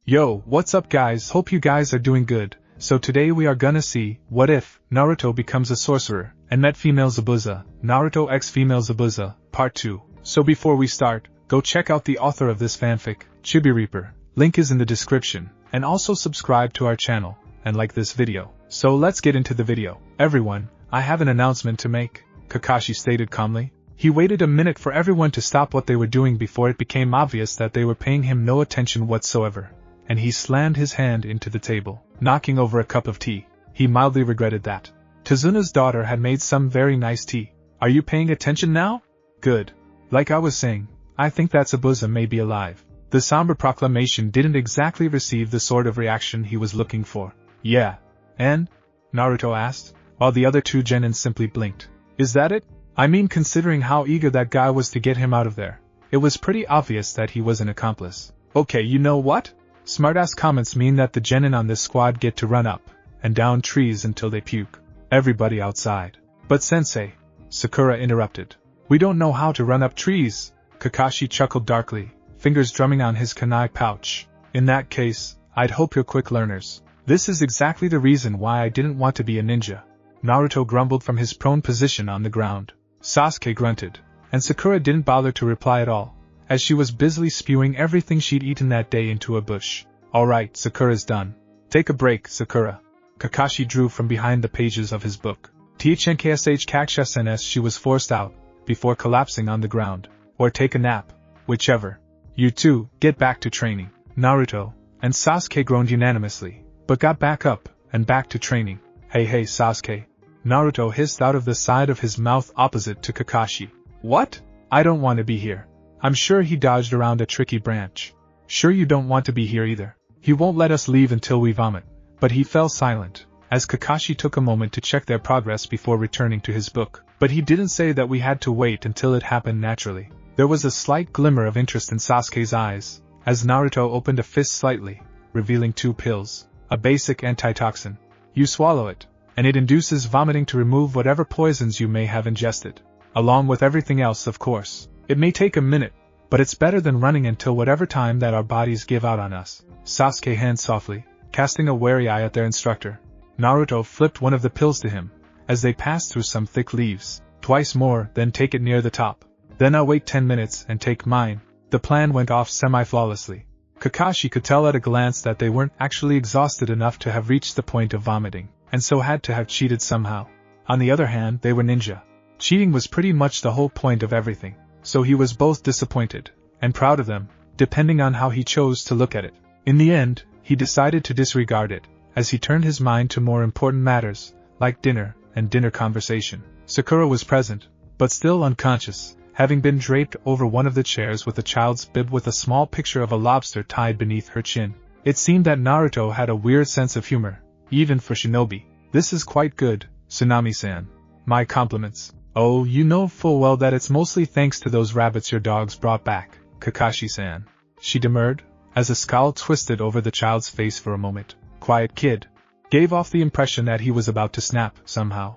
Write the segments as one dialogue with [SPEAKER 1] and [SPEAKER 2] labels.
[SPEAKER 1] Yo, what's up guys, hope you guys are doing good. So today we are gonna see, what if, Naruto becomes a sorcerer, and met female Zabuza, Naruto X female Zabuza, part 2. So before we start, go check out the author of this fanfic, Chibi-Reaper, link is in the description, and also subscribe to our channel, and like this video. So let's get into the video. Everyone, I have an announcement to make, Kakashi stated calmly. He waited a minute for everyone to stop what they were doing before it became obvious that they were paying him no attention whatsoever. And he slammed his hand into the table, knocking over a cup of tea. He mildly regretted that. Tazuna's daughter had made some very nice tea. Are you paying attention now? Good. Like I was saying, I think that Zabuza may be alive. The somber proclamation didn't exactly receive the sort of reaction he was looking for. Yeah. And? Naruto asked, while the other two genin simply blinked. Is that it? I mean, considering how eager that guy was to get him out of there, it was pretty obvious that he was an accomplice. Okay, you know what? Smartass comments mean that the genin on this squad get to run up and down trees until they puke. Everybody outside. But sensei, Sakura interrupted. We don't know how to run up trees. Kakashi chuckled darkly, fingers drumming on his kunai pouch. In that case, I'd hope you're quick learners. This is exactly the reason why I didn't want to be a ninja. Naruto grumbled from his prone position on the ground. Sasuke grunted, and Sakura didn't bother to reply at all, as she was busily spewing everything she'd eaten that day into a bush. Alright, Sakura's done. Take a break, Sakura. Kakashi drew from behind the pages of his book. THNKSH Kakshasns she was forced out, before collapsing on the ground. Or take a nap, whichever. You two, get back to training. Naruto and Sasuke groaned unanimously, but got back up, and back to training. Hey Sasuke. Naruto hissed out of the side of his mouth opposite to Kakashi. What? I don't want to be here. I'm sure he dodged around a tricky branch. Sure you don't want to be here either. He won't let us leave until we vomit. But he fell silent, as Kakashi took a moment to check their progress before returning to his book. But he didn't say that we had to wait until it happened naturally. There was a slight glimmer of interest in Sasuke's eyes, as Naruto opened a fist slightly, revealing 2 pills. A basic antitoxin. You swallow it, and it induces vomiting to remove whatever poisons you may have ingested. Along with everything else, of course. It may take a minute, but it's better than running until whatever time that our bodies give out on us. Sasuke handed softly, casting a wary eye at their instructor. Naruto flipped one of the pills to him, as they passed through some thick leaves. Twice more, then take it near the top. Then I'll wait 10 minutes and take mine. The plan went off semi-flawlessly. Kakashi could tell at a glance that they weren't actually exhausted enough to have reached the point of vomiting, and so had to have cheated somehow. On the other hand, they were ninja. Cheating was pretty much the whole point of everything. So he was both disappointed and proud of them, depending on how he chose to look at it. In the end, he decided to disregard it, as he turned his mind to more important matters, like dinner and dinner conversation. Sakura was present, but still unconscious, having been draped over one of the chairs with a child's bib with a small picture of a lobster tied beneath her chin. It seemed that Naruto had a weird sense of humor, even for shinobi. This is quite good, Tsunami-san. My compliments. Oh, you know full well that it's mostly thanks to those rabbits your dogs brought back, Kakashi-san. She demurred, as a scowl twisted over the child's face for a moment. Quiet kid. Gave off the impression that he was about to snap, somehow.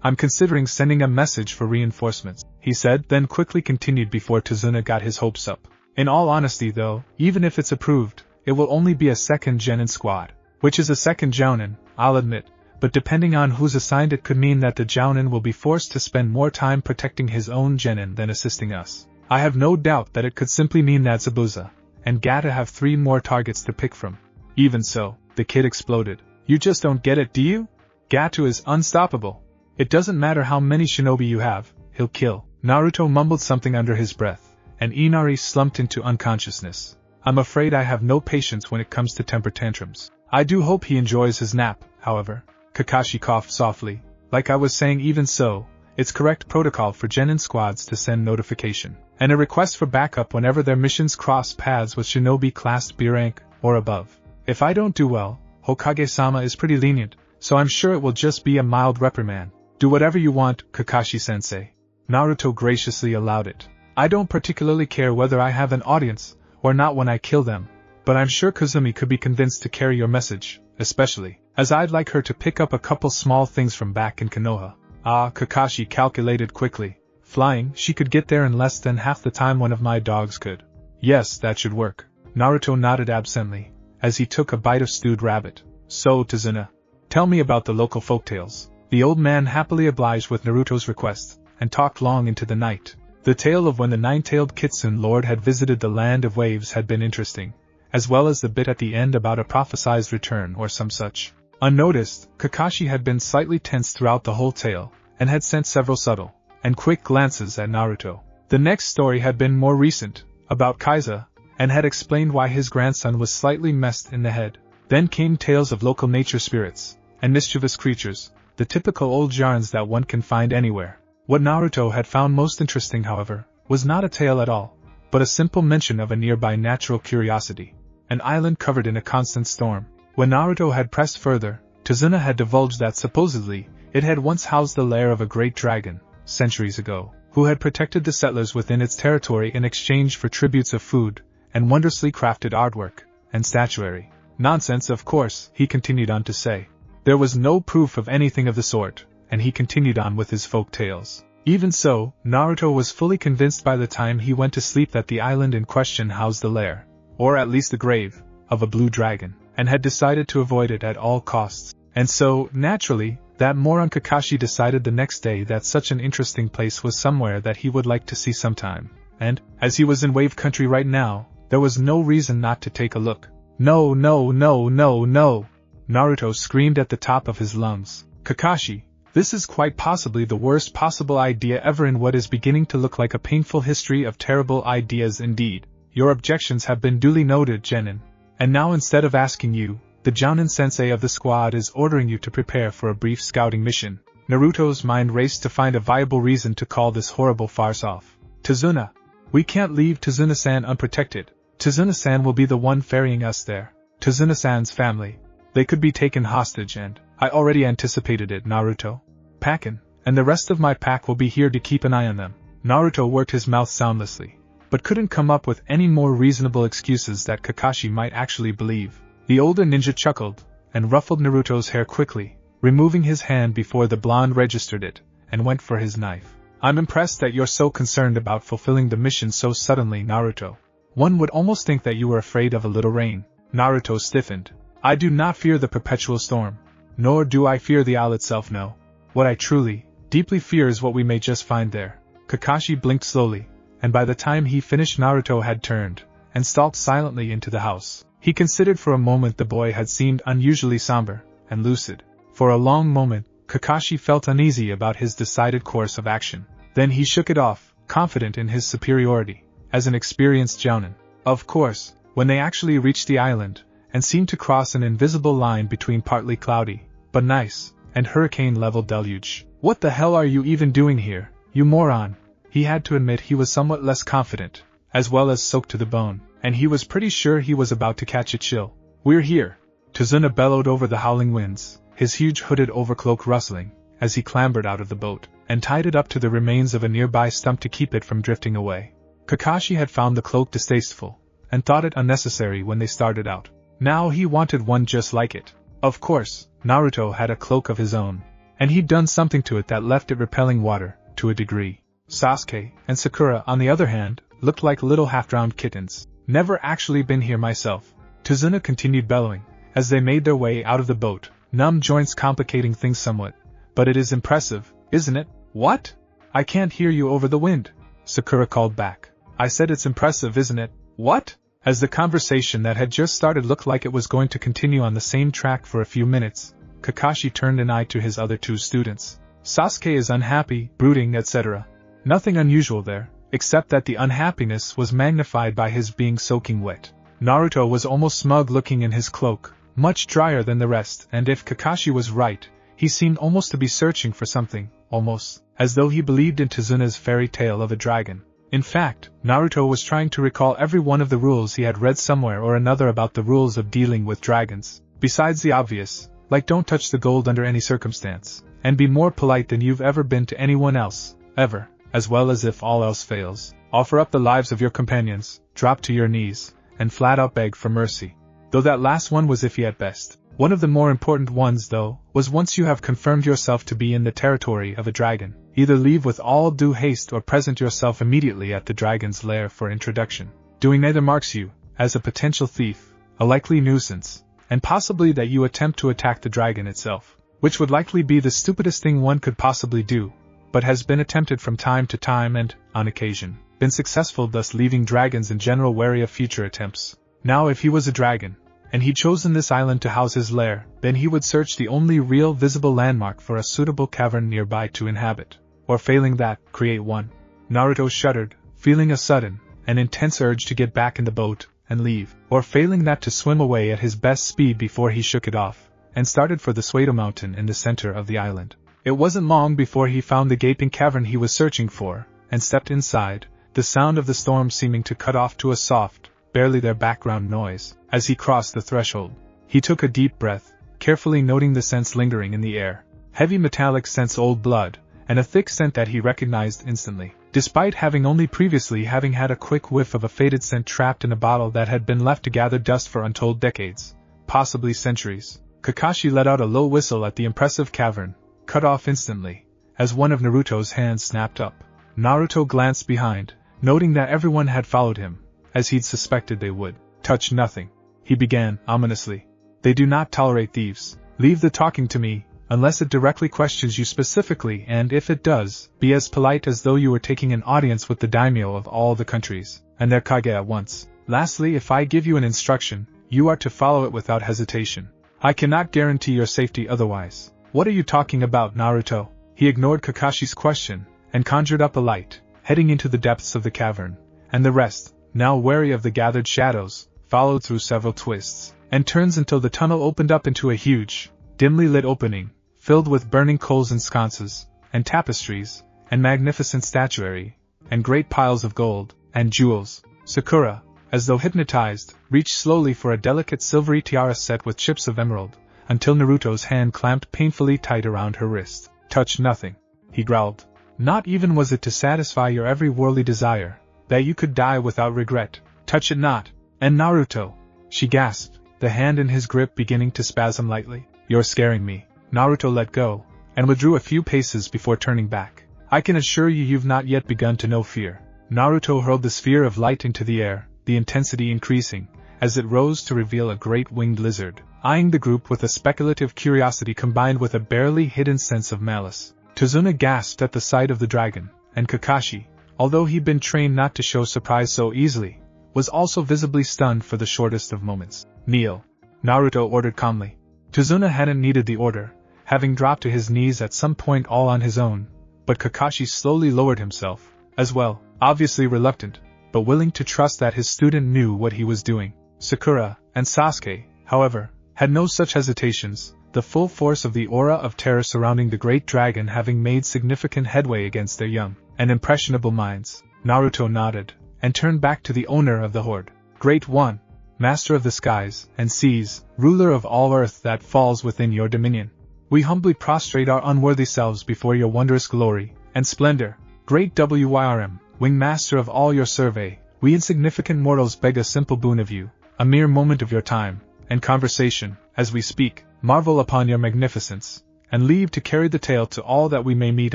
[SPEAKER 1] I'm considering sending a message for reinforcements, he said, then quickly continued before Tazuna got his hopes up. In all honesty though, even if it's approved, it will only be a second genin squad. Which is a second jounin, I'll admit. But depending on who's assigned it could mean that the jounin will be forced to spend more time protecting his own genin than assisting us. I have no doubt that it could simply mean that Zabuza and Gata have 3 more targets to pick from. Even so, the kid exploded. You just don't get it, do you? Gatu is unstoppable. It doesn't matter how many shinobi you have, he'll kill. Naruto mumbled something under his breath, and Inari slumped into unconsciousness. I'm afraid I have no patience when it comes to temper tantrums. I do hope he enjoys his nap, however. Kakashi coughed softly. Like I was saying, even so, it's correct protocol for genin squads to send notification and a request for backup whenever their missions cross paths with shinobi classed B rank or above. If I don't do well, Hokage-sama is pretty lenient, so I'm sure it will just be a mild reprimand. Do whatever you want, Kakashi-sensei. Naruto graciously allowed it. I don't particularly care whether I have an audience or not when I kill them, but I'm sure Kazumi could be convinced to carry your message, especially as I'd like her to pick up a couple small things from back in Konoha. Kakashi calculated quickly. Flying, she could get there in less than half the time one of my dogs could. Yes, that should work. Naruto nodded absently, as he took a bite of stewed rabbit. So, Tazuna, tell me about the local folktales. The old man happily obliged with Naruto's request, and talked long into the night. The tale of when the nine-tailed Kitsune Lord had visited the Land of Waves had been interesting, as well as the bit at the end about a prophesied return or some such. Unnoticed, Kakashi had been slightly tense throughout the whole tale, and had sent several subtle and quick glances at Naruto. The next story had been more recent, about Kaiza, and had explained why his grandson was slightly messed in the head. Then came tales of local nature spirits, and mischievous creatures, the typical old yarns that one can find anywhere. What Naruto had found most interesting, however, was not a tale at all, but a simple mention of a nearby natural curiosity, an island covered in a constant storm. When Naruto had pressed further, Tazuna had divulged that supposedly, it had once housed the lair of a great dragon, centuries ago, who had protected the settlers within its territory in exchange for tributes of food, and wondrously crafted artwork, and statuary. Nonsense, of course, he continued on to say. There was no proof of anything of the sort, and he continued on with his folk tales. Even so, Naruto was fully convinced by the time he went to sleep that the island in question housed the lair, or at least the grave, of a blue dragon, and had decided to avoid it at all costs. And so, naturally, that moron Kakashi decided the next day that such an interesting place was somewhere that he would like to see sometime, and, as he was in Wave Country right now, there was no reason not to take a look. No, no, no, no, no! Naruto screamed at the top of his lungs. Kakashi, this is quite possibly the worst possible idea ever in what is beginning to look like a painful history of terrible ideas indeed. Your objections have been duly noted, Genin. And now instead of asking you, the Jounin sensei of the squad is ordering you to prepare for a brief scouting mission. Naruto's mind raced to find a viable reason to call this horrible farce off. Tazuna, we can't leave Tazuna-san unprotected. Tazuna-san will be the one ferrying us there. Tazuna-san's family. They could be taken hostage and, I already anticipated it, Naruto. Pakin, and the rest of my pack will be here to keep an eye on them. Naruto worked his mouth soundlessly, but couldn't come up with any more reasonable excuses that Kakashi might actually believe. The older ninja chuckled, and ruffled Naruto's hair quickly, removing his hand before the blonde registered it, and went for his knife. I'm impressed that you're so concerned about fulfilling the mission so suddenly, Naruto. One would almost think that you were afraid of a little rain. Naruto stiffened. I do not fear the perpetual storm, nor do I fear the isle itself, no. What I truly, deeply fear is what we may just find there. Kakashi blinked slowly, and by the time he finished Naruto had turned, and stalked silently into the house. He considered for a moment the boy had seemed unusually somber, and lucid. For a long moment, Kakashi felt uneasy about his decided course of action. Then he shook it off, confident in his superiority, as an experienced Jounin. Of course, when they actually reached the island, and seemed to cross an invisible line between partly cloudy, but nice, and hurricane-level deluge. What the hell are you even doing here, you moron? He had to admit he was somewhat less confident, as well as soaked to the bone, and he was pretty sure he was about to catch a chill. We're here! Tazuna bellowed over the howling winds, his huge hooded overcloak rustling, as he clambered out of the boat, and tied it up to the remains of a nearby stump to keep it from drifting away. Kakashi had found the cloak distasteful, and thought it unnecessary when they started out. Now he wanted one just like it. Of course, Naruto had a cloak of his own, and he'd done something to it that left it repelling water, to a degree. Sasuke and Sakura, on the other hand, looked like little half-drowned kittens. Never actually been here myself. Tazuna continued bellowing, as they made their way out of the boat, numb joints complicating things somewhat. But it is impressive, isn't it? What? I can't hear you over the wind, Sakura called back. I said it's impressive, isn't it? What? As the conversation that had just started looked like it was going to continue on the same track for a few minutes, Kakashi turned an eye to his other two students. Sasuke is unhappy, brooding, etc. Nothing unusual there, except that the unhappiness was magnified by his being soaking wet. Naruto was almost smug looking in his cloak, much drier than the rest, and if Kakashi was right, he seemed almost to be searching for something, almost as though he believed in Tazuna's fairy tale of a dragon. In fact, Naruto was trying to recall every one of the rules he had read somewhere or another about the rules of dealing with dragons, besides the obvious, like don't touch the gold under any circumstance, and be more polite than you've ever been to anyone else, ever, as well as if all else fails, offer up the lives of your companions, drop to your knees, and flat out beg for mercy. Though that last one was iffy at best. One of the more important ones, though, was once you have confirmed yourself to be in the territory of a dragon, either leave with all due haste or present yourself immediately at the dragon's lair for introduction. Doing neither marks you, as a potential thief, a likely nuisance, and possibly that you attempt to attack the dragon itself, which would likely be the stupidest thing one could possibly do, but has been attempted from time to time and, on occasion, been successful, thus leaving dragons in general wary of future attempts. Now if he was a dragon, and he'd chosen this island to house his lair, then he would search the only real visible landmark for a suitable cavern nearby to inhabit, or failing that, create one. Naruto shuddered, feeling a sudden, an intense urge to get back in the boat and leave, or failing that to swim away at his best speed before he shook it off, and started for the Suedo mountain in the center of the island. It wasn't long before he found the gaping cavern he was searching for, and stepped inside, the sound of the storm seeming to cut off to a soft, barely there background noise. As he crossed the threshold, he took a deep breath, carefully noting the scents lingering in the air. Heavy metallic scents, old blood, and a thick scent that he recognized instantly, despite having only previously had a quick whiff of a faded scent trapped in a bottle that had been left to gather dust for untold decades, possibly centuries. Kakashi let out a low whistle at the impressive cavern, cut off instantly, as one of Naruto's hands snapped up. Naruto glanced behind, noting that everyone had followed him, as he'd suspected they would. Touch nothing, he began, ominously. They do not tolerate thieves. Leave the talking to me, unless it directly questions you specifically, and if it does, be as polite as though you were taking an audience with the daimyo of all the countries, and their kage at once. Lastly, if I give you an instruction, you are to follow it without hesitation. I cannot guarantee your safety otherwise. What are you talking about, Naruto? He ignored Kakashi's question, and conjured up a light, heading into the depths of the cavern, and the rest, now wary of the gathered shadows, followed through several twists and turns until the tunnel opened up into a huge, dimly lit opening, filled with burning coals and sconces, and tapestries, and magnificent statuary, and great piles of gold, and jewels. Sakura, as though hypnotized, reached slowly for a delicate silvery tiara set with chips of emerald, until Naruto's hand clamped painfully tight around her wrist. Touch nothing, he growled. Not even was it to satisfy your every worldly desire, that you could die without regret. Touch it not. And Naruto, she gasped, the hand in his grip beginning to spasm lightly. You're scaring me. Naruto let go, and withdrew a few paces before turning back. I can assure you you've not yet begun to know fear. Naruto hurled the sphere of light into the air, the intensity increasing, as it rose to reveal a great winged lizard, eyeing the group with a speculative curiosity combined with a barely hidden sense of malice. Tazuna gasped at the sight of the dragon, and Kakashi, although he'd been trained not to show surprise so easily, was also visibly stunned for the shortest of moments. Kneel, Naruto ordered calmly. Tazuna hadn't needed the order, having dropped to his knees at some point all on his own, but Kakashi slowly lowered himself, as well, obviously reluctant, but willing to trust that his student knew what he was doing. Sakura and Sasuke, however, had no such hesitations, the full force of the aura of terror surrounding the great dragon having made significant headway against their young and impressionable minds. Naruto nodded, and turned back to the owner of the horde. Great One, Master of the skies and seas, ruler of all earth that falls within your dominion, we humbly prostrate our unworthy selves before your wondrous glory and splendor. Great Wyrm, wing master of all your survey, we insignificant mortals beg a simple boon of you, a mere moment of your time and conversation, as we speak, marvel upon your magnificence, and leave to carry the tale to all that we may meet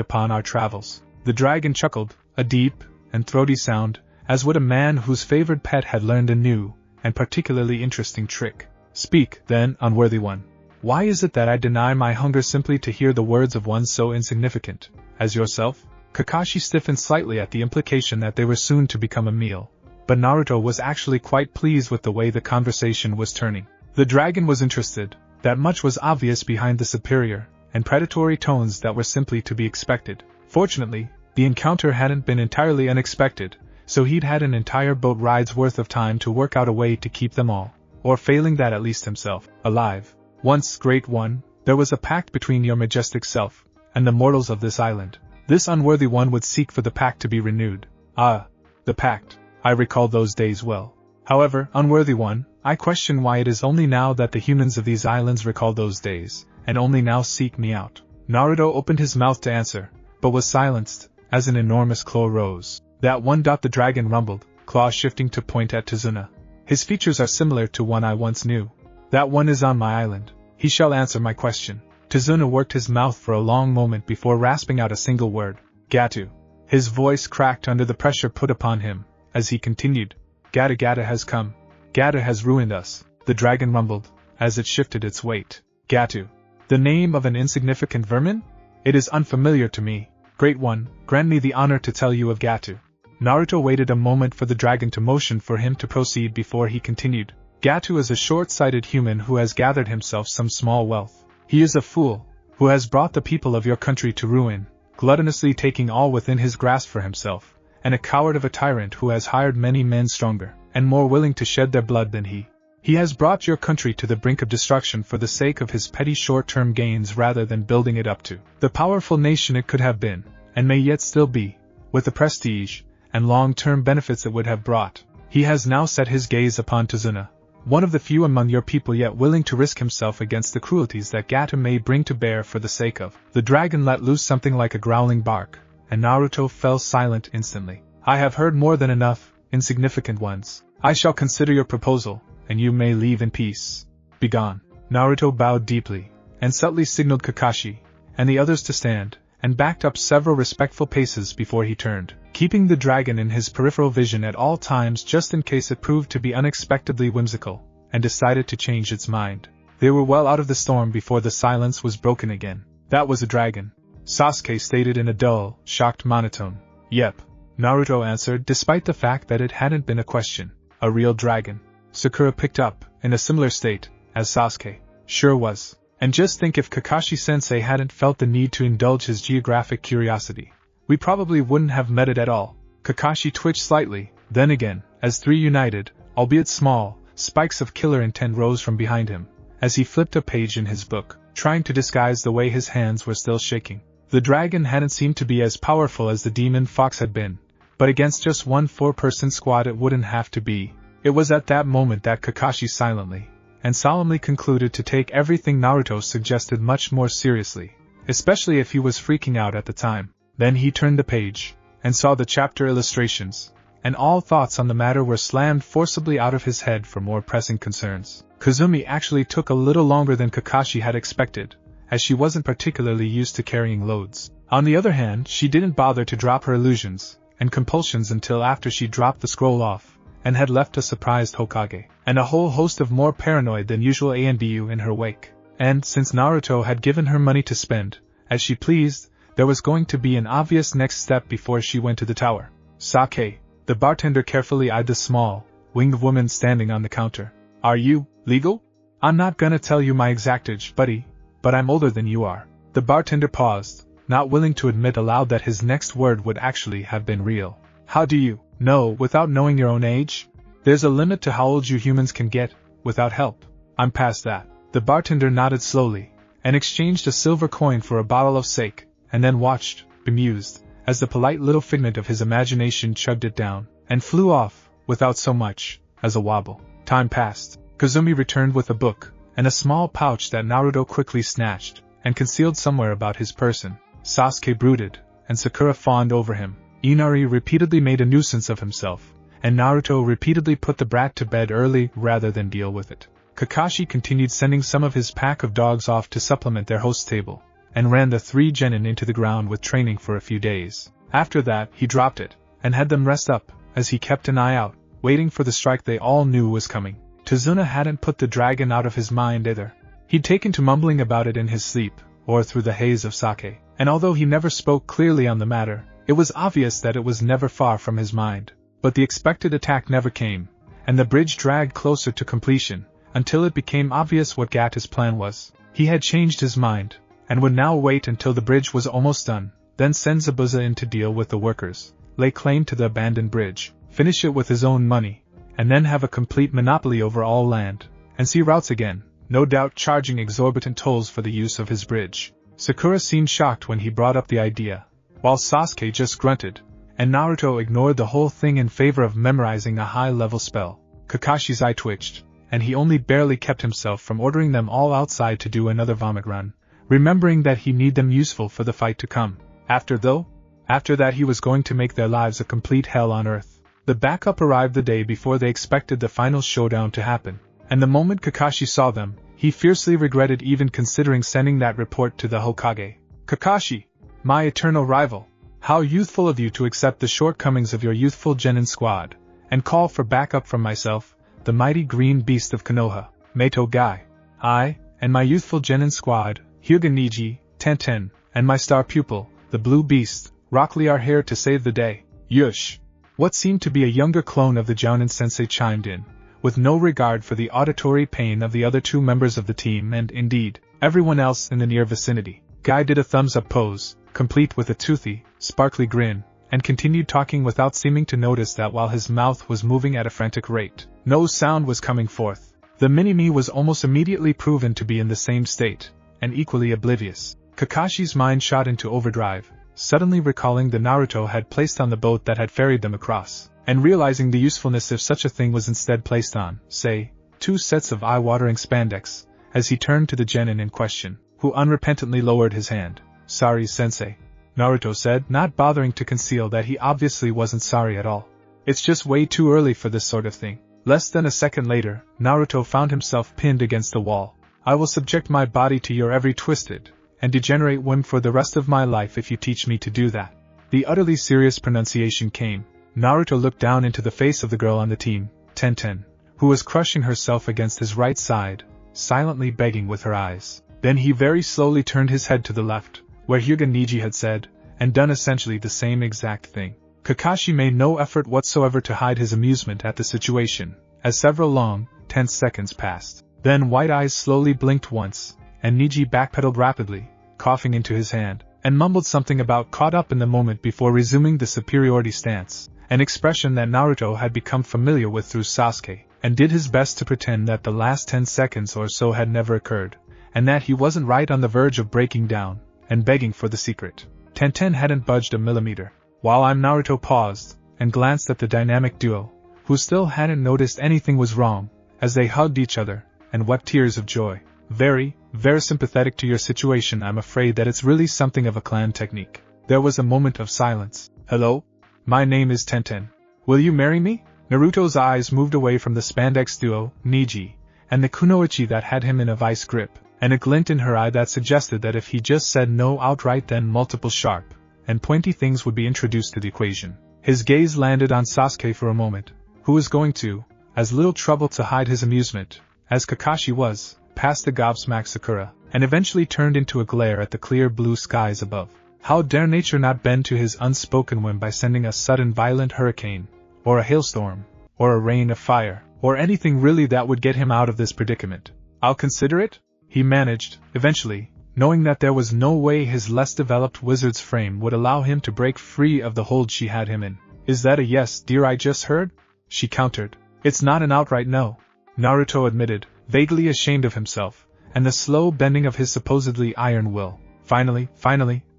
[SPEAKER 1] upon our travels. The dragon chuckled, a deep and throaty sound, as would a man whose favored pet had learned a new and particularly interesting trick. Speak, then, unworthy one. Why is it that I deny my hunger simply to hear the words of one so insignificant as yourself? Kakashi stiffened slightly at the implication that they were soon to become a meal, but Naruto was actually quite pleased with the way the conversation was turning. The dragon was interested, that much was obvious behind the superior and predatory tones that were simply to be expected. Fortunately, the encounter hadn't been entirely unexpected, so he'd had an entire boat ride's worth of time to work out a way to keep them all, or failing that at least himself, alive. Once, Great One, there was a pact between your majestic self and the mortals of this island. This unworthy one would seek for the pact to be renewed. Ah, the pact. I recall those days well. However, unworthy one, I question why it is only now that the humans of these islands recall those days, and only now seek me out. Naruto opened his mouth to answer, but was silenced, as an enormous claw rose. That one. The dragon rumbled, claw shifting to point at Tazuna. His features are similar to one I once knew. That one is on my island. He shall answer my question. Tazuna worked his mouth for a long moment before rasping out a single word. Gatu. His voice cracked under the pressure put upon him, as he continued. Gata has come. Gato has ruined us, the dragon rumbled, as it shifted its weight. Gato. The name of an insignificant vermin? It is unfamiliar to me. Great One, grant me the honor to tell you of Gato. Naruto waited a moment for the dragon to motion for him to proceed before he continued. Gato is a short-sighted human who has gathered himself some small wealth. He is a fool, who has brought the people of your country to ruin, gluttonously taking all within his grasp for himself, and a coward of a tyrant who has hired many men stronger, and more willing to shed their blood than he. He has brought your country to the brink of destruction for the sake of his petty short-term gains rather than building it up to the powerful nation it could have been, and may yet still be, with the prestige and long-term benefits it would have brought. He has now set his gaze upon Tazuna, one of the few among your people yet willing to risk himself against the cruelties that Gato may bring to bear for the sake of. The dragon let loose something like a growling bark, and Naruto fell silent instantly. I have heard more than enough, insignificant ones. I shall consider your proposal, and you may leave in peace. Begone. Naruto bowed deeply, and subtly signaled Kakashi and the others to stand, and backed up several respectful paces before he turned, keeping the dragon in his peripheral vision at all times just in case it proved to be unexpectedly whimsical, and decided to change its mind. They were well out of the storm before the silence was broken again. That was a dragon, Sasuke stated in a dull, shocked monotone. Yep, Naruto answered despite the fact that it hadn't been a question. A real dragon. Sakura picked up, in a similar state, as Sasuke. Sure was. And just think if Kakashi-sensei hadn't felt the need to indulge his geographic curiosity, we probably wouldn't have met it at all. Kakashi twitched slightly, then again, as three united, albeit small, spikes of killer intent rose from behind him, as he flipped a page in his book, trying to disguise the way his hands were still shaking. The dragon hadn't seemed to be as powerful as the demon fox had been, but against just one 4-person squad it wouldn't have to be. It was at that moment that Kakashi silently and solemnly concluded to take everything Naruto suggested much more seriously, especially if he was freaking out at the time. Then he turned the page, and saw the chapter illustrations, and all thoughts on the matter were slammed forcibly out of his head for more pressing concerns. Kazumi actually took a little longer than Kakashi had expected, as she wasn't particularly used to carrying loads. On the other hand, she didn't bother to drop her illusions and compulsions until after she dropped the scroll off, and had left a surprised Hokage, and a whole host of more paranoid than usual Anbu in her wake. And, since Naruto had given her money to spend, as she pleased, there was going to be an obvious next step before she went to the tower. Sake, the bartender carefully eyed the small, winged woman standing on the counter. Are you legal? I'm not gonna tell you my exact age, buddy, but I'm older than you are. The bartender paused, not willing to admit aloud that his next word would actually have been real. How do you know without knowing your own age? There's a limit to how old you humans can get, without help. I'm past that. The bartender nodded slowly, and exchanged a silver coin for a bottle of sake, and then watched, bemused, as the polite little figment of his imagination chugged it down, and flew off, without so much as a wobble. Time passed. Kazumi returned with a book, and a small pouch that Naruto quickly snatched, and concealed somewhere about his person. Sasuke brooded, and Sakura fawned over him. Inari repeatedly made a nuisance of himself, and Naruto repeatedly put the brat to bed early rather than deal with it. Kakashi continued sending some of his pack of dogs off to supplement their host's table, and ran the 3 genin into the ground with training for a few days. After that, he dropped it, and had them rest up, as he kept an eye out, waiting for the strike they all knew was coming. Tazuna hadn't put the dragon out of his mind either. He'd taken to mumbling about it in his sleep, or through the haze of sake, and although he never spoke clearly on the matter, it was obvious that it was never far from his mind. But the expected attack never came, and the bridge dragged closer to completion, until it became obvious what Gato's plan was. He had changed his mind, and would now wait until the bridge was almost done, then send Zabuza in to deal with the workers, lay claim to the abandoned bridge, finish it with his own money, and then have a complete monopoly over all land, and see routes again, no doubt charging exorbitant tolls for the use of his bridge. Sakura seemed shocked when he brought up the idea, while Sasuke just grunted, and Naruto ignored the whole thing in favor of memorizing a high-level spell. Kakashi's eye twitched, and he only barely kept himself from ordering them all outside to do another vomit run, remembering that he need them useful for the fight to come. After that he was going to make their lives a complete hell on earth. The backup arrived the day before they expected the final showdown to happen, and the moment Kakashi saw them, he fiercely regretted even considering sending that report to the Hokage. Kakashi, my eternal rival, how youthful of you to accept the shortcomings of your youthful genin squad, and call for backup from myself, the mighty green beast of Konoha, Meito Guy. I, and my youthful genin squad, Hyuga Niji, Tenten, and my star pupil, the blue beast, Rockly are here to save the day. Yush! What seemed to be a younger clone of the Jounin sensei chimed in, with no regard for the auditory pain of the other two members of the team and, indeed, everyone else in the near vicinity. Guy did a thumbs-up pose, complete with a toothy, sparkly grin, and continued talking without seeming to notice that while his mouth was moving at a frantic rate, no sound was coming forth. The mini-me was almost immediately proven to be in the same state, and equally oblivious. Kakashi's mind shot into overdrive, suddenly recalling the Naruto had placed on the boat that had ferried them across, and realizing the usefulness if such a thing was instead placed on, say, 2 sets of eye-watering spandex, as he turned to the genin in question, who unrepentantly lowered his hand. Sorry, sensei, Naruto said, not bothering to conceal that he obviously wasn't sorry at all. It's just way too early for this sort of thing. Less than a second later, Naruto found himself pinned against the wall. I will subject my body to your every twisted and degenerate whim for the rest of my life if you teach me to do that. The utterly serious pronunciation came. Naruto looked down into the face of the girl on the team, Tenten, who was crushing herself against his right side, silently begging with her eyes. Then he very slowly turned his head to the left, where Hyuga Niji had said, and done essentially the same exact thing. Kakashi made no effort whatsoever to hide his amusement at the situation, as several long, tense seconds passed. Then white eyes slowly blinked once, and Niji backpedaled rapidly, coughing into his hand, and mumbled something about caught up in the moment before resuming the superiority stance, an expression that Naruto had become familiar with through Sasuke, and did his best to pretend that the last 10 seconds or so had never occurred, and that he wasn't right on the verge of breaking down, and begging for the secret. Tenten hadn't budged a millimeter. While Naruto paused, and glanced at the dynamic duo, who still hadn't noticed anything was wrong, as they hugged each other, and wept tears of joy. Very, very sympathetic to your situation. I'm afraid that it's really something of a clan technique. There was a moment of silence. Hello? My name is Tenten. Will you marry me? Naruto's eyes moved away from the spandex duo, Niji, and the kunoichi that had him in a vice grip, and a glint in her eye that suggested that if he just said no outright then multiple sharp and pointy things would be introduced to the equation. His gaze landed on Sasuke for a moment, who was going to, as little trouble to hide his amusement, as Kakashi was, past the gobsmacked Sakura, and eventually turned into a glare at the clear blue skies above. How dare nature not bend to his unspoken whim by sending a sudden violent hurricane, or a hailstorm, or a rain of fire, or anything really that would get him out of this predicament. I'll consider it, he managed, eventually, knowing that there was no way his less developed wizard's frame would allow him to break free of the hold she had him in. Is that a yes, dear, I just heard? She countered. It's not an outright no, Naruto admitted, vaguely ashamed of himself, and the slow bending of his supposedly iron will. Finally,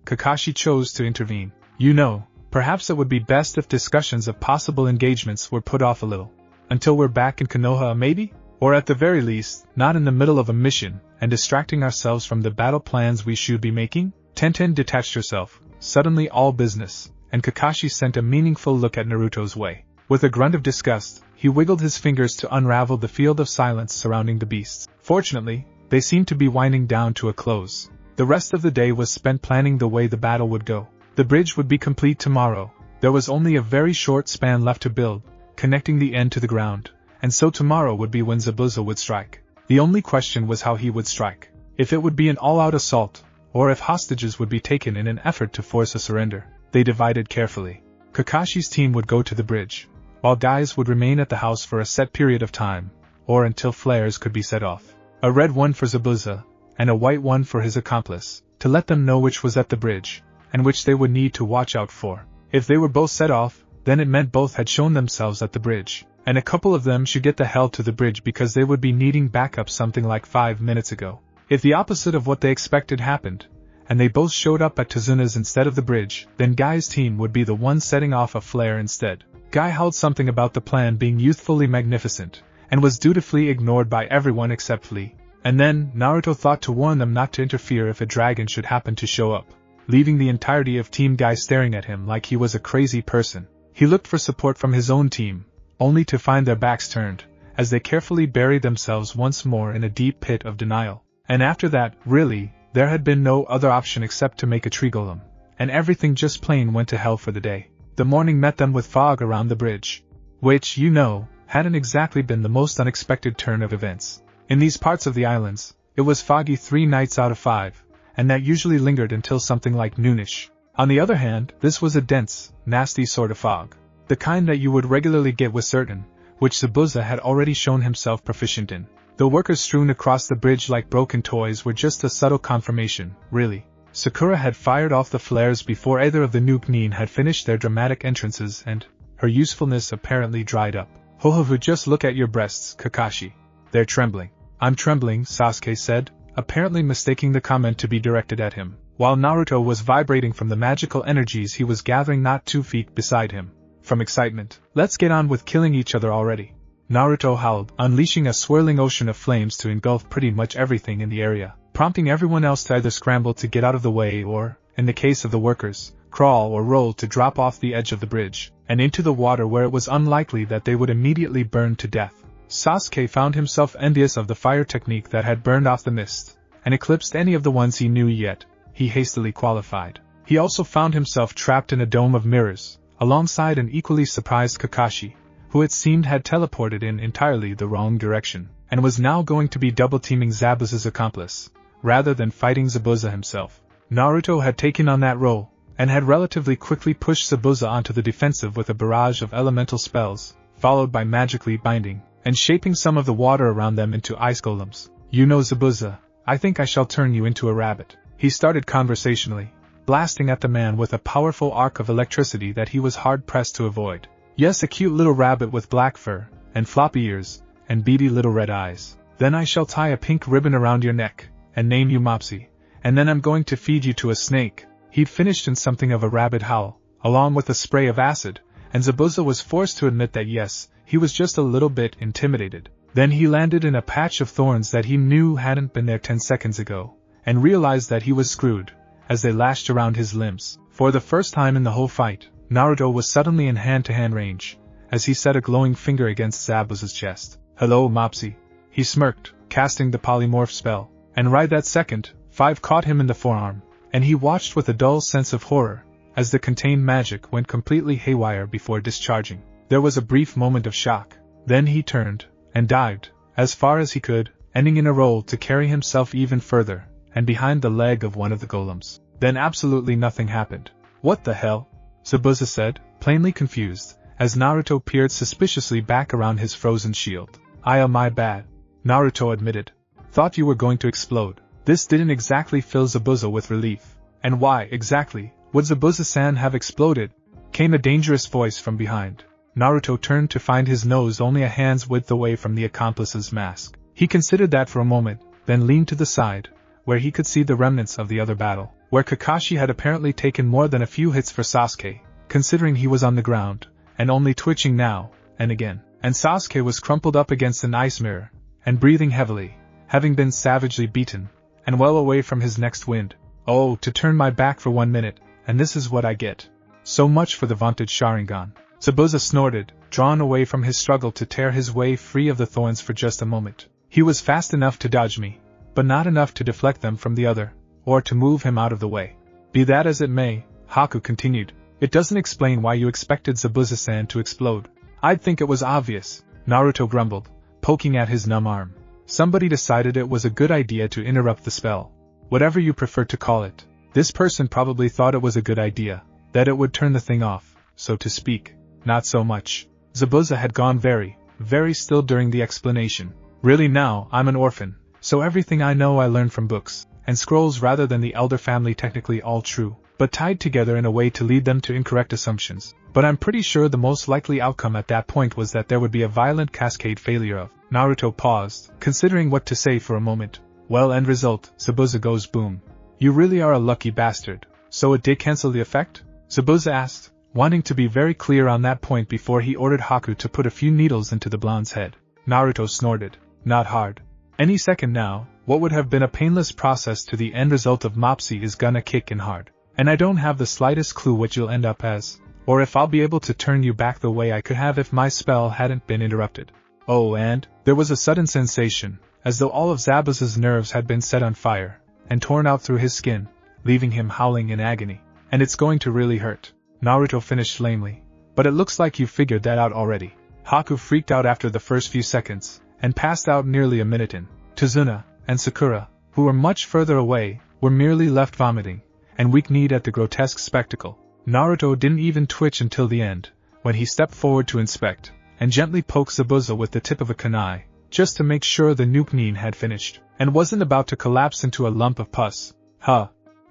[SPEAKER 1] Kakashi chose to intervene. You know, perhaps it would be best if discussions of possible engagements were put off a little. Until we're back in Konoha, maybe? Or at the very least, not in the middle of a mission, and distracting ourselves from the battle plans we should be making? Tenten detached herself, suddenly all business, and Kakashi sent a meaningful look at Naruto's way. With a grunt of disgust, he wiggled his fingers to unravel the field of silence surrounding the beasts. Fortunately, they seemed to be winding down to a close. The rest of the day was spent planning the way the battle would go. The bridge would be complete tomorrow. There was only a very short span left to build, connecting the end to the ground, and so tomorrow would be when Zabuza would strike. The only question was how he would strike. If it would be an all-out assault, or if hostages would be taken in an effort to force a surrender. They divided carefully. Kakashi's team would go to the bridge, while Guy's would remain at the house for a set period of time, or until flares could be set off. A red one for Zabuza, and a white one for his accomplice, to let them know which was at the bridge, and which they would need to watch out for. If they were both set off, then it meant both had shown themselves at the bridge, and a couple of them should get the hell to the bridge because they would be needing backup something like 5 minutes ago. If the opposite of what they expected happened, and they both showed up at Tazuna's instead of the bridge, then Guy's team would be the one setting off a flare instead. Guy howled something about the plan being youthfully magnificent, and was dutifully ignored by everyone except Lee. And then, Naruto thought to warn them not to interfere if a dragon should happen to show up, leaving the entirety of Team Guy staring at him like he was a crazy person. He looked for support from his own team, only to find their backs turned, as they carefully buried themselves once more in a deep pit of denial. And after that, really, there had been no other option except to make a tree golem, and everything just plain went to hell for the day. The morning met them with fog around the bridge, which, you know, hadn't exactly been the most unexpected turn of events. In these parts of the islands, it was foggy 3 nights out of 5, and that usually lingered until something like noonish. On the other hand, this was a dense, nasty sort of fog. The kind that you would regularly get with certain, which Zabuza had already shown himself proficient in. The workers strewn across the bridge like broken toys were just a subtle confirmation, really. Sakura had fired off the flares before either of the Nuke had finished their dramatic entrances, and her usefulness apparently dried up. Hohovu, just look at your breasts, Kakashi. They're trembling. I'm trembling, Sasuke said, apparently mistaking the comment to be directed at him, while Naruto was vibrating from the magical energies he was gathering not 2 feet beside him. From excitement. Let's get on with killing each other already. Naruto howled, unleashing a swirling ocean of flames to engulf pretty much everything in the area, prompting everyone else to either scramble to get out of the way or, in the case of the workers, crawl or roll to drop off the edge of the bridge, and into the water where it was unlikely that they would immediately burn to death. Sasuke found himself envious of the fire technique that had burned off the mist, and eclipsed any of the ones he knew yet, he hastily qualified. He also found himself trapped in a dome of mirrors, alongside an equally surprised Kakashi, who it seemed had teleported in entirely the wrong direction, and was now going to be double-teaming Zabuza's accomplice, rather than fighting Zabuza himself. Naruto had taken on that role, and had relatively quickly pushed Zabuza onto the defensive with a barrage of elemental spells, followed by magically binding, and shaping some of the water around them into ice golems. You know, Zabuza, I think I shall turn you into a rabbit. He started conversationally, blasting at the man with a powerful arc of electricity that he was hard-pressed to avoid. Yes, a cute little rabbit with black fur, and floppy ears, and beady little red eyes. Then I shall tie a pink ribbon around your neck, and name you Mopsy, and then I'm going to feed you to a snake. He'd finished in something of a rabid howl, along with a spray of acid, and Zabuza was forced to admit that yes, he was just a little bit intimidated. Then he landed in a patch of thorns that he knew hadn't been there 10 seconds ago, and realized that he was screwed, as they lashed around his limbs. For the first time in the whole fight, Naruto was suddenly in hand-to-hand range, as he set a glowing finger against Zabuza's chest. Hello, Mopsy. He smirked, casting the polymorph spell, and right that second, 5 caught him in the forearm, and he watched with a dull sense of horror, as the contained magic went completely haywire before discharging. There was a brief moment of shock, then he turned, and dived, as far as he could, ending in a roll to carry himself even further, and behind the leg of one of the golems. Then absolutely nothing happened. What the hell? Zabuza said, plainly confused, as Naruto peered suspiciously back around his frozen shield. My bad. Naruto admitted. Thought you were going to explode. This didn't exactly fill Zabuza with relief. And why, exactly, would Zabuza-san have exploded? Came a dangerous voice from behind. Naruto turned to find his nose only a hand's width away from the accomplice's mask. He considered that for a moment, then leaned to the side, where he could see the remnants of the other battle, where Kakashi had apparently taken more than a few hits for Sasuke, considering he was on the ground, and only twitching now and again, and Sasuke was crumpled up against an ice mirror, and breathing heavily, having been savagely beaten, and well away from his next wind. Oh, to turn my back for 1 minute, and this is what I get. So much for the vaunted Sharingan. Zabuza snorted, drawn away from his struggle to tear his way free of the thorns for just a moment. He was fast enough to dodge me, but not enough to deflect them from the other, or to move him out of the way. Be that as it may, Haku continued, it doesn't explain why you expected Zabuza-san to explode. I'd think it was obvious, Naruto grumbled, poking at his numb arm. Somebody decided it was a good idea to interrupt the spell. Whatever you prefer to call it. This person probably thought it was a good idea, that it would turn the thing off, so to speak. Not so much. Zabuza had gone very, very still during the explanation. Really now, I'm an orphan, so everything I know I learned from books, and scrolls rather than the elder family technically all true, but tied together in a way to lead them to incorrect assumptions. But I'm pretty sure the most likely outcome at that point was that there would be a violent cascade failure of. Naruto paused, considering what to say for a moment. Well, end result, Zabuza goes boom. You really are a lucky bastard. So it did cancel the effect? Zabuza asked, wanting to be very clear on that point before he ordered Haku to put a few needles into the blonde's head. Naruto snorted. Not hard. Any second now, what would have been a painless process to the end result of Mopsy is gonna kick in hard. And I don't have the slightest clue what you'll end up as, or if I'll be able to turn you back the way I could have if my spell hadn't been interrupted. Oh, and there was a sudden sensation, as though all of Zabuza's nerves had been set on fire, and torn out through his skin, leaving him howling in agony. And it's going to really hurt. Naruto finished lamely. But it looks like you figured that out already. Haku freaked out after the first few seconds, and passed out nearly a minute in. Tazuna and Sakura, who were much further away, were merely left vomiting, and weak-kneed at the grotesque spectacle. Naruto didn't even twitch until the end, when he stepped forward to inspect, and gently poked Zabuza with the tip of a kunai, just to make sure the nuke-nin had finished, and wasn't about to collapse into a lump of pus.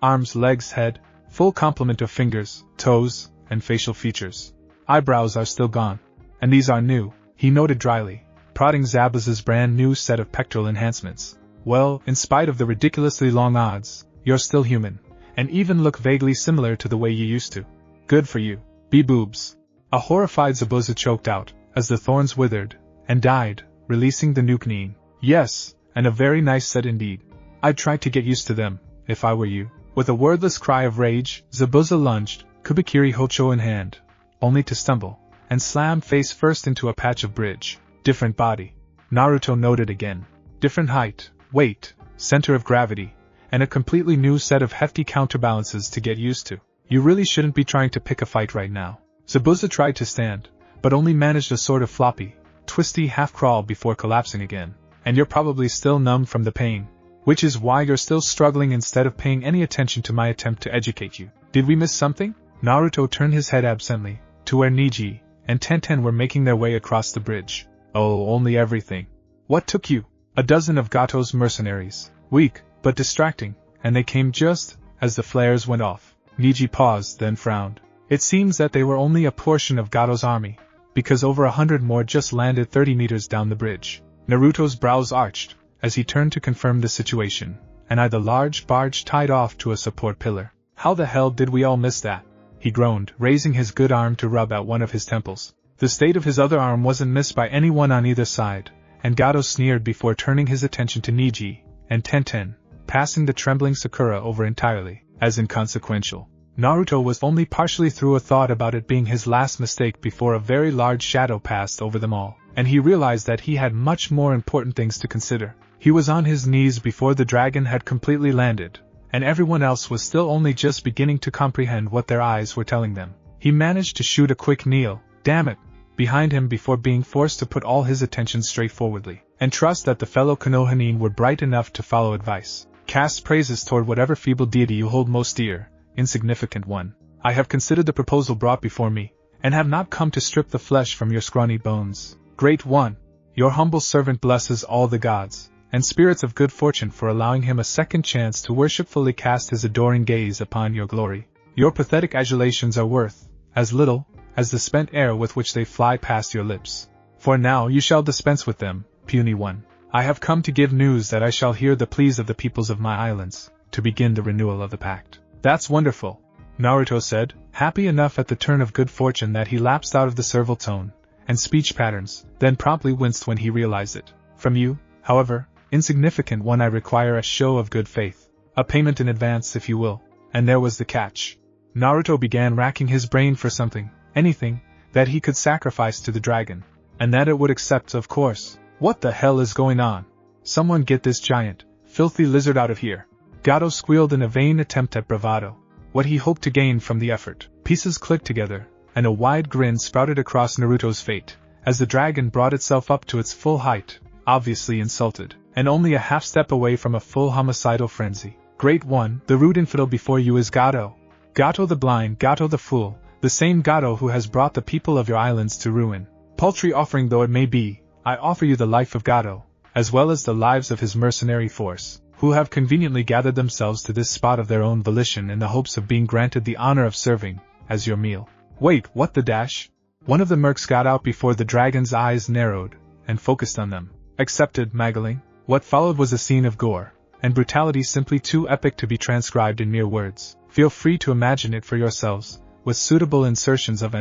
[SPEAKER 1] Arms, legs, head, full complement of fingers, toes, and facial features. Eyebrows are still gone. And these are new, he noted dryly, prodding Zabuza's brand new set of pectoral enhancements. Well, in spite of the ridiculously long odds, you're still human, and even look vaguely similar to the way you used to. Good for you. B-boobs. A horrified Zabuza choked out, as the thorns withered, and died, releasing the nuke-nin. Yes, and a very nice set indeed. I'd try to get used to them, if I were you. With a wordless cry of rage, Zabuza lunged, Kubikiri Hocho in hand, only to stumble, and slam face first into a patch of bridge. Different body. Naruto noted again. Different height, weight, center of gravity, and a completely new set of hefty counterbalances to get used to. You really shouldn't be trying to pick a fight right now. Zabuza tried to stand, but only managed a sort of floppy, twisty half-crawl before collapsing again. And you're probably still numb from the pain. Which is why you're still struggling instead of paying any attention to my attempt to educate you. Did we miss something? Naruto turned his head absently, to where Niji and Tenten were making their way across the bridge. Oh, only everything. What took you? A dozen of Gato's mercenaries. Weak, but distracting, and they came just as the flares went off. Niji paused, then frowned. It seems that they were only a portion of Gato's army, because over 100 more just landed 30 meters down the bridge. Naruto's brows arched, as he turned to confirm the situation, and eyed the large barge tied off to a support pillar. How the hell did we all miss that? He groaned, raising his good arm to rub at one of his temples. The state of his other arm wasn't missed by anyone on either side, and Gato sneered before turning his attention to Niji and Tenten, passing the trembling Sakura over entirely, as inconsequential. Naruto was only partially through a thought about it being his last mistake before a very large shadow passed over them all, and he realized that he had much more important things to consider. He was on his knees before the dragon had completely landed, and everyone else was still only just beginning to comprehend what their eyes were telling them. He managed to shoot a quick kneel, damn it, behind him before being forced to put all his attention straightforwardly, and trust that the fellow Konohanin were bright enough to follow advice. Cast praises toward whatever feeble deity you hold most dear, insignificant one. I have considered the proposal brought before me, and have not come to strip the flesh from your scrawny bones. Great one, your humble servant blesses all the gods and spirits of good fortune for allowing him a second chance to worshipfully cast his adoring gaze upon your glory. Your pathetic adulations are worth as little as the spent air with which they fly past your lips. For now you shall dispense with them, puny one. I have come to give news that I shall hear the pleas of the peoples of my islands, to begin the renewal of the pact. That's wonderful, Naruto said, happy enough at the turn of good fortune that he lapsed out of the servile tone and speech patterns, then promptly winced when he realized it. From you, however, insignificant one, I require a show of good faith. A payment in advance, if you will. And there was the catch. Naruto began racking his brain for something, anything, that he could sacrifice to the dragon. And that it would accept, of course. What the hell is going on? Someone get this giant, filthy lizard out of here. Gato squealed in a vain attempt at bravado. What he hoped to gain from the effort. Pieces clicked together, and a wide grin sprouted across Naruto's face, as the dragon brought itself up to its full height, obviously insulted, and only a half step away from a full homicidal frenzy. Great one, the rude infidel before you is Gato. Gato the blind, Gato the fool, the same Gato who has brought the people of your islands to ruin. Paltry offering though it may be, I offer you the life of Gato, as well as the lives of his mercenary force, who have conveniently gathered themselves to this spot of their own volition in the hopes of being granted the honor of serving as your meal. Wait, what the dash? One of the mercs got out before the dragon's eyes narrowed and focused on them. Accepted, Magaling. What followed was a scene of gore and brutality simply too epic to be transcribed in mere words. Feel free to imagine it for yourselves, with suitable insertions of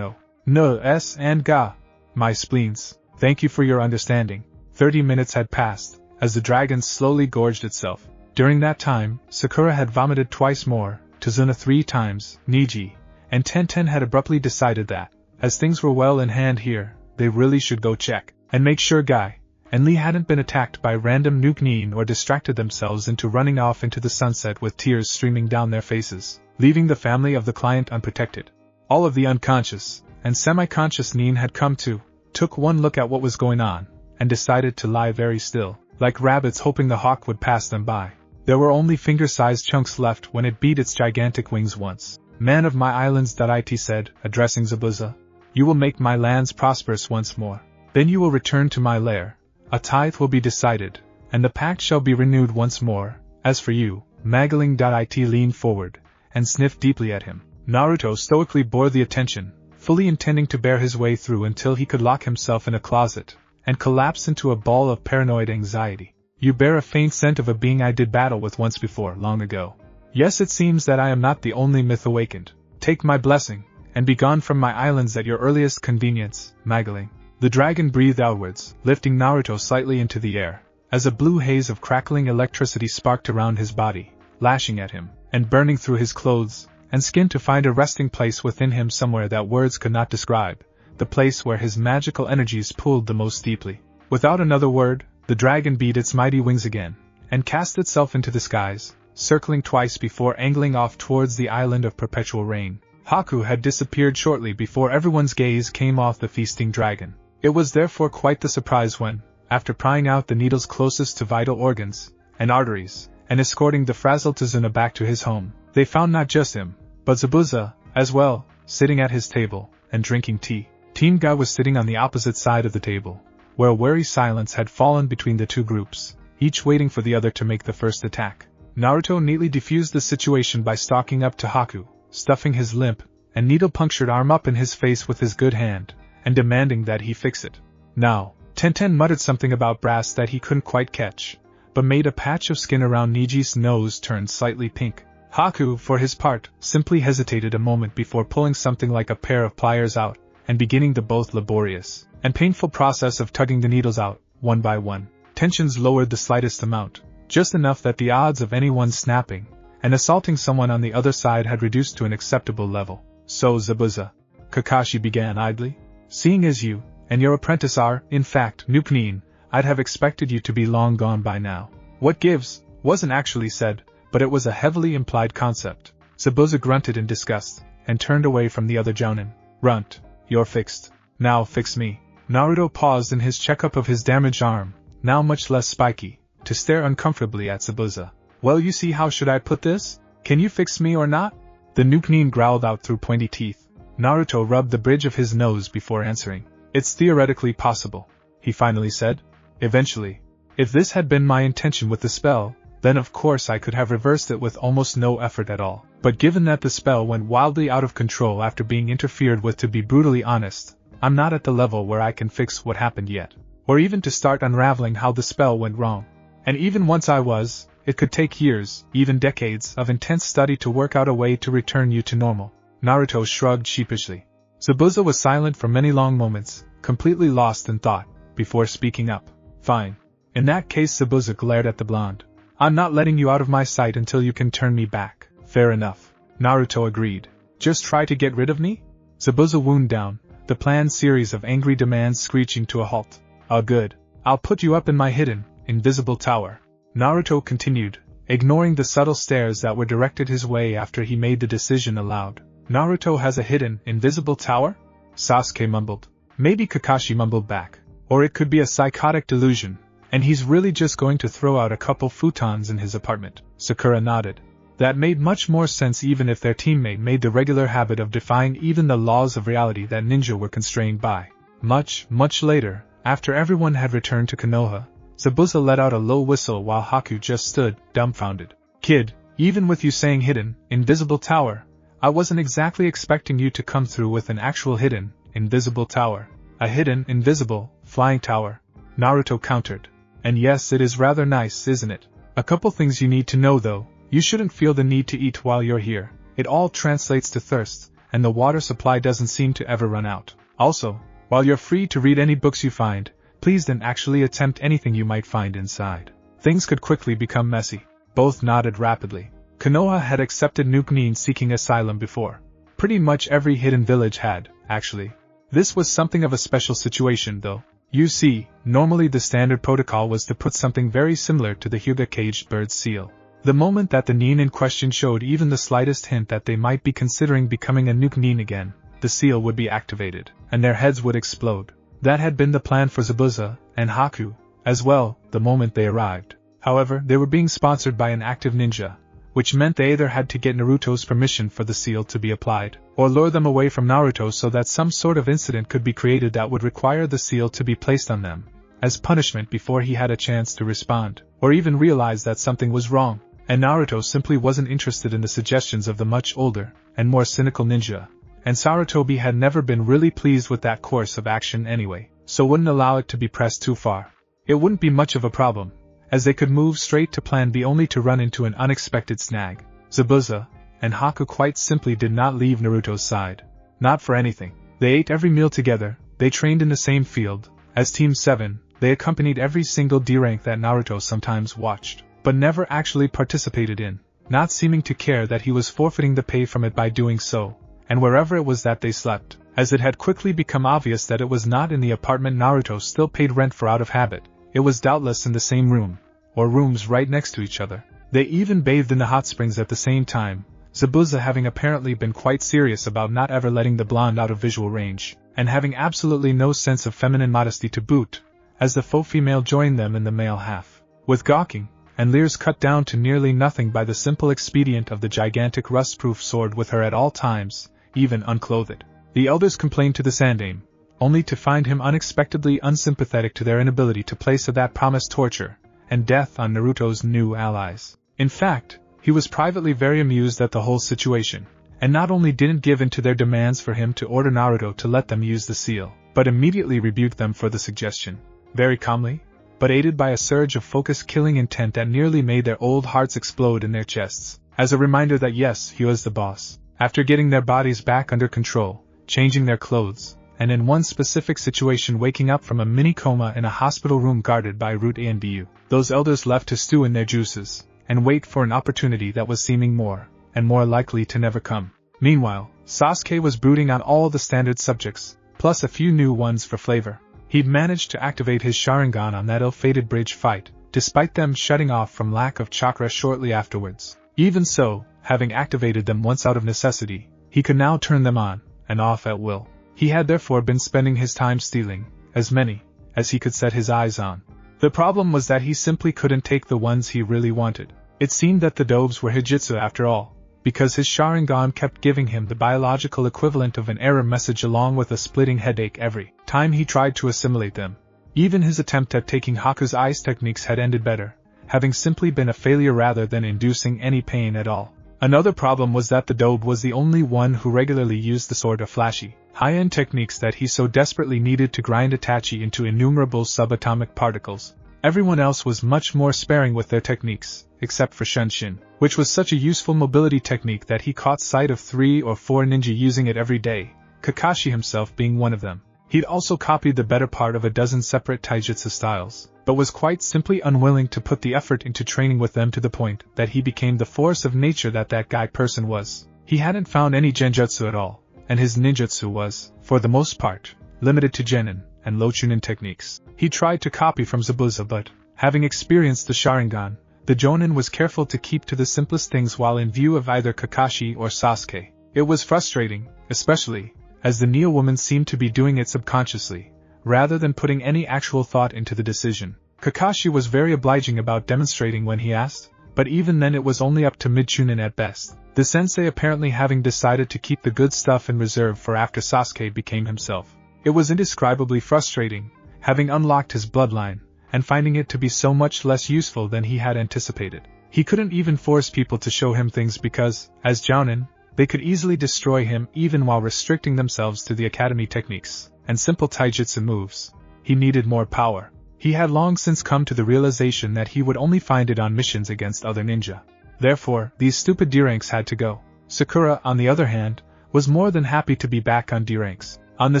[SPEAKER 1] no, s and ga. My spleens. Thank you for your understanding. 30 minutes had passed, as the dragon slowly gorged itself. During that time, Sakura had vomited twice more, Tazuna 3 times, Niji and Tenten had abruptly decided that, as things were well in hand here, they really should go check and make sure Guy and Lee hadn't been attacked by random nuke-nin or distracted themselves into running off into the sunset with tears streaming down their faces, leaving the family of the client unprotected. All of the unconscious and semi-conscious nin had come to, took one look at what was going on, and decided to lie very still, like rabbits hoping the hawk would pass them by. There were only finger-sized chunks left when it beat its gigantic wings once. "Man of my islands," it said, addressing Zabuza, "you will make my lands prosperous once more. Then you will return to my lair. A tithe will be decided, and the pact shall be renewed once more. As for you," Magling.it leaned forward and sniffed deeply at him. Naruto stoically bore the attention, fully intending to bear his way through until he could lock himself in a closet and collapse into a ball of paranoid anxiety. "You bear a faint scent of a being I did battle with once before, long ago. Yes, it seems that I am not the only myth awakened. Take my blessing, and be gone from my islands at your earliest convenience, Magling." The dragon breathed outwards, lifting Naruto slightly into the air, as a blue haze of crackling electricity sparked around his body, lashing at him, and burning through his clothes and skin to find a resting place within him somewhere that words could not describe, the place where his magical energies pooled the most deeply. Without another word, the dragon beat its mighty wings again, and cast itself into the skies, circling twice before angling off towards the island of perpetual rain. Haku had disappeared shortly before everyone's gaze came off the feasting dragon. It was therefore quite the surprise when, after prying out the needles closest to vital organs and arteries, and escorting the frazzled Tazuna back to his home, they found not just him, but Zabuza, as well, sitting at his table, and drinking tea. Team Guy was sitting on the opposite side of the table, where a wary silence had fallen between the two groups, each waiting for the other to make the first attack. Naruto neatly defused the situation by stalking up to Haku, stuffing his limp and needle-punctured arm up in his face with his good hand, and demanding that he fix it. Now, Tenten muttered something about brass that he couldn't quite catch, but made a patch of skin around Niji's nose turn slightly pink. Haku, for his part, simply hesitated a moment before pulling something like a pair of pliers out, and beginning the both laborious and painful process of tugging the needles out, one by one. Tensions lowered the slightest amount, just enough that the odds of anyone snapping and assaulting someone on the other side had reduced to an acceptable level. "So, Zabuza," Kakashi began idly, "seeing as you and your apprentice are, in fact, Nuknin, I'd have expected you to be long gone by now." "What gives?" wasn't actually said, but it was a heavily implied concept. Zabuza grunted in disgust, and turned away from the other jounin. "Runt, you're fixed. Now fix me." Naruto paused in his checkup of his damaged arm, now much less spiky, to stare uncomfortably at Zabuza. "Well, you see, how should I put this? Can you fix me or not?" The Nuknin growled out through pointy teeth. Naruto rubbed the bridge of his nose before answering. "It's theoretically possible," he finally said. "Eventually. If this had been my intention with the spell, then of course I could have reversed it with almost no effort at all. But given that the spell went wildly out of control after being interfered with, to be brutally honest, I'm not at the level where I can fix what happened yet, or even to start unraveling how the spell went wrong. And even once I was, it could take years, even decades, of intense study to work out a way to return you to normal." Naruto shrugged sheepishly. Zabuza was silent for many long moments, completely lost in thought, before speaking up. "Fine. In that case," Zabuza glared at the blonde, "I'm not letting you out of my sight until you can turn me back." "Fair enough," Naruto agreed. "Just try to get rid of me?" Zabuza wound down, the planned series of angry demands screeching to a halt. "Oh good. I'll put you up in my hidden, invisible tower." Naruto continued, ignoring the subtle stares that were directed his way after he made the decision aloud. "Naruto has a hidden, invisible tower?" Sasuke mumbled. Maybe Kakashi mumbled back. Or it could be a psychotic delusion, and he's really just going to throw out a couple futons in his apartment. Sakura nodded. That made much more sense, even if their teammate made the regular habit of defying even the laws of reality that ninja were constrained by. Much later, after everyone had returned to Konoha, Zabuza let out a low whistle while Haku just stood, dumbfounded. "Kid, even with you saying hidden, invisible tower, I wasn't exactly expecting you to come through with an actual hidden, invisible tower." "A hidden, invisible, flying tower," Naruto countered. "And yes, it is rather nice, isn't it? A couple things you need to know though. You shouldn't feel the need to eat while you're here. It all translates to thirst, and the water supply doesn't seem to ever run out. Also, while you're free to read any books you find, please don't actually attempt anything you might find inside. Things could quickly become messy." Both nodded rapidly. Konoha had accepted Nuknin seeking asylum before. Pretty much every hidden village had, actually. This was something of a special situation though. You see, normally the standard protocol was to put something very similar to the Hyuga caged bird's seal. The moment that the nin in question showed even the slightest hint that they might be considering becoming a Nuknin again, the seal would be activated, and their heads would explode. That had been the plan for Zabuza and Haku as well the moment they arrived. However, they were being sponsored by an active ninja, which meant they either had to get Naruto's permission for the seal to be applied, or lure them away from Naruto so that some sort of incident could be created that would require the seal to be placed on them, as punishment before he had a chance to respond, or even realize that something was wrong. And Naruto simply wasn't interested in the suggestions of the much older and more cynical ninja, and Sarutobi had never been really pleased with that course of action anyway, so wouldn't allow it to be pressed too far. It wouldn't be much of a problem, as they could move straight to plan B only to run into an unexpected snag. Zabuza and Haku quite simply did not leave Naruto's side. Not for anything. They ate every meal together, they trained in the same field. As Team 7, they accompanied every single D-rank that Naruto sometimes watched, but never actually participated in, not seeming to care that he was forfeiting the pay from it by doing so, and wherever it was that they slept, as it had quickly become obvious that it was not in the apartment Naruto still paid rent for out of habit. It was doubtless in the same room, or rooms right next to each other. They even bathed in the hot springs at the same time, Zabuza having apparently been quite serious about not ever letting the blonde out of visual range, and having absolutely no sense of feminine modesty to boot, as the faux female joined them in the male half, with gawking and leers cut down to nearly nothing by the simple expedient of the gigantic rust-proof sword with her at all times, even unclothed. The elders complained to the Sandaime, only to find him unexpectedly unsympathetic to their inability to place that promised torture and death on Naruto's new allies. In fact, he was privately very amused at the whole situation, and not only didn't give in to their demands for him to order Naruto to let them use the seal, but immediately rebuked them for the suggestion. Very calmly, but aided by a surge of focused killing intent that nearly made their old hearts explode in their chests, as a reminder that yes, he was the boss. After getting their bodies back under control, changing their clothes, and in one specific situation waking up from a mini coma in a hospital room guarded by Root A and BU, those elders left to stew in their juices, and wait for an opportunity that was seeming more and more likely to never come. Meanwhile, Sasuke was brooding on all the standard subjects, plus a few new ones for flavor. He'd managed to activate his Sharingan on that ill-fated bridge fight, despite them shutting off from lack of chakra shortly afterwards. Even so, having activated them once out of necessity, he could now turn them on and off at will. He had therefore been spending his time stealing as many as he could set his eyes on. The problem was that he simply couldn't take the ones he really wanted. It seemed that the dobes were Hijitsu after all, because his Sharingan kept giving him the biological equivalent of an error message along with a splitting headache every time he tried to assimilate them. Even his attempt at taking Haku's ice techniques had ended better, having simply been a failure rather than inducing any pain at all. Another problem was that the dobe was the only one who regularly used the sort of flashy, high-end techniques that he so desperately needed to grind Itachi into innumerable subatomic particles. Everyone else was much more sparing with their techniques, except for Shunshin, which was such a useful mobility technique that he caught sight of 3 or 4 ninja using it every day, Kakashi himself being one of them. He'd also copied the better part of a dozen separate taijutsu styles, but was quite simply unwilling to put the effort into training with them to the point that he became the force of nature that guy person was. He hadn't found any genjutsu at all, and his ninjutsu was, for the most part, limited to genin and low chunin techniques. He tried to copy from Zabuza but, having experienced the Sharingan, the Jonin was careful to keep to the simplest things while in view of either Kakashi or Sasuke. It was frustrating, especially, as the Neo-woman seemed to be doing it subconsciously, rather than putting any actual thought into the decision. Kakashi was very obliging about demonstrating when he asked, but even then it was only up to mid-chunin at best, the sensei apparently having decided to keep the good stuff in reserve for after Sasuke became himself. It was indescribably frustrating, having unlocked his bloodline, and finding it to be so much less useful than he had anticipated. He couldn't even force people to show him things because, as Jounin, they could easily destroy him even while restricting themselves to the academy techniques and simple taijutsu moves. He needed more power. He had long since come to the realization that he would only find it on missions against other ninja. Therefore, these stupid D-ranks had to go. Sakura, on the other hand, was more than happy to be back on D-ranks. On the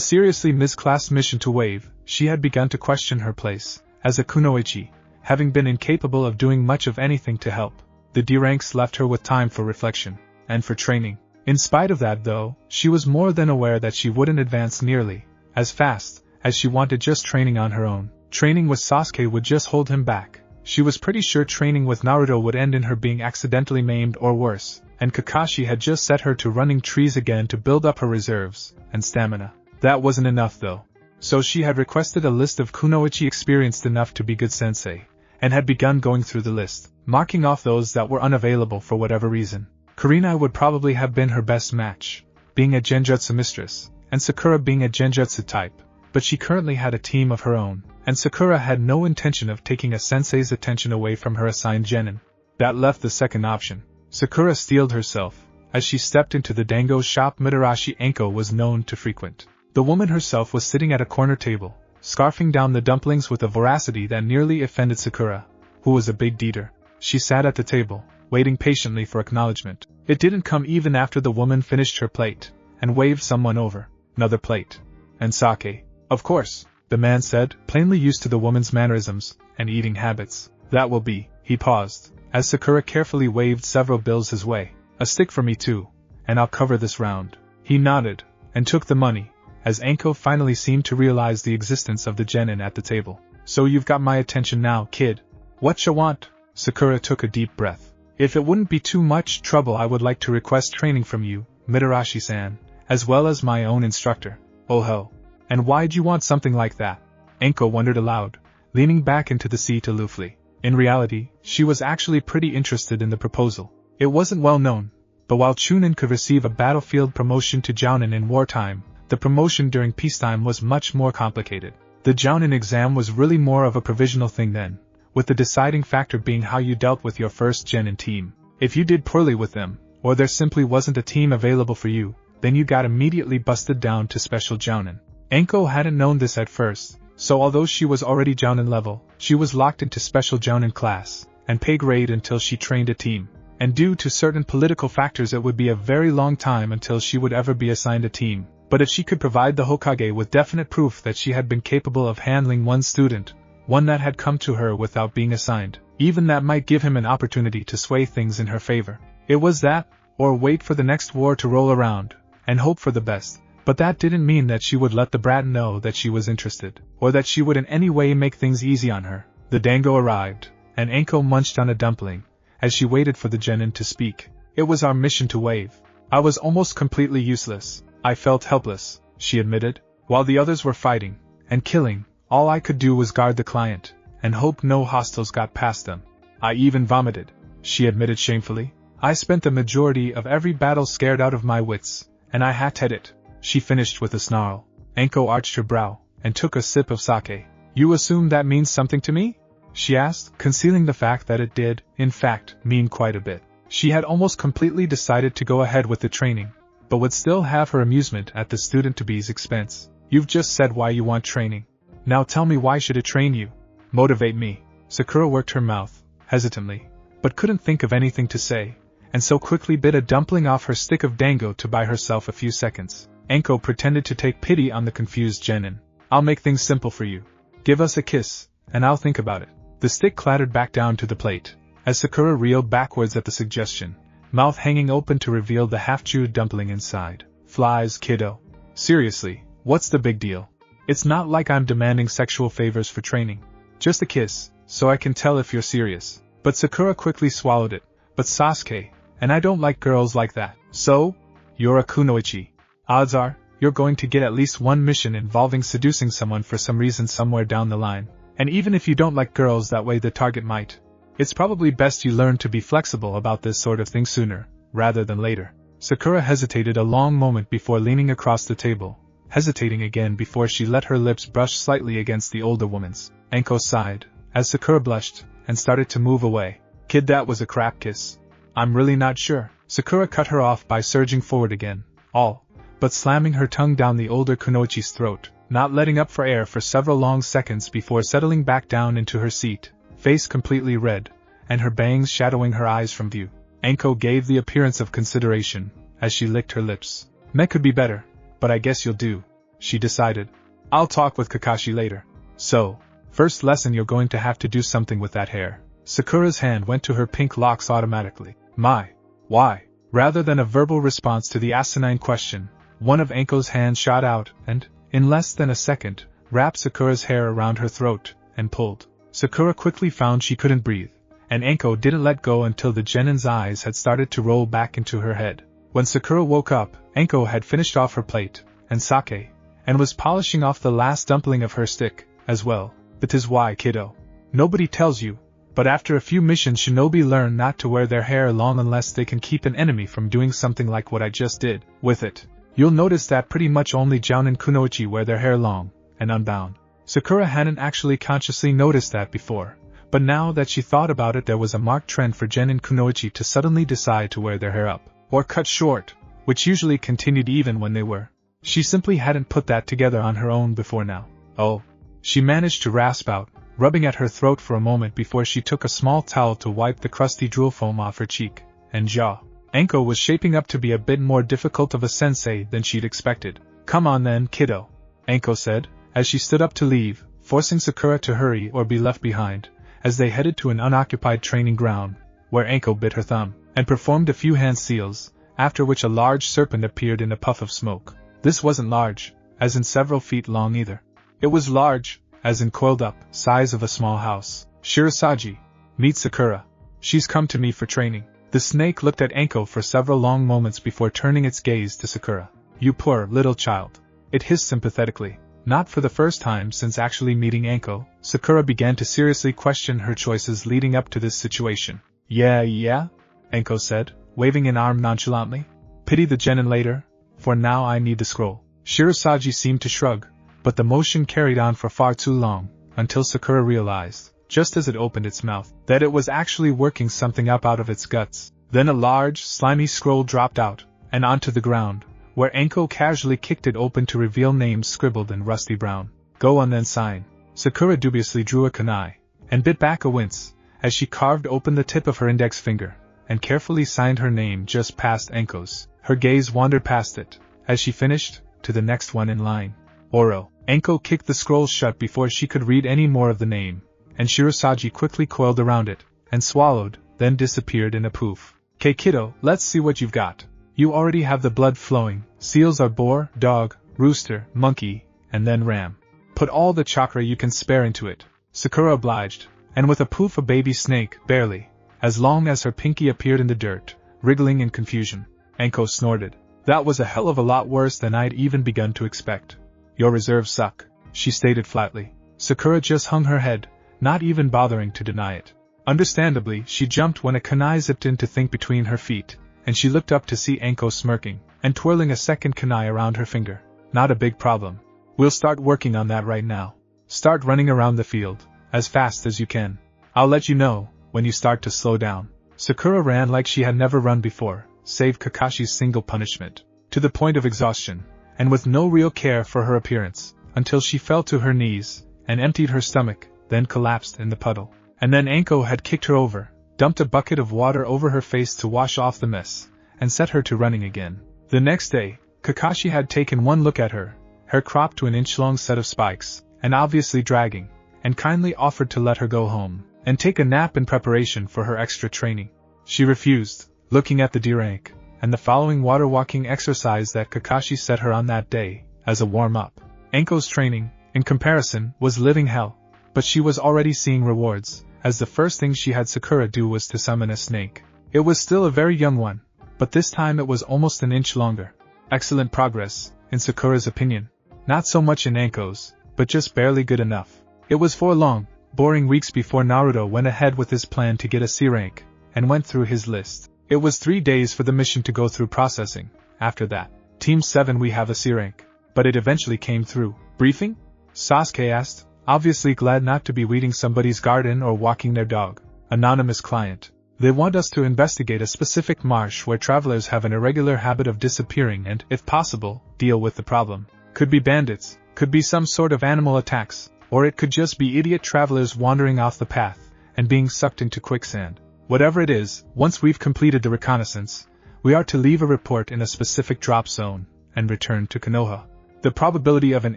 [SPEAKER 1] seriously misclassed mission to Wave, she had begun to question her place as a kunoichi, having been incapable of doing much of anything to help. The D-ranks left her with time for reflection and for training. In spite of that though, she was more than aware that she wouldn't advance nearly as fast as she wanted just training on her own. Training with Sasuke would just hold him back. She was pretty sure training with Naruto would end in her being accidentally maimed or worse, and Kakashi had just set her to running trees again to build up her reserves and stamina. That wasn't enough though. So she had requested a list of kunoichi experienced enough to be good sensei, and had begun going through the list, marking off those that were unavailable for whatever reason. Karina would probably have been her best match, being a genjutsu mistress, and Sakura being a genjutsu type, but she currently had a team of her own, and Sakura had no intention of taking a sensei's attention away from her assigned genin. That left the second option. Sakura steeled herself, as she stepped into the dango shop Mitarashi Anko was known to frequent. The woman herself was sitting at a corner table, scarfing down the dumplings with a voracity that nearly offended Sakura, who was a big eater. She sat at the table, waiting patiently for acknowledgement. It didn't come even after the woman finished her plate, and waved someone over. Another plate. And sake. Of course, the man said, plainly used to the woman's mannerisms and eating habits. That will be. He paused, as Sakura carefully waved several bills his way. A stick for me too, and I'll cover this round. He nodded, and took the money, as Anko finally seemed to realize the existence of the genin at the table. So you've got my attention now, kid. What ya want? Sakura took a deep breath. If it wouldn't be too much trouble, I would like to request training from you, Mitarashi-san, as well as my own instructor. Oh ho. And why'd you want something like that? Anko wondered aloud, leaning back into the seat aloofly. In reality, she was actually pretty interested in the proposal. It wasn't well known, but while Chunin could receive a battlefield promotion to Jounin in wartime, the promotion during peacetime was much more complicated. The Jounin exam was really more of a provisional thing then, with the deciding factor being how you dealt with your first genin team. If you did poorly with them, or there simply wasn't a team available for you, then you got immediately busted down to special Jounin. Anko hadn't known this at first, so although she was already Jounin level, she was locked into special Jounin class, and pay grade until she trained a team. And due to certain political factors it would be a very long time until she would ever be assigned a team. But if she could provide the Hokage with definite proof that she had been capable of handling one student, one that had come to her without being assigned, even that might give him an opportunity to sway things in her favor. It was that, or wait for the next war to roll around, and hope for the best. But that didn't mean that she would let the brat know that she was interested, or that she would in any way make things easy on her. The dango arrived, and Anko munched on a dumpling, as she waited for the genin to speak. It was our mission to wave. I was almost completely useless. I felt helpless, she admitted. While the others were fighting, and killing, all I could do was guard the client, and hope no hostiles got past them. I even vomited, she admitted shamefully. I spent the majority of every battle scared out of my wits, and I hated it. She finished with a snarl. Anko arched her brow, and took a sip of sake. You assume that means something to me? She asked, concealing the fact that it did, in fact, mean quite a bit. She had almost completely decided to go ahead with the training, but would still have her amusement at the student-to-be's expense. You've just said why you want training. Now tell me, why should it train you? Motivate me. Sakura worked her mouth, hesitantly, but couldn't think of anything to say, and so quickly bit a dumpling off her stick of dango to buy herself a few seconds. Anko pretended to take pity on the confused genin. I'll make things simple for you. Give us a kiss, and I'll think about it. The stick clattered back down to the plate, as Sakura reeled backwards at the suggestion, mouth hanging open to reveal the half-chewed dumpling inside. Flies, kiddo. Seriously, what's the big deal? It's not like I'm demanding sexual favors for training. Just a kiss, so I can tell if you're serious. But Sakura quickly swallowed it. But Sasuke, and I don't like girls like that. So? You're a kunoichi. Odds are, you're going to get at least one mission involving seducing someone for some reason somewhere down the line. And even if you don't like girls that way, the target might. It's probably best you learn to be flexible about this sort of thing sooner, rather than later. Sakura hesitated a long moment before leaning across the table, hesitating again before she let her lips brush slightly against the older woman's. Anko sighed, as Sakura blushed, and started to move away. Kid, that was a crap kiss. I'm really not sure. Sakura cut her off by surging forward again, all but slamming her tongue down the older kunoichi's throat, not letting up for air for several long seconds before settling back down into her seat, face completely red, and her bangs shadowing her eyes from view. Anko gave the appearance of consideration, as she licked her lips. That could be better, but I guess you'll do, she decided. I'll talk with Kakashi later. So, first lesson, you're going to have to do something with that hair. Sakura's hand went to her pink locks automatically. My. Why? Rather than a verbal response to the asinine question, one of Anko's hands shot out and, in less than a second, wrapped Sakura's hair around her throat, and pulled. Sakura quickly found she couldn't breathe, and Anko didn't let go until the genin's eyes had started to roll back into her head. When Sakura woke up, Anko had finished off her plate, and sake, and was polishing off the last dumpling of her stick, as well. That is why, kiddo. Nobody tells you, but after a few missions shinobi learn not to wear their hair long unless they can keep an enemy from doing something like what I just did with it. You'll notice that pretty much only Jounin kunoichi wear their hair long and unbound. Sakura hadn't actually consciously noticed that before, but now that she thought about it, there was a marked trend for Jounin kunoichi to suddenly decide to wear their hair up, or cut short, which usually continued even when they were. She simply hadn't put that together on her own before now. Oh. She managed to rasp out, rubbing at her throat for a moment before she took a small towel to wipe the crusty drool foam off her cheek and jaw. Anko was shaping up to be a bit more difficult of a sensei than she'd expected. Come on then, kiddo, Anko said, as she stood up to leave, forcing Sakura to hurry or be left behind, as they headed to an unoccupied training ground, where Anko bit her thumb, and performed a few hand seals, after which a large serpent appeared in a puff of smoke. This wasn't large, as in several feet long either. It was large, as in coiled up, size of a small house. Shirasaji, meet Sakura. She's come to me for training. The snake looked at Anko for several long moments before turning its gaze to Sakura. You poor little child. It hissed sympathetically. Not for the first time since actually meeting Anko, Sakura began to seriously question her choices leading up to this situation. Yeah, Anko said, waving an arm nonchalantly. Pity the genin later, for now I need the scroll. Shirasaji seemed to shrug, but the motion carried on for far too long, until Sakura realized, just as it opened its mouth, that it was actually working something up out of its guts. Then a large, slimy scroll dropped out, and onto the ground, where Anko casually kicked it open to reveal names scribbled in rusty brown. Go on then sign. Sakura dubiously drew a kunai, and bit back a wince, as she carved open the tip of her index finger, and carefully signed her name just past Anko's. Her gaze wandered past it, as she finished, to the next one in line. Oro. Anko kicked the scroll shut before she could read any more of the name, and Shirasaji quickly coiled around it, and swallowed, then disappeared in a poof. "'Kay kiddo, let's see what you've got. You already have the blood flowing. Seals are boar, dog, rooster, monkey, and then ram. Put all the chakra you can spare into it." Sakura obliged, and with a poof a baby snake, barely, as long as her pinky appeared in the dirt, wriggling in confusion. Anko snorted. That was a hell of a lot worse than I'd even begun to expect. Your reserves suck, she stated flatly. Sakura just hung her head, not even bothering to deny it. Understandably, she jumped when a kunai zipped in to think between her feet, and she looked up to see Anko smirking, and twirling a second kunai around her finger. Not a big problem. We'll start working on that right now. Start running around the field, as fast as you can. I'll let you know, when you start to slow down. Sakura ran like she had never run before, save Kakashi's single punishment, to the point of exhaustion, and with no real care for her appearance, until she fell to her knees, and emptied her stomach, then collapsed in the puddle. And then Anko had kicked her over, dumped a bucket of water over her face to wash off the mess, and set her to running again. The next day, Kakashi had taken one look at her, hair cropped to an inch-long set of spikes, and obviously dragging, and kindly offered to let her go home, and take a nap in preparation for her extra training. She refused, looking at the D-rank, and the following water-walking exercise that Kakashi set her on that day, as a warm-up. Anko's training, in comparison, was living hell, but she was already seeing rewards, as the first thing she had Sakura do was to summon a snake. It was still a very young one, but this time it was almost an inch longer. Excellent progress, in Sakura's opinion. Not so much in Anko's, but just barely good enough. It was 4 long, boring weeks before Naruto went ahead with his plan to get a C rank, and went through his list. It was 3 days for the mission to go through processing. After that, Team 7 we have a C rank. But it eventually came through. Briefing? Sasuke asked, obviously glad not to be weeding somebody's garden or walking their dog. Anonymous client. They want us to investigate a specific marsh where travelers have an irregular habit of disappearing and, if possible, deal with the problem. Could be bandits, could be some sort of animal attacks, or it could just be idiot travelers wandering off the path and being sucked into quicksand. Whatever it is, once we've completed the reconnaissance, we are to leave a report in a specific drop zone and return to Konoha. The probability of an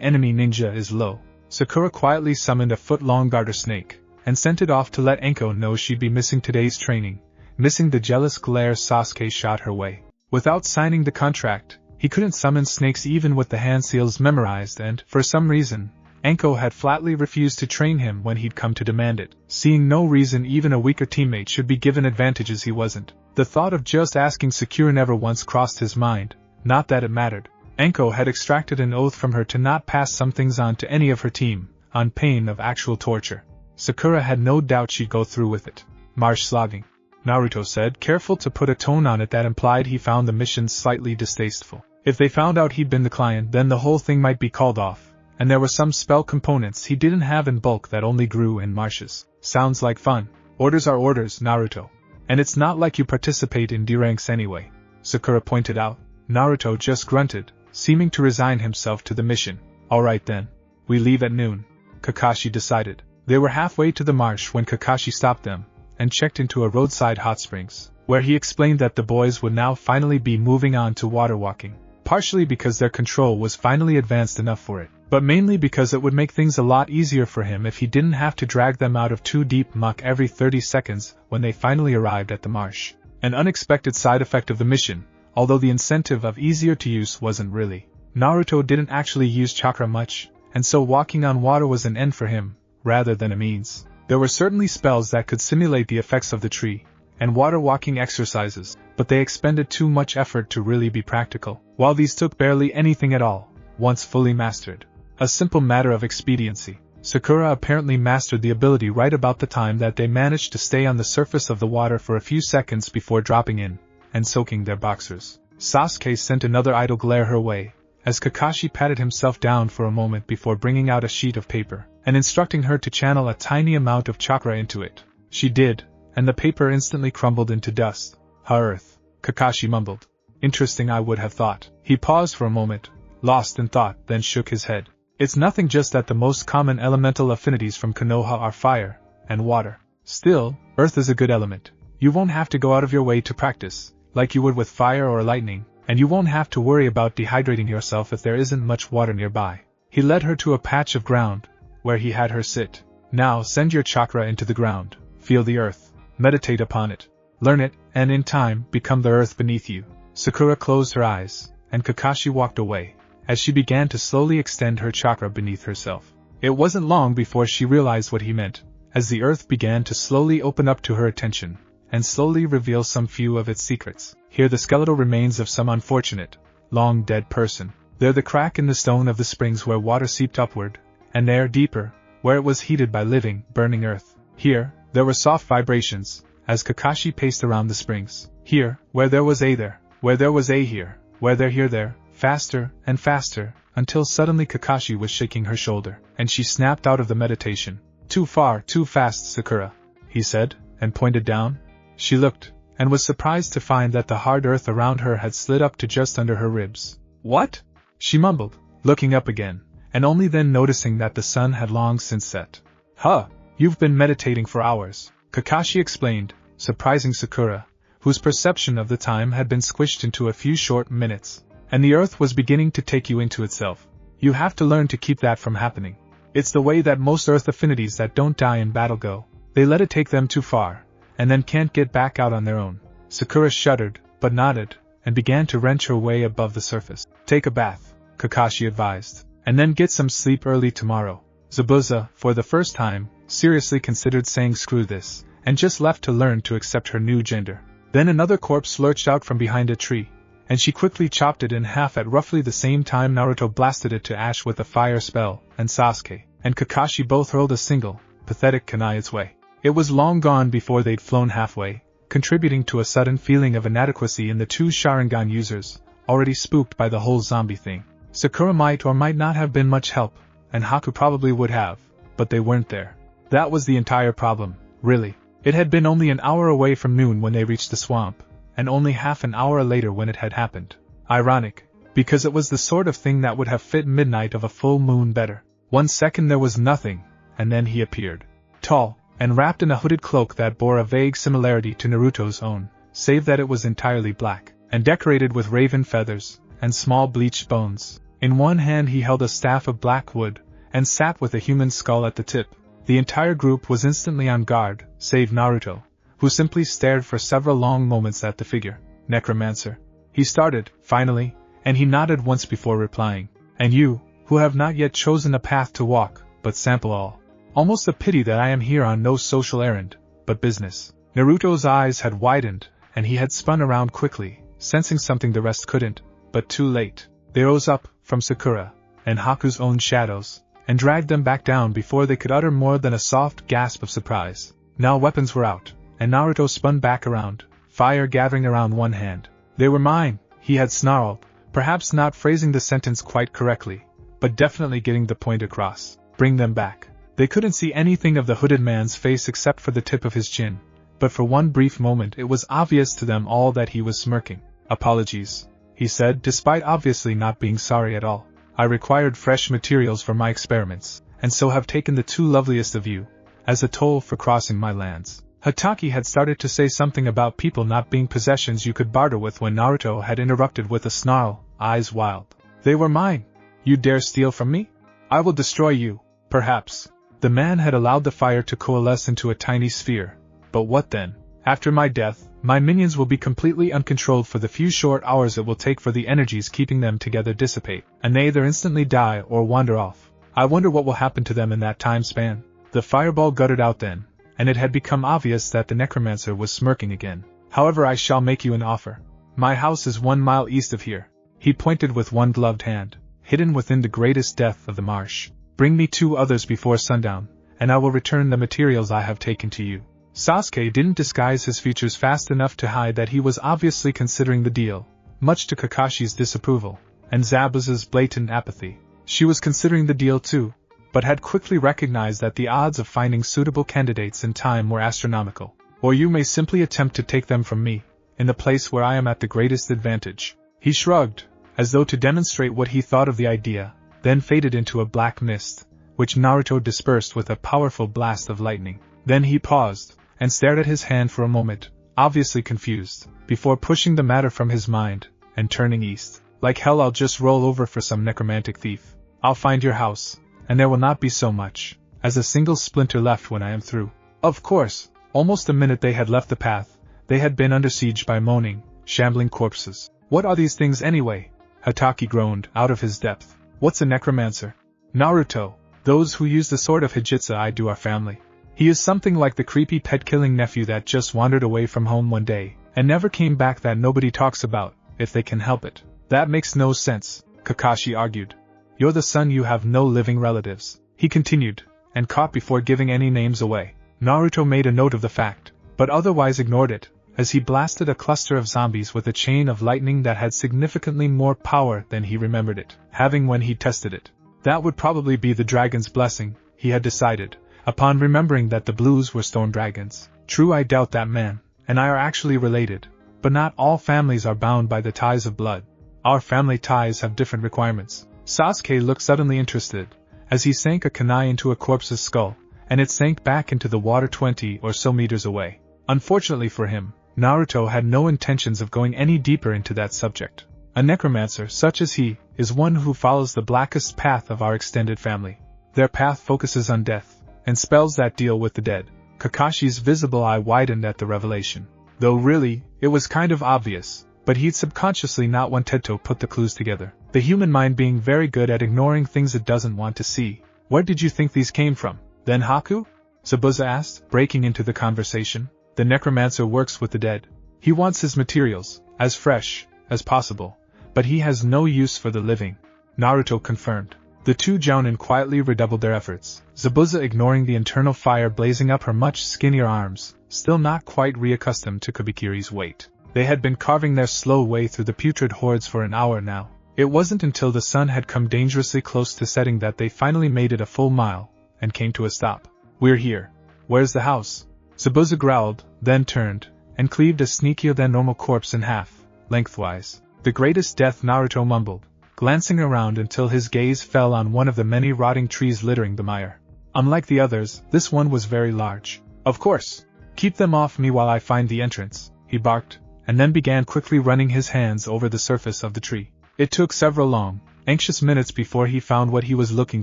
[SPEAKER 1] enemy ninja is low. Sakura quietly summoned a foot-long garter snake, and sent it off to let Anko know she'd be missing today's training, missing the jealous glare Sasuke shot her way. Without signing the contract, he couldn't summon snakes even with the hand seals memorized, and, for some reason, Anko had flatly refused to train him when he'd come to demand it, seeing no reason even a weaker teammate should be given advantages he wasn't. The thought of just asking Sakura never once crossed his mind, not that it mattered. Anko had extracted an oath from her to not pass some things on to any of her team, on pain of actual torture. Sakura had no doubt she'd go through with it. Marsh slogging, Naruto said, careful to put a tone on it that implied he found the mission slightly distasteful. If they found out he'd been the client, then the whole thing might be called off, and there were some spell components he didn't have in bulk that only grew in marshes. Sounds like fun. Orders are orders, Naruto. And it's not like you participate in D-ranks anyway, Sakura pointed out. Naruto just grunted, seeming to resign himself to the mission. Alright then. We leave at noon, Kakashi decided. They were halfway to the marsh when Kakashi stopped them, and checked into a roadside hot springs, where he explained that the boys would now finally be moving on to water walking. Partially because their control was finally advanced enough for it, but mainly because it would make things a lot easier for him if he didn't have to drag them out of too deep muck every 30 seconds when they finally arrived at the marsh. An unexpected side effect of the mission, although the incentive of easier to use wasn't really. Naruto didn't actually use chakra much, and so walking on water was an end for him, rather than a means. There were certainly spells that could simulate the effects of the tree, and water walking exercises, but they expended too much effort to really be practical, while these took barely anything at all, once fully mastered. A simple matter of expediency. Sakura apparently mastered the ability right about the time that they managed to stay on the surface of the water for a few seconds before dropping in, and soaking their boxers. Sasuke sent another idle glare her way, as Kakashi patted himself down for a moment before bringing out a sheet of paper, and instructing her to channel a tiny amount of chakra into it. She did, and the paper instantly crumbled into dust. Earth, Kakashi mumbled. Interesting, I would have thought. He paused for a moment, lost in thought, then shook his head. It's nothing, just that the most common elemental affinities from Konoha are fire and water. Still, earth is a good element. You won't have to go out of your way to practice, like you would with fire or lightning, and you won't have to worry about dehydrating yourself if there isn't much water nearby. He led her to a patch of ground, where he had her sit. Now send your chakra into the ground, feel the earth, meditate upon it, learn it, and in time, become the earth beneath you. Sakura closed her eyes, and Kakashi walked away, as she began to slowly extend her chakra beneath herself. It wasn't long before she realized what he meant, as the earth began to slowly open up to her attention, and slowly reveal some few of its secrets. Here the skeletal remains of some unfortunate, long dead person. There the crack in the stone of the springs where water seeped upward, and there deeper, where it was heated by living, burning earth. Here, there were soft vibrations, as Kakashi paced around the springs. Here, where there was a there, where there was a here, where there, faster and faster, until suddenly Kakashi was shaking her shoulder, and she snapped out of the meditation. Too far, too fast, Sakura, he said, and pointed down. She looked, and was surprised to find that the hard earth around her had slid up to just under her ribs. What? She mumbled, looking up again, and only then noticing that the sun had long since set. Huh, you've been meditating for hours, Kakashi explained, surprising Sakura, whose perception of the time had been squished into a few short minutes. And the earth was beginning to take you into itself. You have to learn to keep that from happening. It's the way that most earth affinities that don't die in battle go. They let it take them too far, and then can't get back out on their own. Sakura shuddered, but nodded, and began to wrench her way above the surface. Take a bath, Kakashi advised, and then get some sleep early tomorrow. Zabuza, for the first time, seriously considered saying screw this, and just left to learn to accept her new gender. Then another corpse lurched out from behind a tree, and she quickly chopped it in half at roughly the same time Naruto blasted it to ash with a fire spell, and Sasuke and Kakashi both hurled a single, pathetic kunai its way. It was long gone before they'd flown halfway, contributing to a sudden feeling of inadequacy in the two Sharingan users, already spooked by the whole zombie thing. Sakura might or might not have been much help, and Haku probably would have, but they weren't there. That was the entire problem, really. It had been only an hour away from noon when they reached the swamp, and only half an hour later when it had happened. Ironic, because it was the sort of thing that would have fit midnight of a full moon better. 1 second there was nothing, and then he appeared. Tall, and wrapped in a hooded cloak that bore a vague similarity to Naruto's own, save that it was entirely black, and decorated with raven feathers, and small bleached bones. In one hand he held a staff of black wood, and sat with a human skull at the tip. The entire group was instantly on guard, save Naruto, who simply stared for several long moments at the figure. Necromancer. He started, finally, and he nodded once before replying. And you, who have not yet chosen a path to walk, but sample all. Almost a pity that I am here on no social errand, but business. Naruto's eyes had widened, and he had spun around quickly, sensing something the rest couldn't, but too late. They rose up from Sakura and Haku's own shadows, and dragged them back down before they could utter more than a soft gasp of surprise. Now weapons were out, and Naruto spun back around, fire gathering around one hand. They were mine, he had snarled, perhaps not phrasing the sentence quite correctly, but definitely getting the point across. Bring them back. They couldn't see anything of the hooded man's face except for the tip of his chin, but for one brief moment it was obvious to them all that he was smirking. Apologies, he said, despite obviously not being sorry at all. I required fresh materials for my experiments, and so have taken the two loveliest of you, as a toll for crossing my lands. Hatake had started to say something about people not being possessions you could barter with when Naruto had interrupted with a snarl, eyes wild. They were mine. You dare steal from me? I will destroy you. Perhaps. The man had allowed the fire to coalesce into a tiny sphere. But what then? After my death, my minions will be completely uncontrolled for the few short hours it will take for the energies keeping them together dissipate, and they either instantly die or wander off. I wonder what will happen to them in that time span. The fireball guttered out then, and it had become obvious that the necromancer was smirking again. However, I shall make you an offer. My house is 1 mile east of here. He pointed with one gloved hand, hidden within the greatest depth of the marsh. Bring me 2 others before sundown, and I will return the materials I have taken to you. Sasuke didn't disguise his features fast enough to hide that he was obviously considering the deal, much to Kakashi's disapproval, and Zabuza's blatant apathy. She was considering the deal too, but had quickly recognized that the odds of finding suitable candidates in time were astronomical. Or you may simply attempt to take them from me, in the place where I am at the greatest advantage. He shrugged, as though to demonstrate what he thought of the idea, then faded into a black mist, which Naruto dispersed with a powerful blast of lightning. Then he paused, and stared at his hand for a moment, obviously confused, before pushing the matter from his mind, and turning east. Like hell, I'll just roll over for some necromantic thief. I'll find your house, and there will not be so much as a single splinter left when I am through. Of course, almost the minute they had left the path, they had been under siege by moaning, shambling corpses. What are these things anyway? Hatake groaned, out of his depth. What's a necromancer? Naruto, those who use the sword of Hijitsu I do are family. He is something like the creepy pet-killing nephew that just wandered away from home one day, and never came back, that nobody talks about, if they can help it. That makes no sense, Kakashi argued. You're the son, you have no living relatives, he continued, and caught before giving any names away. Naruto made a note of the fact, but otherwise ignored it, as he blasted a cluster of zombies with a chain of lightning that had significantly more power than he remembered it having when he tested it. That would probably be the dragon's blessing, he had decided, upon remembering that the blues were storm dragons. True, I doubt that man and I are actually related, but not all families are bound by the ties of blood. Our family ties have different requirements. Sasuke looked suddenly interested, as he sank a kunai into a corpse's skull, and it sank back into the water 20 or so meters away. Unfortunately for him, Naruto had no intentions of going any deeper into that subject. A necromancer, such as he, is one who follows the blackest path of our extended family. Their path focuses on death, and spells that deal with the dead. Kakashi's visible eye widened at the revelation. Though really, it was kind of obvious, but he'd subconsciously not wanted to put the clues together. The human mind being very good at ignoring things it doesn't want to see. Where did you think these came from? Then Haku? Zabuza asked, breaking into the conversation. The necromancer works with the dead. He wants his materials as fresh as possible, but he has no use for the living, Naruto confirmed. The two Jounin quietly redoubled their efforts, Zabuza ignoring the internal fire blazing up her much skinnier arms, still not quite reaccustomed to Kabikiri's weight. They had been carving their slow way through the putrid hordes for an hour now. It wasn't until the sun had come dangerously close to setting that they finally made it a full mile, and came to a stop. We're here. Where's the house? Zabuza growled, then turned, and cleaved a sneakier than normal corpse in half, lengthwise. The greatest death, Naruto mumbled, glancing around until his gaze fell on one of the many rotting trees littering the mire. Unlike the others, this one was very large. Of course. Keep them off me while I find the entrance, he barked, and then began quickly running his hands over the surface of the tree. It took several long, anxious minutes before he found what he was looking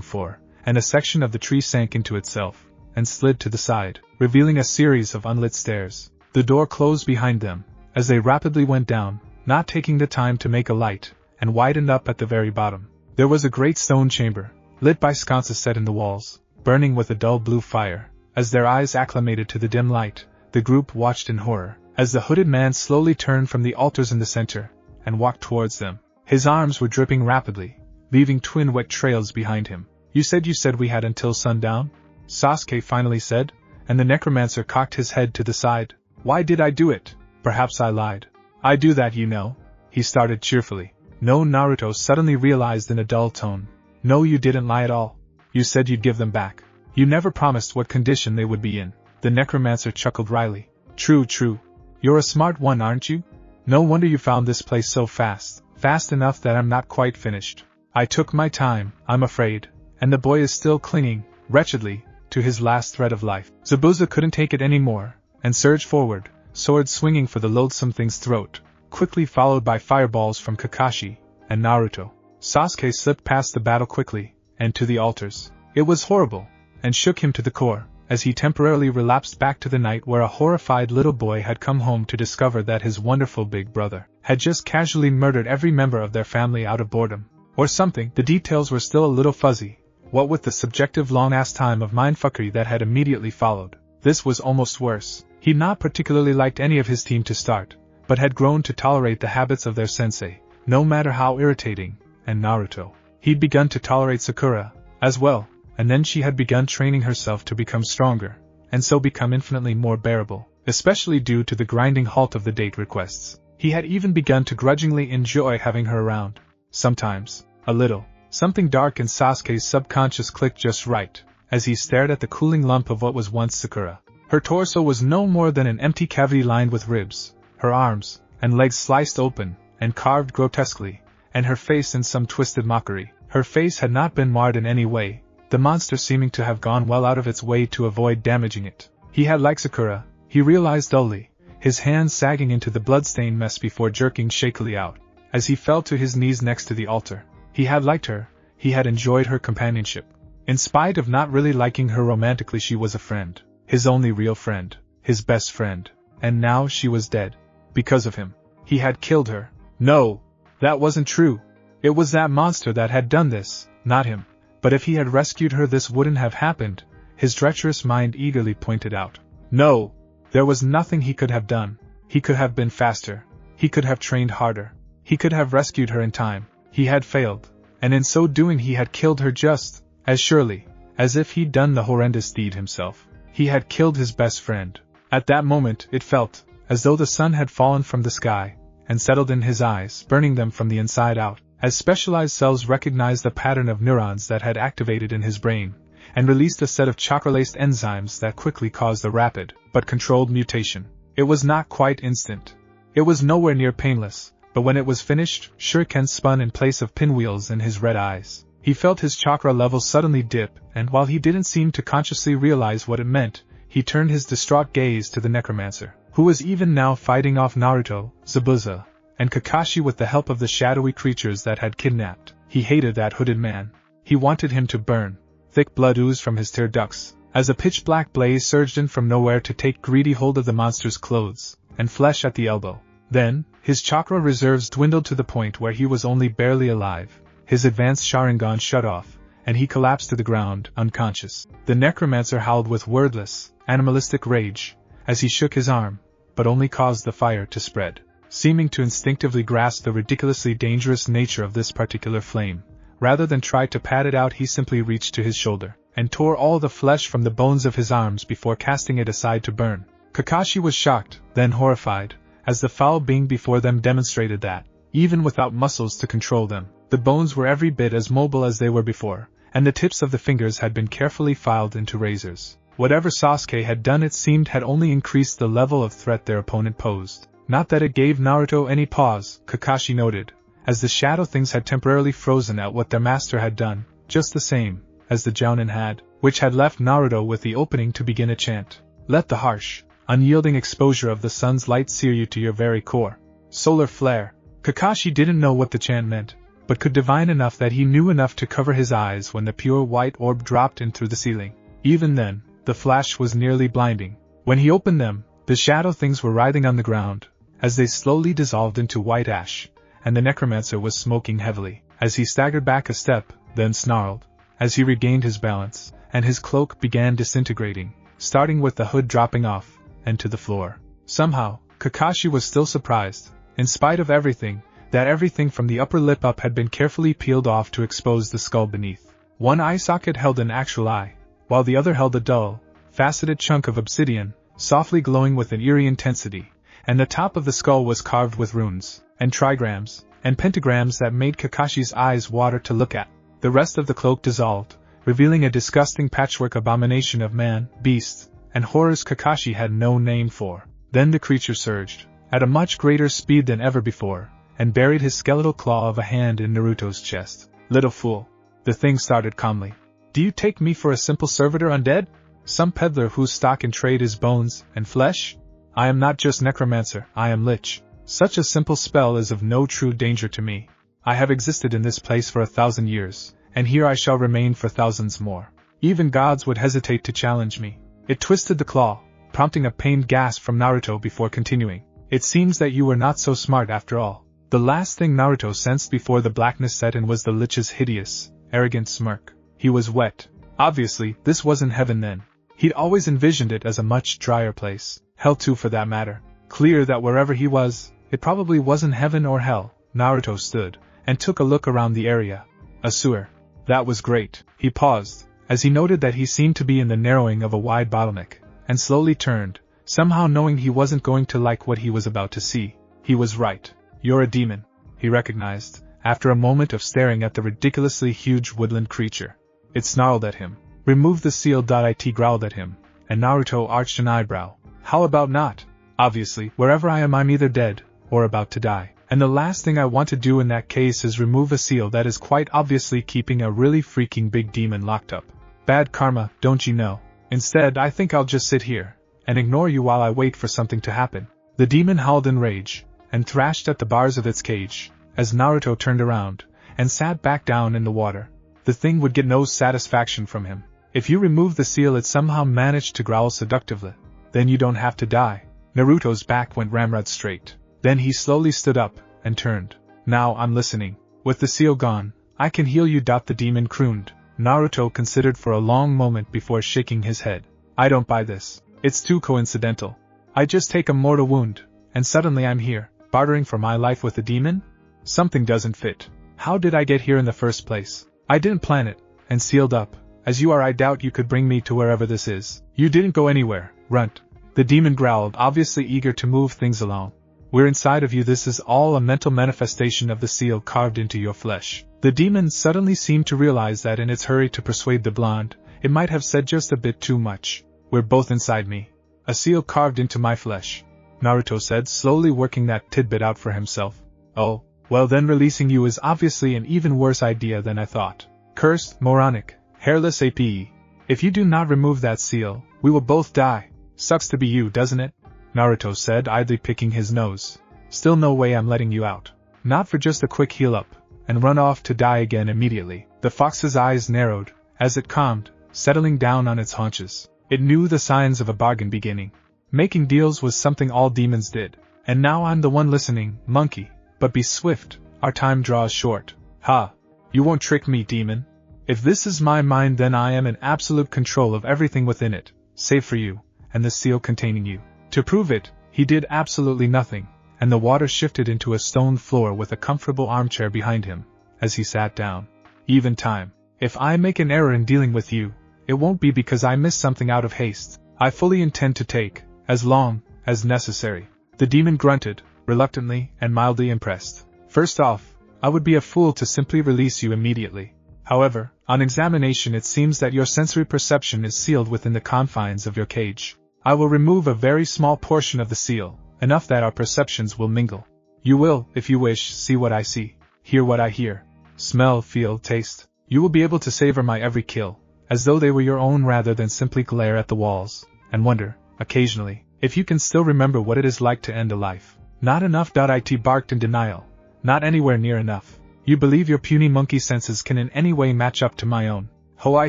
[SPEAKER 1] for, and a section of the tree sank into itself, and slid to the side, revealing a series of unlit stairs. The door closed behind them, as they rapidly went down, not taking the time to make a light, and widened up at the very bottom. There was a great stone chamber, lit by sconces set in the walls, burning with a dull blue fire. As their eyes acclimated to the dim light, the group watched in horror, as the hooded man slowly turned from the altars in the center, and walked towards them. His arms were dripping rapidly, leaving twin wet trails behind him. You said we had until sundown? Sasuke finally said, and the necromancer cocked his head to the side. Why did I do it? Perhaps I lied. I do that, you know. He started cheerfully. No, Naruto suddenly realized in a dull tone. No, you didn't lie at all. You said you'd give them back. You never promised what condition they would be in. The necromancer chuckled wryly. True. You're a smart one, aren't you? No wonder you found this place so fast. Fast enough that I'm not quite finished. I took my time, I'm afraid, and the boy is still clinging, wretchedly, to his last thread of life. Zabuza couldn't take it anymore, and surged forward, sword swinging for the loathsome thing's throat, quickly followed by fireballs from Kakashi and Naruto. Sasuke slipped past the battle quickly, and to the altars. It was horrible, and shook him to the core, as he temporarily relapsed back to the night where a horrified little boy had come home to discover that his wonderful big brother had just casually murdered every member of their family out of boredom. Or something. The details were still a little fuzzy, what with the subjective long-ass time of mindfuckery that had immediately followed. This was almost worse. He'd not particularly liked any of his team to start, but had grown to tolerate the habits of their sensei, no matter how irritating, and Naruto. He'd begun to tolerate Sakura, as well, and then she had begun training herself to become stronger, and so become infinitely more bearable, especially due to the grinding halt of the date requests. He had even begun to grudgingly enjoy having her around. Sometimes, a little. Something dark in Sasuke's subconscious clicked just right, as he stared at the cooling lump of what was once Sakura. Her torso was no more than an empty cavity lined with ribs, her arms and legs sliced open and carved grotesquely, and her face in some twisted mockery. Her face had not been marred in any way, the monster seeming to have gone well out of its way to avoid damaging it. He had liked Sakura, he realized dully, his hands sagging into the bloodstained mess before jerking shakily out, as he fell to his knees next to the altar. He had liked her, he had enjoyed her companionship. In spite of not really liking her romantically, she was a friend, his only real friend, his best friend, and now she was dead. Because of him. He had killed her. No, that wasn't true. It was that monster that had done this, not him. But if he had rescued her, this wouldn't have happened, his treacherous mind eagerly pointed out. No, there was nothing he could have done. He could have been faster. He could have trained harder. He could have rescued her in time. He had failed, and in so doing he had killed her just as surely as if he'd done the horrendous deed himself. He had killed his best friend. At that moment it felt as though the sun had fallen from the sky and settled in his eyes, burning them from the inside out, as specialized cells recognized the pattern of neurons that had activated in his brain, and released a set of chakra-laced enzymes that quickly caused a rapid, but controlled mutation. It was not quite instant. It was nowhere near painless, but when it was finished, shurikens spun in place of pinwheels in his red eyes. He felt his chakra levels suddenly dip, and while he didn't seem to consciously realize what it meant, he turned his distraught gaze to the necromancer, who was even now fighting off Naruto, Zabuza, and Kakashi with the help of the shadowy creatures that had kidnapped. He hated that hooded man. He wanted him to burn. Thick blood oozed from his tear ducts, as a pitch-black blaze surged in from nowhere to take greedy hold of the monster's clothes and flesh at the elbow. Then, his chakra reserves dwindled to the point where he was only barely alive. His advanced Sharingan shut off, and he collapsed to the ground, unconscious. The necromancer howled with wordless, animalistic rage, as he shook his arm, but only caused the fire to spread. Seeming to instinctively grasp the ridiculously dangerous nature of this particular flame, rather than try to pat it out, he simply reached to his shoulder, and tore all the flesh from the bones of his arms before casting it aside to burn. Kakashi was shocked, then horrified, as the foul being before them demonstrated that, even without muscles to control them, the bones were every bit as mobile as they were before, and the tips of the fingers had been carefully filed into razors. Whatever Sasuke had done, it seemed, had only increased the level of threat their opponent posed. Not that it gave Naruto any pause, Kakashi noted, as the shadow things had temporarily frozen at what their master had done, just the same as the Jounin had, which had left Naruto with the opening to begin a chant. Let the harsh, unyielding exposure of the sun's light sear you to your very core. Solar flare. Kakashi didn't know what the chant meant, but could divine enough that he knew enough to cover his eyes when the pure white orb dropped in through the ceiling. Even then, the flash was nearly blinding. When he opened them, the shadow things were writhing on the ground, as they slowly dissolved into white ash, and the necromancer was smoking heavily, as he staggered back a step, then snarled, as he regained his balance, and his cloak began disintegrating, starting with the hood dropping off, and to the floor. Somehow, Kakashi was still surprised. In spite of everything, that everything from the upper lip up had been carefully peeled off to expose the skull beneath. One eye socket held an actual eye, while the other held a dull, faceted chunk of obsidian, softly glowing with an eerie intensity, and the top of the skull was carved with runes, and trigrams, and pentagrams that made Kakashi's eyes water to look at. The rest of the cloak dissolved, revealing a disgusting patchwork abomination of man, beasts, and horrors Kakashi had no name for. Then the creature surged, at a much greater speed than ever before, and buried his skeletal claw of a hand in Naruto's chest. "Little fool," the thing started calmly. "Do you take me for a simple servitor undead? Some peddler whose stock in trade is bones and flesh? I am not just necromancer, I am lich. Such a simple spell is of no true danger to me. I have existed in this place for 1,000 years, and here I shall remain for thousands more. Even gods would hesitate to challenge me." It twisted the claw, prompting a pained gasp from Naruto before continuing. "It seems that you were not so smart after all." The last thing Naruto sensed before the blackness set in was the lich's hideous, arrogant smirk. He was wet. Obviously, this wasn't heaven then. He'd always envisioned it as a much drier place, hell too for that matter. Clear that wherever he was, it probably wasn't heaven or hell. Naruto stood, and took a look around the area. A sewer. That was great. He paused, as he noted that he seemed to be in the narrowing of a wide bottleneck, and slowly turned, somehow knowing he wasn't going to like what he was about to see. He was right. "You're a demon," he recognized, after a moment of staring at the ridiculously huge woodland creature. It snarled at him. "Remove the seal." It growled at him, and Naruto arched an eyebrow. "How about not? Obviously, wherever I am I'm either dead, or about to die, and the last thing I want to do in that case is remove a seal that is quite obviously keeping a really freaking big demon locked up. Bad karma, don't you know? Instead, I think I'll just sit here, and ignore you while I wait for something to happen." The demon howled in rage, and thrashed at the bars of its cage, as Naruto turned around, and sat back down in the water. The thing would get no satisfaction from him. If you remove the seal it somehow managed to growl seductively. "Then you don't have to die." Naruto's back went ramrod straight. Then he slowly stood up, and turned. "Now I'm listening. With the seal gone, I can heal you." The demon crooned. Naruto considered for a long moment before shaking his head. "I don't buy this. It's too coincidental. I just take a mortal wound, and suddenly I'm here, bartering for my life with a demon? Something doesn't fit. How did I get here in the first place? I didn't plan it, and sealed up. As you are, I doubt you could bring me to wherever this is." "You didn't go anywhere, runt." The demon growled, obviously eager to move things along. "We're inside of you. This is all a mental manifestation of the seal carved into your flesh." The demon suddenly seemed to realize that in its hurry to persuade the blonde, it might have said just a bit too much. "We're both inside me. A seal carved into my flesh," Naruto said, slowly working that tidbit out for himself. "Oh, well then releasing you is obviously an even worse idea than I thought. Cursed, moronic, hairless ape. If you do not remove that seal, we will both die. Sucks to be you, doesn't it?" Naruto said, idly picking his nose. "Still no way I'm letting you out. Not for just a quick heal up, and run off to die again immediately." The fox's eyes narrowed, as it calmed, settling down on its haunches. It knew the signs of a bargain beginning. Making deals was something all demons did. "And now I'm the one listening, monkey. But be swift, our time draws short." "Ha! You won't trick me, demon. If this is my mind then I am in absolute control of everything within it, save for you, and the seal containing you." To prove it, he did absolutely nothing, and the water shifted into a stone floor with a comfortable armchair behind him, as he sat down. "Even time. If I make an error in dealing with you, it won't be because I missed something out of haste. I fully intend to take as long as necessary." The demon grunted, reluctantly and mildly impressed. "First off, I would be a fool to simply release you immediately. However, on examination it seems that your sensory perception is sealed within the confines of your cage. I will remove a very small portion of the seal, enough that our perceptions will mingle. You will, if you wish, see what I see, hear what I hear, smell, feel, taste. You will be able to savor my every kill, as though they were your own rather than simply glare at the walls, and wonder, occasionally, if you can still remember what it is like to end a life." "Not enough." It barked in denial. "Not anywhere near enough. You believe your puny monkey senses can in any way match up to my own. Oh, I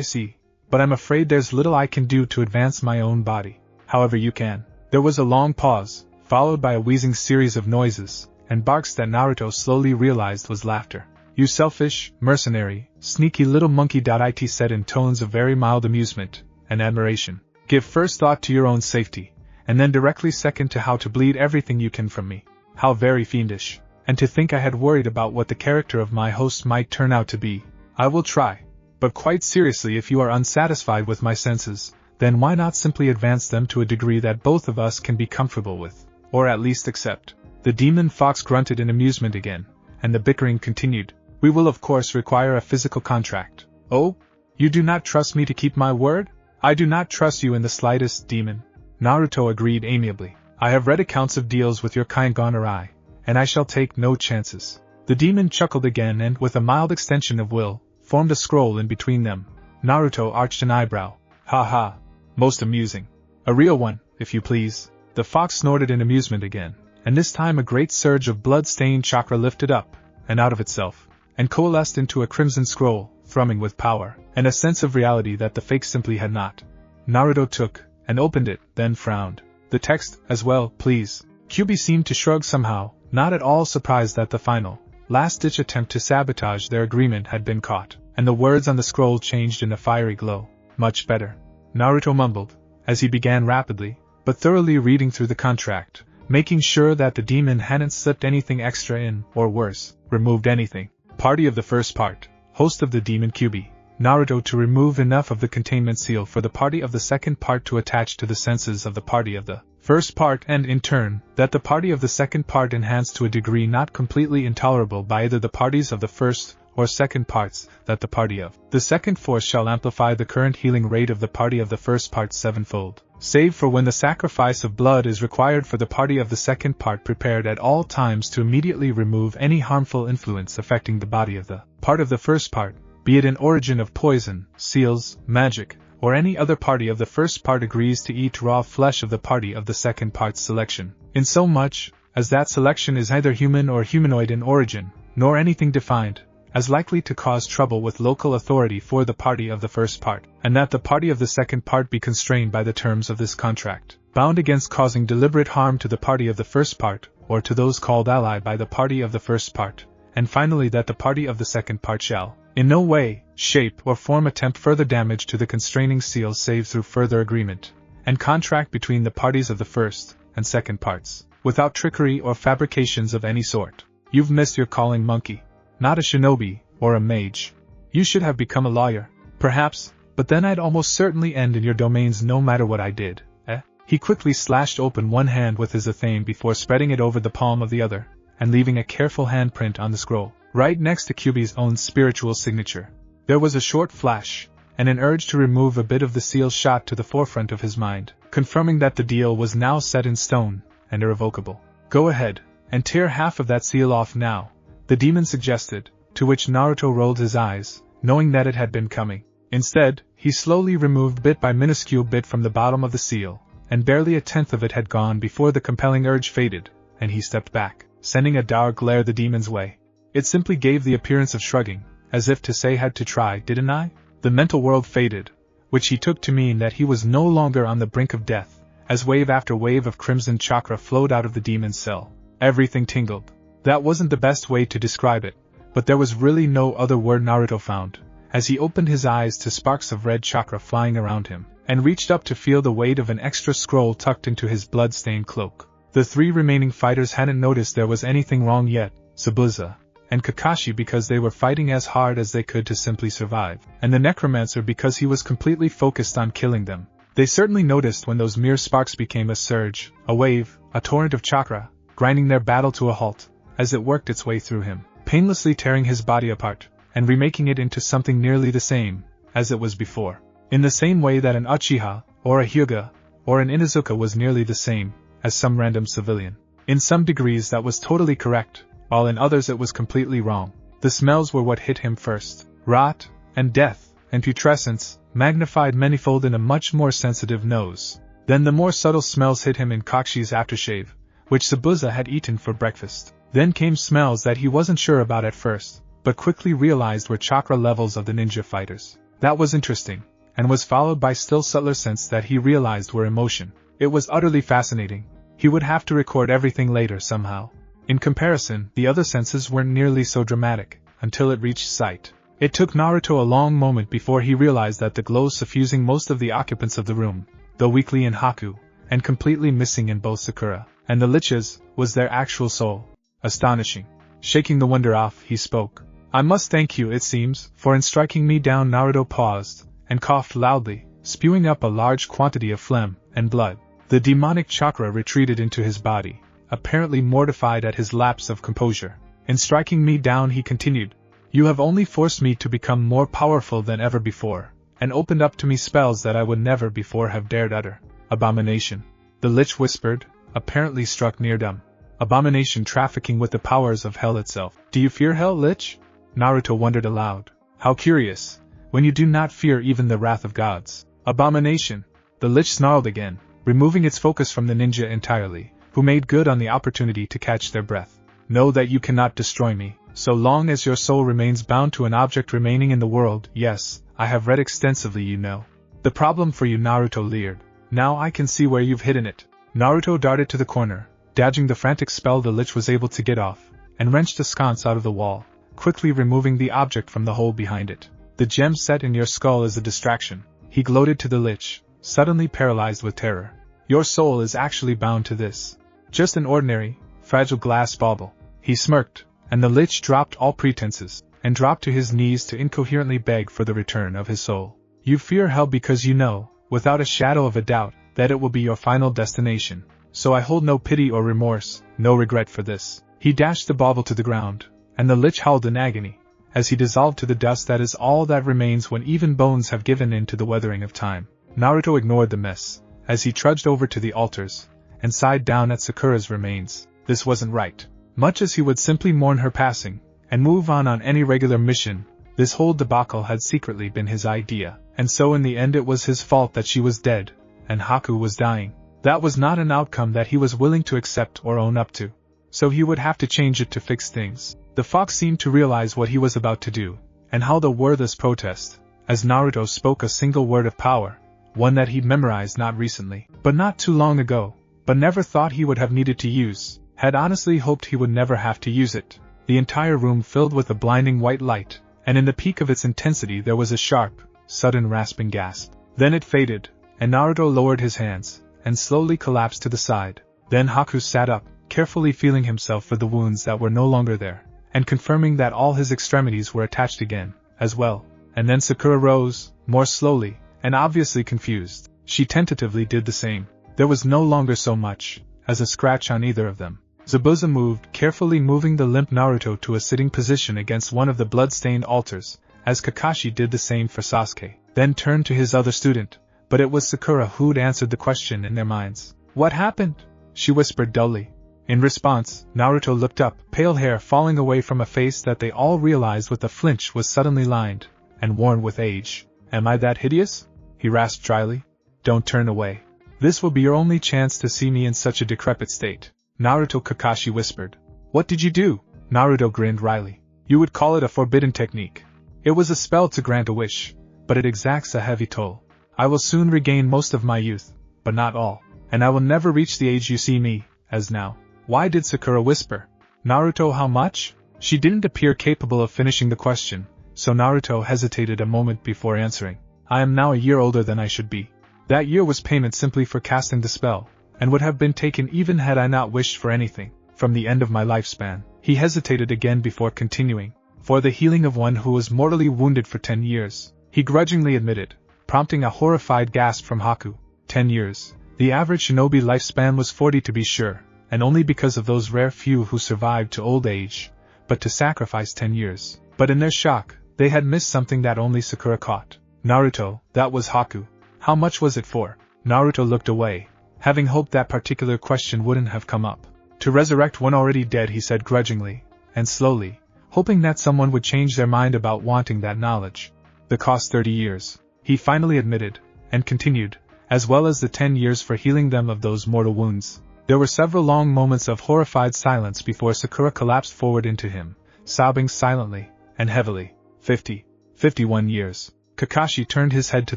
[SPEAKER 1] see. But I'm afraid there's little I can do to advance my own body. However you can." There was a long pause, followed by a wheezing series of noises, and barks that Naruto slowly realized was laughter. "You selfish, mercenary, sneaky little monkey." It said in tones of very mild amusement and admiration. "Give first thought to your own safety, and then directly second to how to bleed everything you can from me. How very fiendish. and to think I had worried about what the character of my host might turn out to be. I will try. But quite seriously, if you are unsatisfied with my senses, then why not simply advance them to a degree that both of us can be comfortable with, or at least accept? The demon fox grunted in amusement again, and the bickering continued. We will of course require a physical contract. Oh? You do not trust me to keep my word? I do not trust you in the slightest, demon. Naruto agreed amiably. I have read accounts of deals with your kind gone awry, and I shall take no chances. The demon chuckled again and, with a mild extension of will, formed a scroll in between them. Naruto arched an eyebrow. Ha ha. Most amusing. A real one, if you please. The fox snorted in amusement again, and this time a great surge of blood-stained chakra lifted up, and out of itself, and coalesced into a crimson scroll, thrumming with power, and a sense of reality that the fake simply had not. Naruto took, and opened it, then frowned. The text, as well, please. Kyubi seemed to shrug somehow, not at all surprised that the final, last-ditch attempt to sabotage their agreement had been caught, and the words on the scroll changed in a fiery glow. Much better. Naruto mumbled, as he began rapidly, but thoroughly reading through the contract, making sure that the demon hadn't slipped anything extra in, or worse, removed anything. Party of the first part, host of the demon Kyubi, Naruto to remove enough of the containment seal for the party of the second part to attach to the senses of the party of the first part, and in turn, that the party of the second part enhanced to a degree not completely intolerable by either the parties of the first or second parts, that the party of the second force shall amplify the current healing rate of the party of the first part sevenfold, save for when the sacrifice of blood is required for the party of the second part, prepared at all times to immediately remove any harmful influence affecting the body of the part of the first part, be it in origin of poison, seals, magic, or any other party of the first part agrees to eat raw flesh of the party of the second part's selection, in so much as that selection is neither human or humanoid in origin, nor anything defined as likely to cause trouble with local authority for the party of the first part, and that the party of the second part be constrained by the terms of this contract, bound against causing deliberate harm to the party of the first part, or to those called ally by the party of the first part, and finally that the party of the second part shall, in no way, shape, or form attempt further damage to the constraining seal save through further agreement and contract between the parties of the first and second parts, without trickery or fabrications of any sort. You've missed your calling, monkey. Not a shinobi, or a mage. You should have become a lawyer, perhaps, but then I'd almost certainly end in your domains no matter what I did, eh? He quickly slashed open one hand with his athame before spreading it over the palm of the other, and leaving a careful handprint on the scroll, right next to Kyubi's own spiritual signature. There was a short flash, and an urge to remove a bit of the seal shot to the forefront of his mind, confirming that the deal was now set in stone, and irrevocable. Go ahead, and tear half of that seal off now, the demon suggested, to which Naruto rolled his eyes, knowing that it had been coming. Instead, he slowly removed bit by minuscule bit from the bottom of the seal, and barely a tenth of it had gone before the compelling urge faded, and he stepped back, sending a dour glare the demon's way. It simply gave the appearance of shrugging, as if to say, had to try, didn't I? The mental world faded, which he took to mean that he was no longer on the brink of death, as wave after wave of crimson chakra flowed out of the demon's cell. Everything tingled. That wasn't the best way to describe it, but there was really no other word Naruto found, as he opened his eyes to sparks of red chakra flying around him, and reached up to feel the weight of an extra scroll tucked into his blood-stained cloak. The three remaining fighters hadn't noticed there was anything wrong yet, Zabuza and Kakashi because they were fighting as hard as they could to simply survive, and the necromancer because he was completely focused on killing them. They certainly noticed when those mere sparks became a surge, a wave, a torrent of chakra, grinding their battle to a halt, as it worked its way through him, painlessly tearing his body apart, and remaking it into something nearly the same as it was before. In the same way that an Uchiha, or a Hyuga, or an Inuzuka was nearly the same as some random civilian. In some degrees that was totally correct, while in others it was completely wrong. The smells were what hit him first. Rot, and death, and putrescence, magnified manyfold in a much more sensitive nose. Then the more subtle smells hit him in Kakashi's aftershave, which Zabuza had eaten for breakfast. Then came smells that he wasn't sure about at first, but quickly realized were chakra levels of the ninja fighters. That was interesting, and was followed by still subtler scents that he realized were emotion. It was utterly fascinating. He would have to record everything later somehow. In comparison, the other senses weren't nearly so dramatic, until it reached sight. It took Naruto a long moment before he realized that the glow suffusing most of the occupants of the room, though weakly in Haku, and completely missing in both Sakura and the liches, was their actual soul. Astonishing. Shaking the wonder off, he spoke. I must thank you, it seems, for in striking me down. Naruto paused, and coughed loudly, spewing up a large quantity of phlegm and blood. The demonic chakra retreated into his body, apparently mortified at his lapse of composure. In striking me down, he continued, you have only forced me to become more powerful than ever before, and opened up to me spells that I would never before have dared utter. Abomination. The lich whispered, apparently struck near dumb. Abomination trafficking with the powers of hell itself. Do you fear hell, lich? Naruto wondered aloud. How curious, when you do not fear even the wrath of gods. Abomination. The lich snarled again, removing its focus from the ninja entirely, who made good on the opportunity to catch their breath. Know that you cannot destroy me, so long as your soul remains bound to an object remaining in the world. Yes, I have read extensively, you know. The problem for you, Naruto leered. Now I can see where you've hidden it. Naruto darted to the corner, dodging the frantic spell the lich was able to get off, and wrenched the sconce out of the wall, quickly removing the object from the hole behind it. The gem set in your skull is a distraction, he gloated to the lich, suddenly paralyzed with terror. Your soul is actually bound to this. Just an ordinary, fragile glass bauble. He smirked, and the lich dropped all pretenses, and dropped to his knees to incoherently beg for the return of his soul. You fear hell because you know, without a shadow of a doubt, that it will be your final destination. So I hold no pity or remorse, no regret for this. He dashed the bauble to the ground, and the lich howled in agony, as he dissolved to the dust that is all that remains when even bones have given in to the weathering of time. Naruto ignored the mess, as he trudged over to the altars, and sighed down at Sakura's remains. This wasn't right. Much as he would simply mourn her passing, and move on any regular mission, this whole debacle had secretly been his idea, and so in the end it was his fault that she was dead, and Haku was dying. That was not an outcome that he was willing to accept or own up to. So he would have to change it to fix things. The fox seemed to realize what he was about to do, and howled a wordless protest, as Naruto spoke a single word of power, one that he'd memorized not recently, but not too long ago, but never thought he would have needed to use. Had honestly hoped he would never have to use it. The entire room filled with a blinding white light, and in the peak of its intensity there was a sharp, sudden rasping gasp. Then it faded, and Naruto lowered his hands, and slowly collapsed to the side. Then Haku sat up, carefully feeling himself for the wounds that were no longer there, and confirming that all his extremities were attached again, as well. And then Sakura rose, more slowly, and obviously confused. She tentatively did the same. There was no longer so much as a scratch on either of them. Zabuza moved, carefully moving the limp Naruto to a sitting position against one of the blood-stained altars, as Kakashi did the same for Sasuke, then turned to his other student, but it was Sakura who'd answered the question in their minds. What happened? She whispered dully. In response, Naruto looked up, pale hair falling away from a face that they all realized with a flinch was suddenly lined and worn with age. Am I that hideous? He rasped dryly. Don't turn away. This will be your only chance to see me in such a decrepit state. Naruto, Kakashi whispered. What did you do? Naruto grinned wryly. You would call it a forbidden technique. It was a spell to grant a wish, but it exacts a heavy toll. I will soon regain most of my youth, but not all, and I will never reach the age you see me, as now. Why did Sakura whisper? Naruto, how much? She didn't appear capable of finishing the question, so Naruto hesitated a moment before answering. I am now a year older than I should be. That year was payment simply for casting the spell, and would have been taken even had I not wished for anything, from the end of my lifespan. He hesitated again before continuing. For the healing of one who was mortally wounded for 10 years, he grudgingly admitted, prompting a horrified gasp from Haku. 10 years. The average shinobi lifespan was 40 to be sure, and only because of those rare few who survived to old age, but to sacrifice 10 years. But in their shock, they had missed something that only Sakura caught. Naruto, that was Haku. How much was it for? Naruto looked away, having hoped that particular question wouldn't have come up. To resurrect one already dead, he said grudgingly, and slowly, hoping that someone would change their mind about wanting that knowledge. The cost 30 years, he finally admitted, and continued, as well as the 10 years for healing them of those mortal wounds. There were several long moments of horrified silence before Sakura collapsed forward into him, sobbing silently and heavily. 51 years. Kakashi turned his head to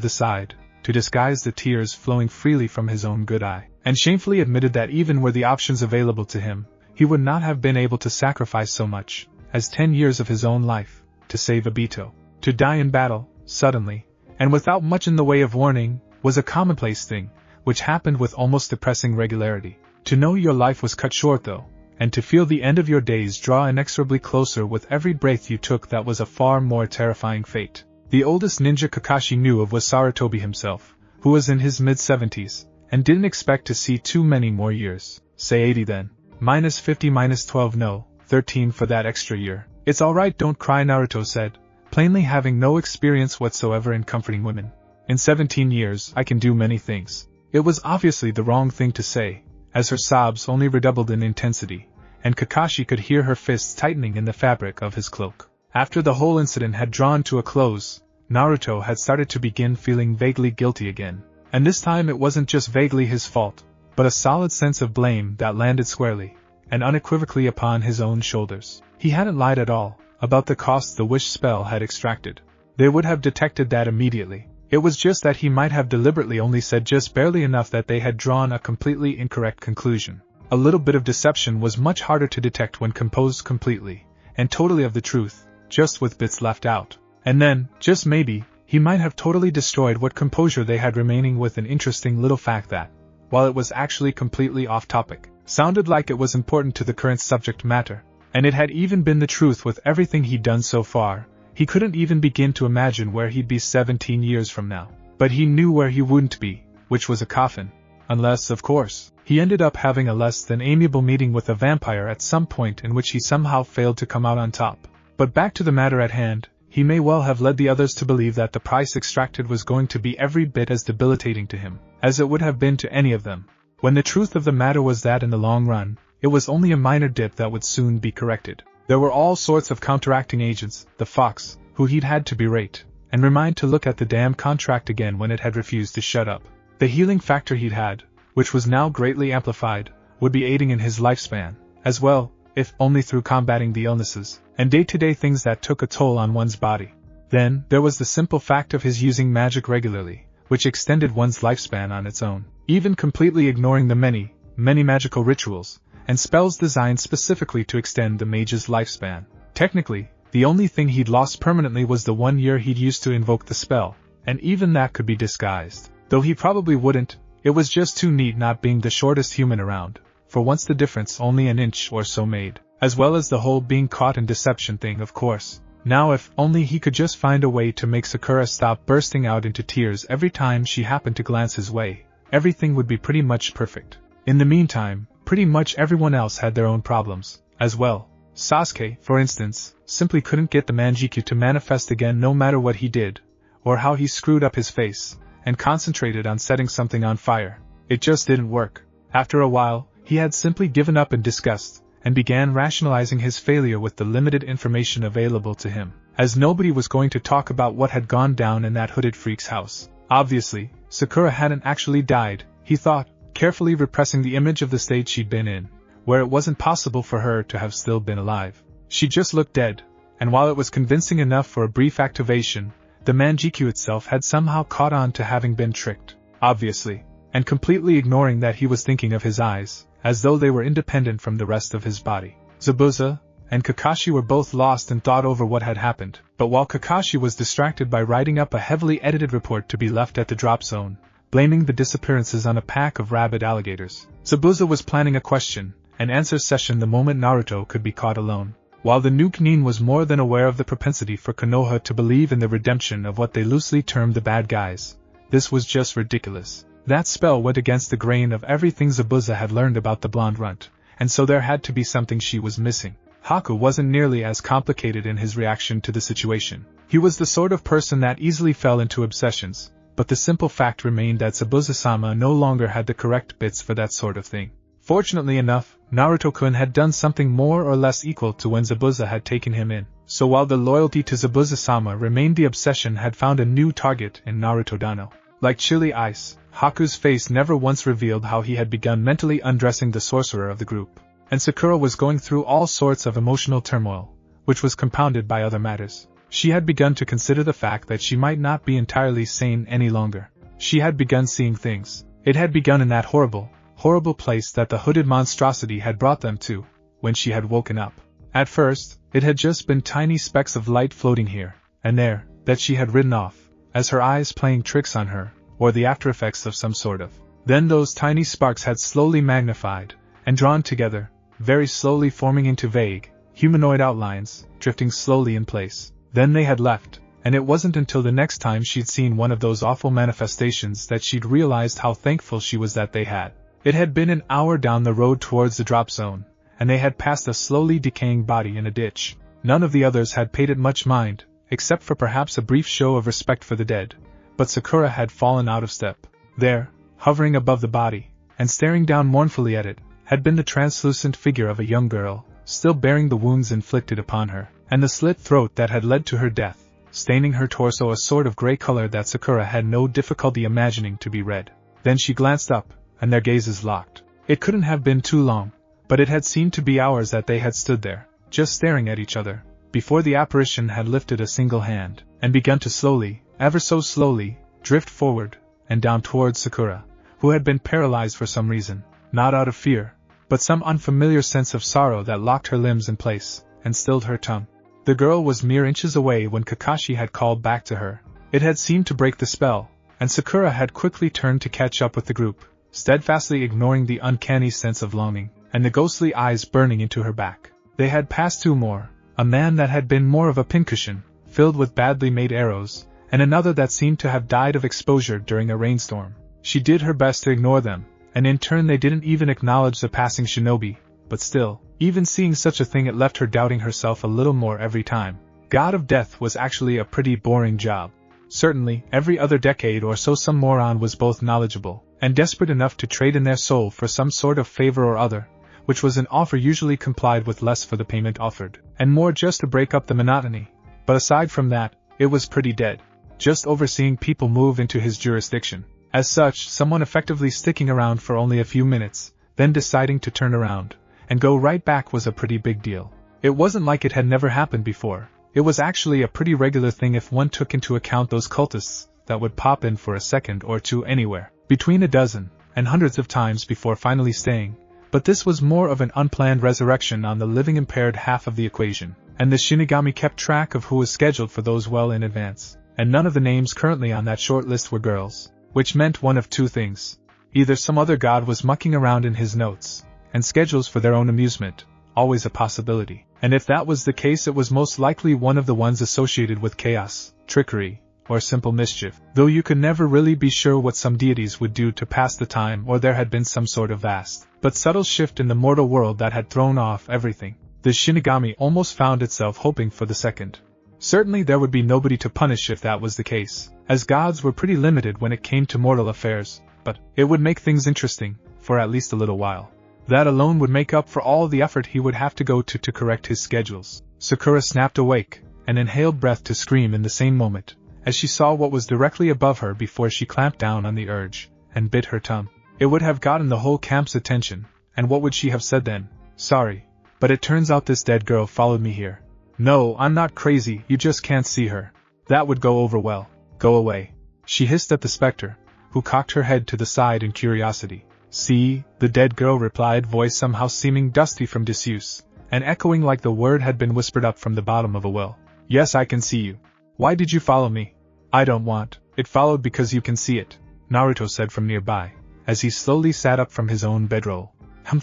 [SPEAKER 1] the side, to disguise the tears flowing freely from his own good eye, and shamefully admitted that even were the options available to him, he would not have been able to sacrifice so much as 10 years of his own life, to save Obito. To die in battle, suddenly, and without much in the way of warning, was a commonplace thing, which happened with almost depressing regularity. To know your life was cut short though, and to feel the end of your days draw inexorably closer with every breath you took. That was a far more terrifying fate. The oldest ninja Kakashi knew of was Sarutobi himself, who was in his mid-70s, and didn't expect to see too many more years. Say 80 then. -50 -12 no, 13 for that extra year. It's alright, don't cry, Naruto said, plainly having no experience whatsoever in comforting women. In 17 years I can do many things. It was obviously the wrong thing to say, as her sobs only redoubled in intensity, and Kakashi could hear her fists tightening in the fabric of his cloak. After the whole incident had drawn to a close, Naruto had started to begin feeling vaguely guilty again. And this time it wasn't just vaguely his fault, but a solid sense of blame that landed squarely and unequivocally upon his own shoulders. He hadn't lied at all about the cost the wish spell had extracted. They would have detected that immediately. It was just that he might have deliberately only said just barely enough that they had drawn a completely incorrect conclusion. A little bit of deception was much harder to detect when composed completely and totally of the truth, just with bits left out. And then, just maybe, he might have totally destroyed what composure they had remaining with an interesting little fact that, while it was actually completely off topic, sounded like it was important to the current subject matter, and it had even been the truth with everything he'd done so far. He couldn't even begin to imagine where he'd be 17 years from now. But he knew where he wouldn't be, which was a coffin. Unless, of course, he ended up having a less than amiable meeting with a vampire at some point in which he somehow failed to come out on top. But back to the matter at hand, he may well have led the others to believe that the price extracted was going to be every bit as debilitating to him as it would have been to any of them, when the truth of the matter was that in the long run, it was only a minor dip that would soon be corrected. There were all sorts of counteracting agents, the fox, who he'd had to berate and remind to look at the damn contract again when it had refused to shut up. The healing factor he'd had, which was now greatly amplified, would be aiding in his lifespan, as well, if only through combating the illnesses and day-to-day things that took a toll on one's body. Then, there was the simple fact of his using magic regularly, which extended one's lifespan on its own, even completely ignoring the many magical rituals and spells designed specifically to extend the mage's lifespan. Technically, the only thing he'd lost permanently was the 1 year he'd used to invoke the spell, and even that could be disguised. Though he probably wouldn't, it was just too neat not being the shortest human around, for once the difference only an inch or so made, as well as the whole being caught in deception thing, of course. Now if only he could just find a way to make Sakura stop bursting out into tears every time she happened to glance his way, everything would be pretty much perfect. In the meantime, pretty much everyone else had their own problems, as well. Sasuke, for instance, simply couldn't get the Manjikyu to manifest again no matter what he did, or how he screwed up his face, and concentrated on setting something on fire. It just didn't work. After a while, he had simply given up in disgust, and began rationalizing his failure with the limited information available to him, as nobody was going to talk about what had gone down in that hooded freak's house. Obviously, Sakura hadn't actually died, he thought, carefully repressing the image of the state she'd been in, where it wasn't possible for her to have still been alive. She just looked dead, and while it was convincing enough for a brief activation, the Manjikyu itself had somehow caught on to having been tricked, obviously, and completely ignoring that he was thinking of his eyes, as though they were independent from the rest of his body. Zabuza and Kakashi were both lost in thought over what had happened, but while Kakashi was distracted by writing up a heavily edited report to be left at the drop zone, blaming the disappearances on a pack of rabid alligators, Zabuza was planning a question and answer session the moment Naruto could be caught alone. While the new Chunin was more than aware of the propensity for Konoha to believe in the redemption of what they loosely termed the bad guys, this was just ridiculous. That spell went against the grain of everything Zabuza had learned about the blonde runt, and so there had to be something she was missing. Haku wasn't nearly as complicated in his reaction to the situation. He was the sort of person that easily fell into obsessions, but the simple fact remained that Zabuza-sama no longer had the correct bits for that sort of thing. Fortunately enough, Naruto-kun had done something more or less equal to when Zabuza had taken him in, so while the loyalty to Zabuza-sama remained, the obsession had found a new target in Naruto-dano. Like chilly ice, Haku's face never once revealed how he had begun mentally undressing the sorcerer of the group, and Sakura was going through all sorts of emotional turmoil, which was compounded by other matters. She had begun to consider the fact that she might not be entirely sane any longer. She had begun seeing things. It had begun in that horrible place that the hooded monstrosity had brought them to, when she had woken up. At first, it had just been tiny specks of light floating here and there, that she had ridden off, as her eyes playing tricks on her, or the aftereffects of some sort of. Then those tiny sparks had slowly magnified, and drawn together, very slowly forming into vague, humanoid outlines, drifting slowly in place. Then they had left, and it wasn't until the next time she'd seen one of those awful manifestations that she'd realized how thankful she was that they had. It had been an hour down the road towards the drop zone, and they had passed a slowly decaying body in a ditch. None of the others had paid it much mind, except for perhaps a brief show of respect for the dead, but Sakura had fallen out of step. There, hovering above the body, and staring down mournfully at it, had been the translucent figure of a young girl, still bearing the wounds inflicted upon her, and the slit throat that had led to her death, staining her torso a sort of gray color that Sakura had no difficulty imagining to be red. Then she glanced up, and their gazes locked. It couldn't have been too long, but it had seemed to be hours that they had stood there, just staring at each other, before the apparition had lifted a single hand, and begun to slowly, ever so slowly, drift forward, and down towards Sakura, who had been paralyzed for some reason, not out of fear, but some unfamiliar sense of sorrow that locked her limbs in place, and stilled her tongue. The girl was mere inches away when Kakashi had called back to her. It had seemed to break the spell, and Sakura had quickly turned to catch up with the group, steadfastly ignoring the uncanny sense of longing, and the ghostly eyes burning into her back. They had passed two more, a man that had been more of a pincushion, filled with badly made arrows, and another that seemed to have died of exposure during a rainstorm. She did her best to ignore them, and in turn they didn't even acknowledge the passing shinobi, but still, even seeing such a thing, it left her doubting herself a little more every time. God of Death was actually a pretty boring job. Certainly, every other decade or so some moron was both knowledgeable, and desperate enough to trade in their soul for some sort of favor or other, which was an offer usually complied with less for the payment offered, and more just to break up the monotony. But aside from that, it was pretty dead. Just overseeing people move into his jurisdiction. As such, someone effectively sticking around for only a few minutes, then deciding to turn around and go right back was a pretty big deal. It wasn't like it had never happened before. It was actually a pretty regular thing if one took into account those cultists that would pop in for a second or two anywhere, between a dozen and hundreds of times before finally staying. But this was more of an unplanned resurrection on the living impaired half of the equation, and the Shinigami kept track of who was scheduled for those well in advance, and none of the names currently on that short list were girls, which meant one of two things. Either some other god was mucking around in his notes and schedules for their own amusement, always a possibility, and if that was the case it was most likely one of the ones associated with chaos, trickery, or simple mischief, though you could never really be sure what some deities would do to pass the time, or there had been some sort of vast but subtle shift in the mortal world that had thrown off everything. The Shinigami almost found itself hoping for the second. Certainly there would be nobody to punish if that was the case, as gods were pretty limited when it came to mortal affairs, but it would make things interesting, for at least a little while. That alone would make up for all the effort he would have to go to correct his schedules. Sakura snapped awake, and inhaled breath to scream in the same moment, as she saw what was directly above her before she clamped down on the urge, and bit her tongue. It would have gotten the whole camp's attention, and what would she have said then? Sorry, but it turns out this dead girl followed me here. No, I'm not crazy, you just can't see her. That would go over well. Go away. She hissed at the specter, who cocked her head to the side in curiosity. See, the dead girl replied, voice somehow seeming dusty from disuse, and echoing like the word had been whispered up from the bottom of a well. Yes, I can see you. Why did you follow me? I don't want. It followed because you can see it, Naruto said from nearby, as he slowly sat up from his own bedroll.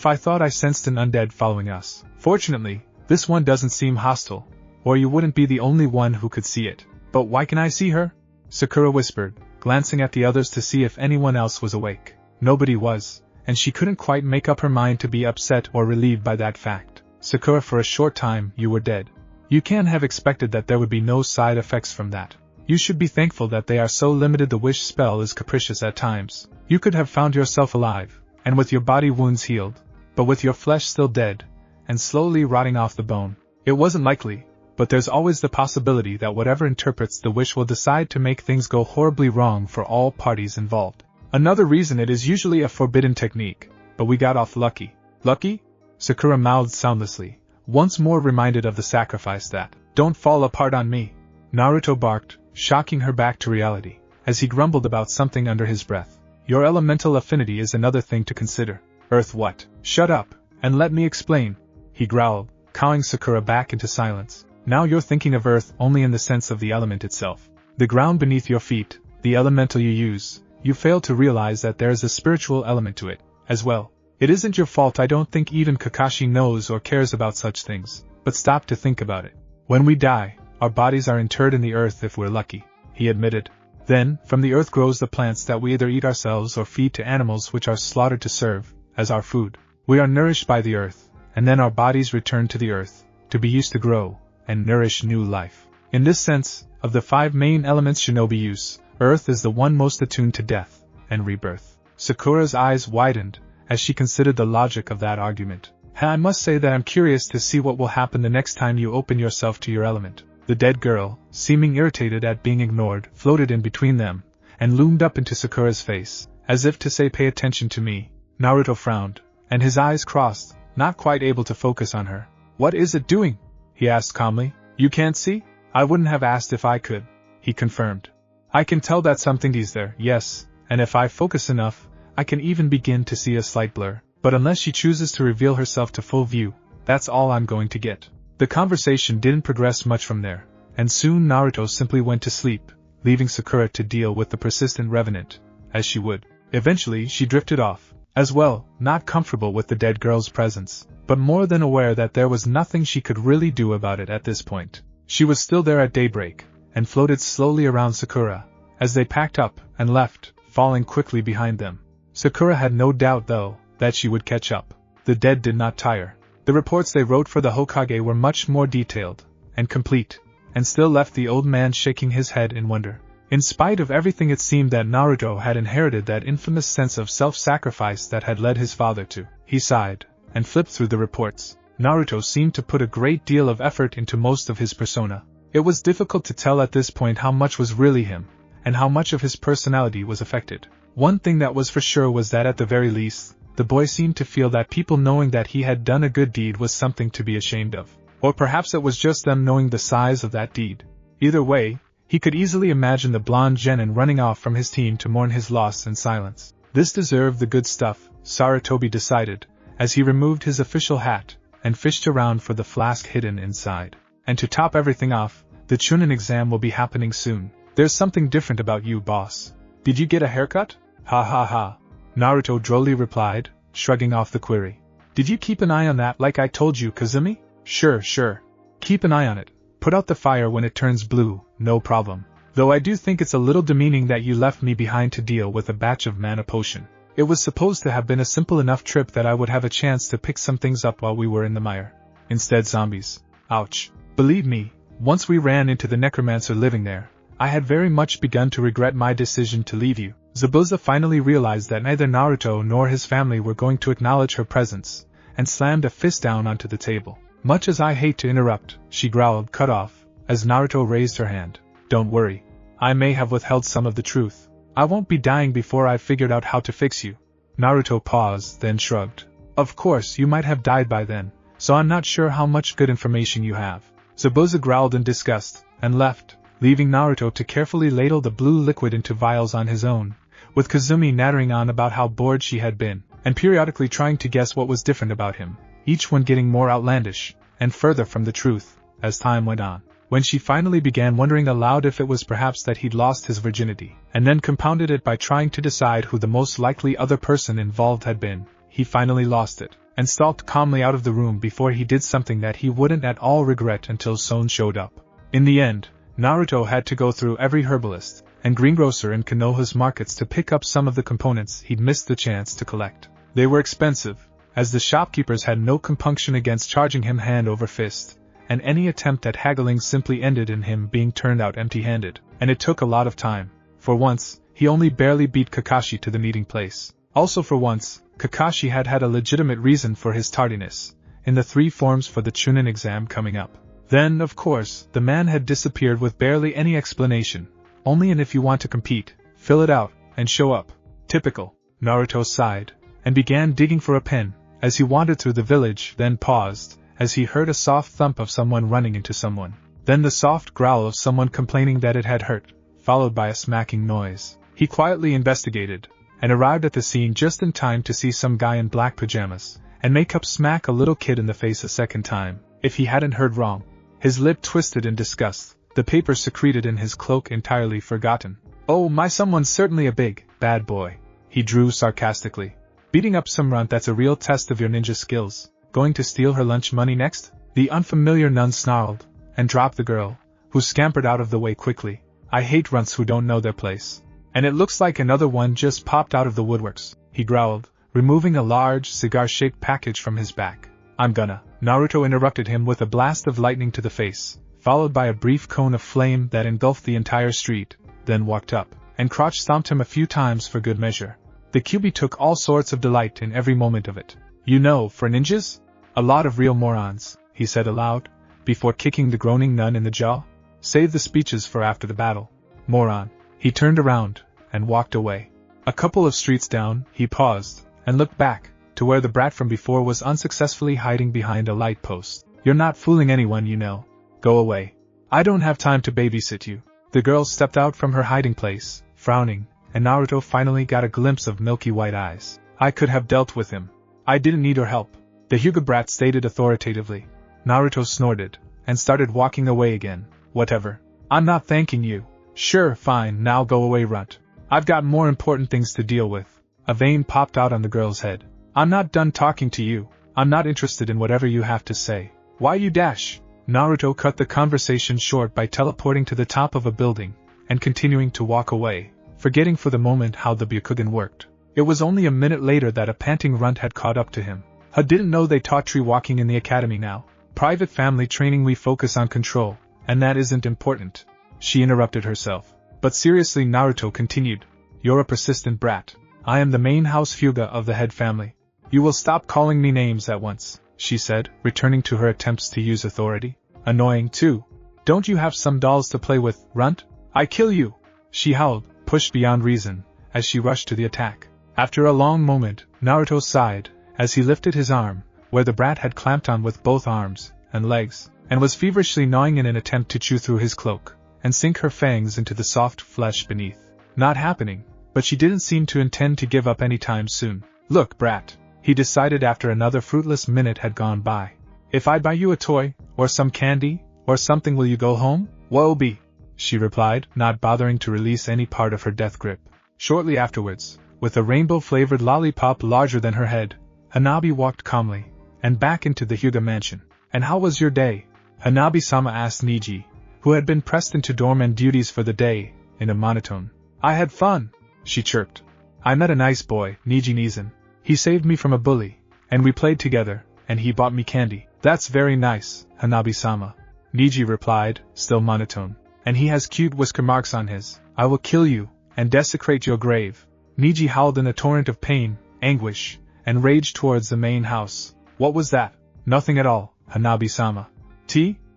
[SPEAKER 1] I thought I sensed an undead following us. Fortunately, this one doesn't seem hostile, or you wouldn't be the only one who could see it. But why can I see her? Sakura whispered, glancing at the others to see if anyone else was awake. Nobody was, and she couldn't quite make up her mind to be upset or relieved by that fact. Sakura, for a short time you were dead. You can't have expected that there would be no side effects from that. You should be thankful that they are so limited. The wish spell is capricious at times. You could have found yourself alive, and with your body wounds healed, but with your flesh still dead, and slowly rotting off the bone. It wasn't likely, but there's always the possibility that whatever interprets the wish will decide to make things go horribly wrong for all parties involved. Another reason it is usually a forbidden technique, but we got off lucky. Lucky? Sakura mouthed soundlessly, once more reminded of the sacrifice that, don't fall apart on me. Naruto barked, shocking her back to reality, as he grumbled about something under his breath. Your elemental affinity is another thing to consider. Earth what? Shut up, and let me explain, he growled, cowing Sakura back into silence. Now you're thinking of earth only in the sense of the element itself. The ground beneath your feet, the elemental you use. You fail to realize that there is a spiritual element to it, as well. It isn't your fault. I don't think even Kakashi knows or cares about such things, but stop to think about it. When we die, our bodies are interred in the earth if we're lucky, he admitted. Then, from the earth grows the plants that we either eat ourselves or feed to animals which are slaughtered to serve as our food. We are nourished by the earth, and then our bodies return to the earth, to be used to grow and nourish new life. In this sense, of the 5 main elements shinobi use, earth is the one most attuned to death and rebirth. Sakura's eyes widened as she considered the logic of that argument. I must say that I'm curious to see what will happen the next time you open yourself to your element. The dead girl, seeming irritated at being ignored, floated in between them, and loomed up into Sakura's face, as if to say, pay attention to me. Naruto frowned, and his eyes crossed, not quite able to focus on her. What is it doing? He asked calmly. You can't see? I wouldn't have asked if I could, he confirmed. I can tell that something is there, yes, and if I focus enough, I can even begin to see a slight blur, but unless she chooses to reveal herself to full view, that's all I'm going to get. The conversation didn't progress much from there, and soon Naruto simply went to sleep, leaving Sakura to deal with the persistent revenant, as she would. Eventually she drifted off, as well, not comfortable with the dead girl's presence, but more than aware that there was nothing she could really do about it at this point. She was still there at daybreak, and floated slowly around Sakura, as they packed up and left, falling quickly behind them. Sakura had no doubt, though, that she would catch up. The dead did not tire. The reports they wrote for the Hokage were much more detailed and complete, and still left the old man shaking his head in wonder. In spite of everything, it seemed that Naruto had inherited that infamous sense of self-sacrifice that had led his father to. He sighed, and flipped through the reports. Naruto seemed to put a great deal of effort into most of his persona. It was difficult to tell at this point how much was really him, and how much of his personality was affected. One thing that was for sure was that at the very least, the boy seemed to feel that people knowing that he had done a good deed was something to be ashamed of. Or perhaps it was just them knowing the size of that deed. Either way, he could easily imagine the blonde genin running off from his team to mourn his loss in silence. This deserved the good stuff, Sarutobi decided, as he removed his official hat and fished around for the flask hidden inside. And to top everything off, the Chunin exam will be happening soon. There's something different about you, boss. Did you get a haircut? Ha ha ha. Naruto drolly replied, shrugging off the query. Did you keep an eye on that like I told you, Kazumi? Sure. Keep an eye on it. Put out the fire when it turns blue, no problem. Though I do think it's a little demeaning that you left me behind to deal with a batch of mana potion. It was supposed to have been a simple enough trip that I would have a chance to pick some things up while we were in the mire. Instead, zombies. Ouch. Believe me, once we ran into the necromancer living there, I had very much begun to regret my decision to leave you. Zabuza finally realized that neither Naruto nor his family were going to acknowledge her presence, and slammed a fist down onto the table. Much as I hate to interrupt, she growled, cut off, as Naruto raised her hand. Don't worry. I may have withheld some of the truth. I won't be dying before I've figured out how to fix you. Naruto paused, then shrugged. Of course, you might have died by then, so I'm not sure how much good information you have. Zabuza growled in disgust, and left, leaving Naruto to carefully ladle the blue liquid into vials on his own, with Kazumi nattering on about how bored she had been, and periodically trying to guess what was different about him, each one getting more outlandish, and further from the truth, as time went on. When she finally began wondering aloud if it was perhaps that he'd lost his virginity, and then compounded it by trying to decide who the most likely other person involved had been, he finally lost it, and stalked calmly out of the room before he did something that he wouldn't at all regret until Son showed up. In the end, Naruto had to go through every herbalist and greengrocer in Konoha's markets to pick up some of the components he'd missed the chance to collect. They were expensive, as the shopkeepers had no compunction against charging him hand over fist, and any attempt at haggling simply ended in him being turned out empty-handed, and it took a lot of time. For once, he only barely beat Kakashi to the meeting place. Also for once, Kakashi had a legitimate reason for his tardiness, in the 3 forms for the Chunin exam coming up. Then, of course, the man had disappeared with barely any explanation, only an if you want to compete, fill it out, and show up. Typical. Naruto sighed, and began digging for a pen, as he wandered through the village, then paused, as he heard a soft thump of someone running into someone. Then the soft growl of someone complaining that it had hurt, followed by a smacking noise. He quietly investigated, and arrived at the scene just in time to see some guy in black pajamas and makeup smack a little kid in the face a second time, if he hadn't heard wrong. His lip twisted in disgust, the paper secreted in his cloak entirely forgotten. Oh my, someone's certainly a big, bad boy, he drew sarcastically. Beating up some runt that's a real test of your ninja skills. Going to steal her lunch money next? The unfamiliar nun snarled, and dropped the girl, who scampered out of the way quickly. I hate runts who don't know their place. And it looks like another one just popped out of the woodworks, he growled, removing a large, cigar-shaped package from his back. I'm gonna. Naruto interrupted him with a blast of lightning to the face, followed by a brief cone of flame that engulfed the entire street, then walked up, and crotch-stomped him a few times for good measure. The Kyuubi took all sorts of delight in every moment of it. You know, for ninjas? A lot of real morons, he said aloud, before kicking the groaning nun in the jaw. Save the speeches for after the battle. Moron. He turned around, and walked away. A couple of streets down, he paused, and looked back, to where the brat from before was unsuccessfully hiding behind a light post. You're not fooling anyone, you know. Go away. I don't have time to babysit you. The girl stepped out from her hiding place, frowning, and Naruto finally got a glimpse of milky white eyes. I could have dealt with him. I didn't need her help, the Hyuga brat stated authoritatively. Naruto snorted, and started walking away again. Whatever. I'm not thanking you. Sure, fine, now go away, runt. I've got more important things to deal with. A vein popped out on the girl's head. I'm not done talking to you. I'm not interested in whatever you have to say. Why you dash? Naruto cut the conversation short by teleporting to the top of a building, and continuing to walk away, forgetting for the moment how the Byakugan worked. It was only a minute later that a panting runt had caught up to him. I didn't know they taught tree walking in the academy now. Private family training, we focus on control, and that isn't important. She interrupted herself. But seriously, Naruto continued. You're a persistent brat. I am the main house Hyuga of the head family. You will stop calling me names at once, she said, returning to her attempts to use authority. Annoying too. Don't you have some dolls to play with, runt? I kill you! She howled, pushed beyond reason, as she rushed to the attack. After a long moment, Naruto sighed, as he lifted his arm, where the brat had clamped on with both arms and legs, and was feverishly gnawing in an attempt to chew through his cloak, and sink her fangs into the soft flesh beneath. Not happening, but she didn't seem to intend to give up any time soon. Look, brat, he decided after another fruitless minute had gone by. If I buy you a toy, or some candy, or something, will you go home? Woe be, she replied, not bothering to release any part of her death grip. Shortly afterwards, with a rainbow-flavored lollipop larger than her head, Hanabi walked calmly, and back into the Hyuga mansion. And how was your day? Hanabi-sama asked Niji, who had been pressed into doorman duties for the day, in a monotone. I had fun, she chirped. I met a nice boy, Niji Nizan. He saved me from a bully, and we played together, and he bought me candy. That's very nice, Hanabi-sama. Niji replied, still monotone. And he has cute whisker marks on his. I will kill you, and desecrate your grave. Niji howled in a torrent of pain, anguish, and rage towards the main house. What was that? Nothing at all, Hanabi-sama.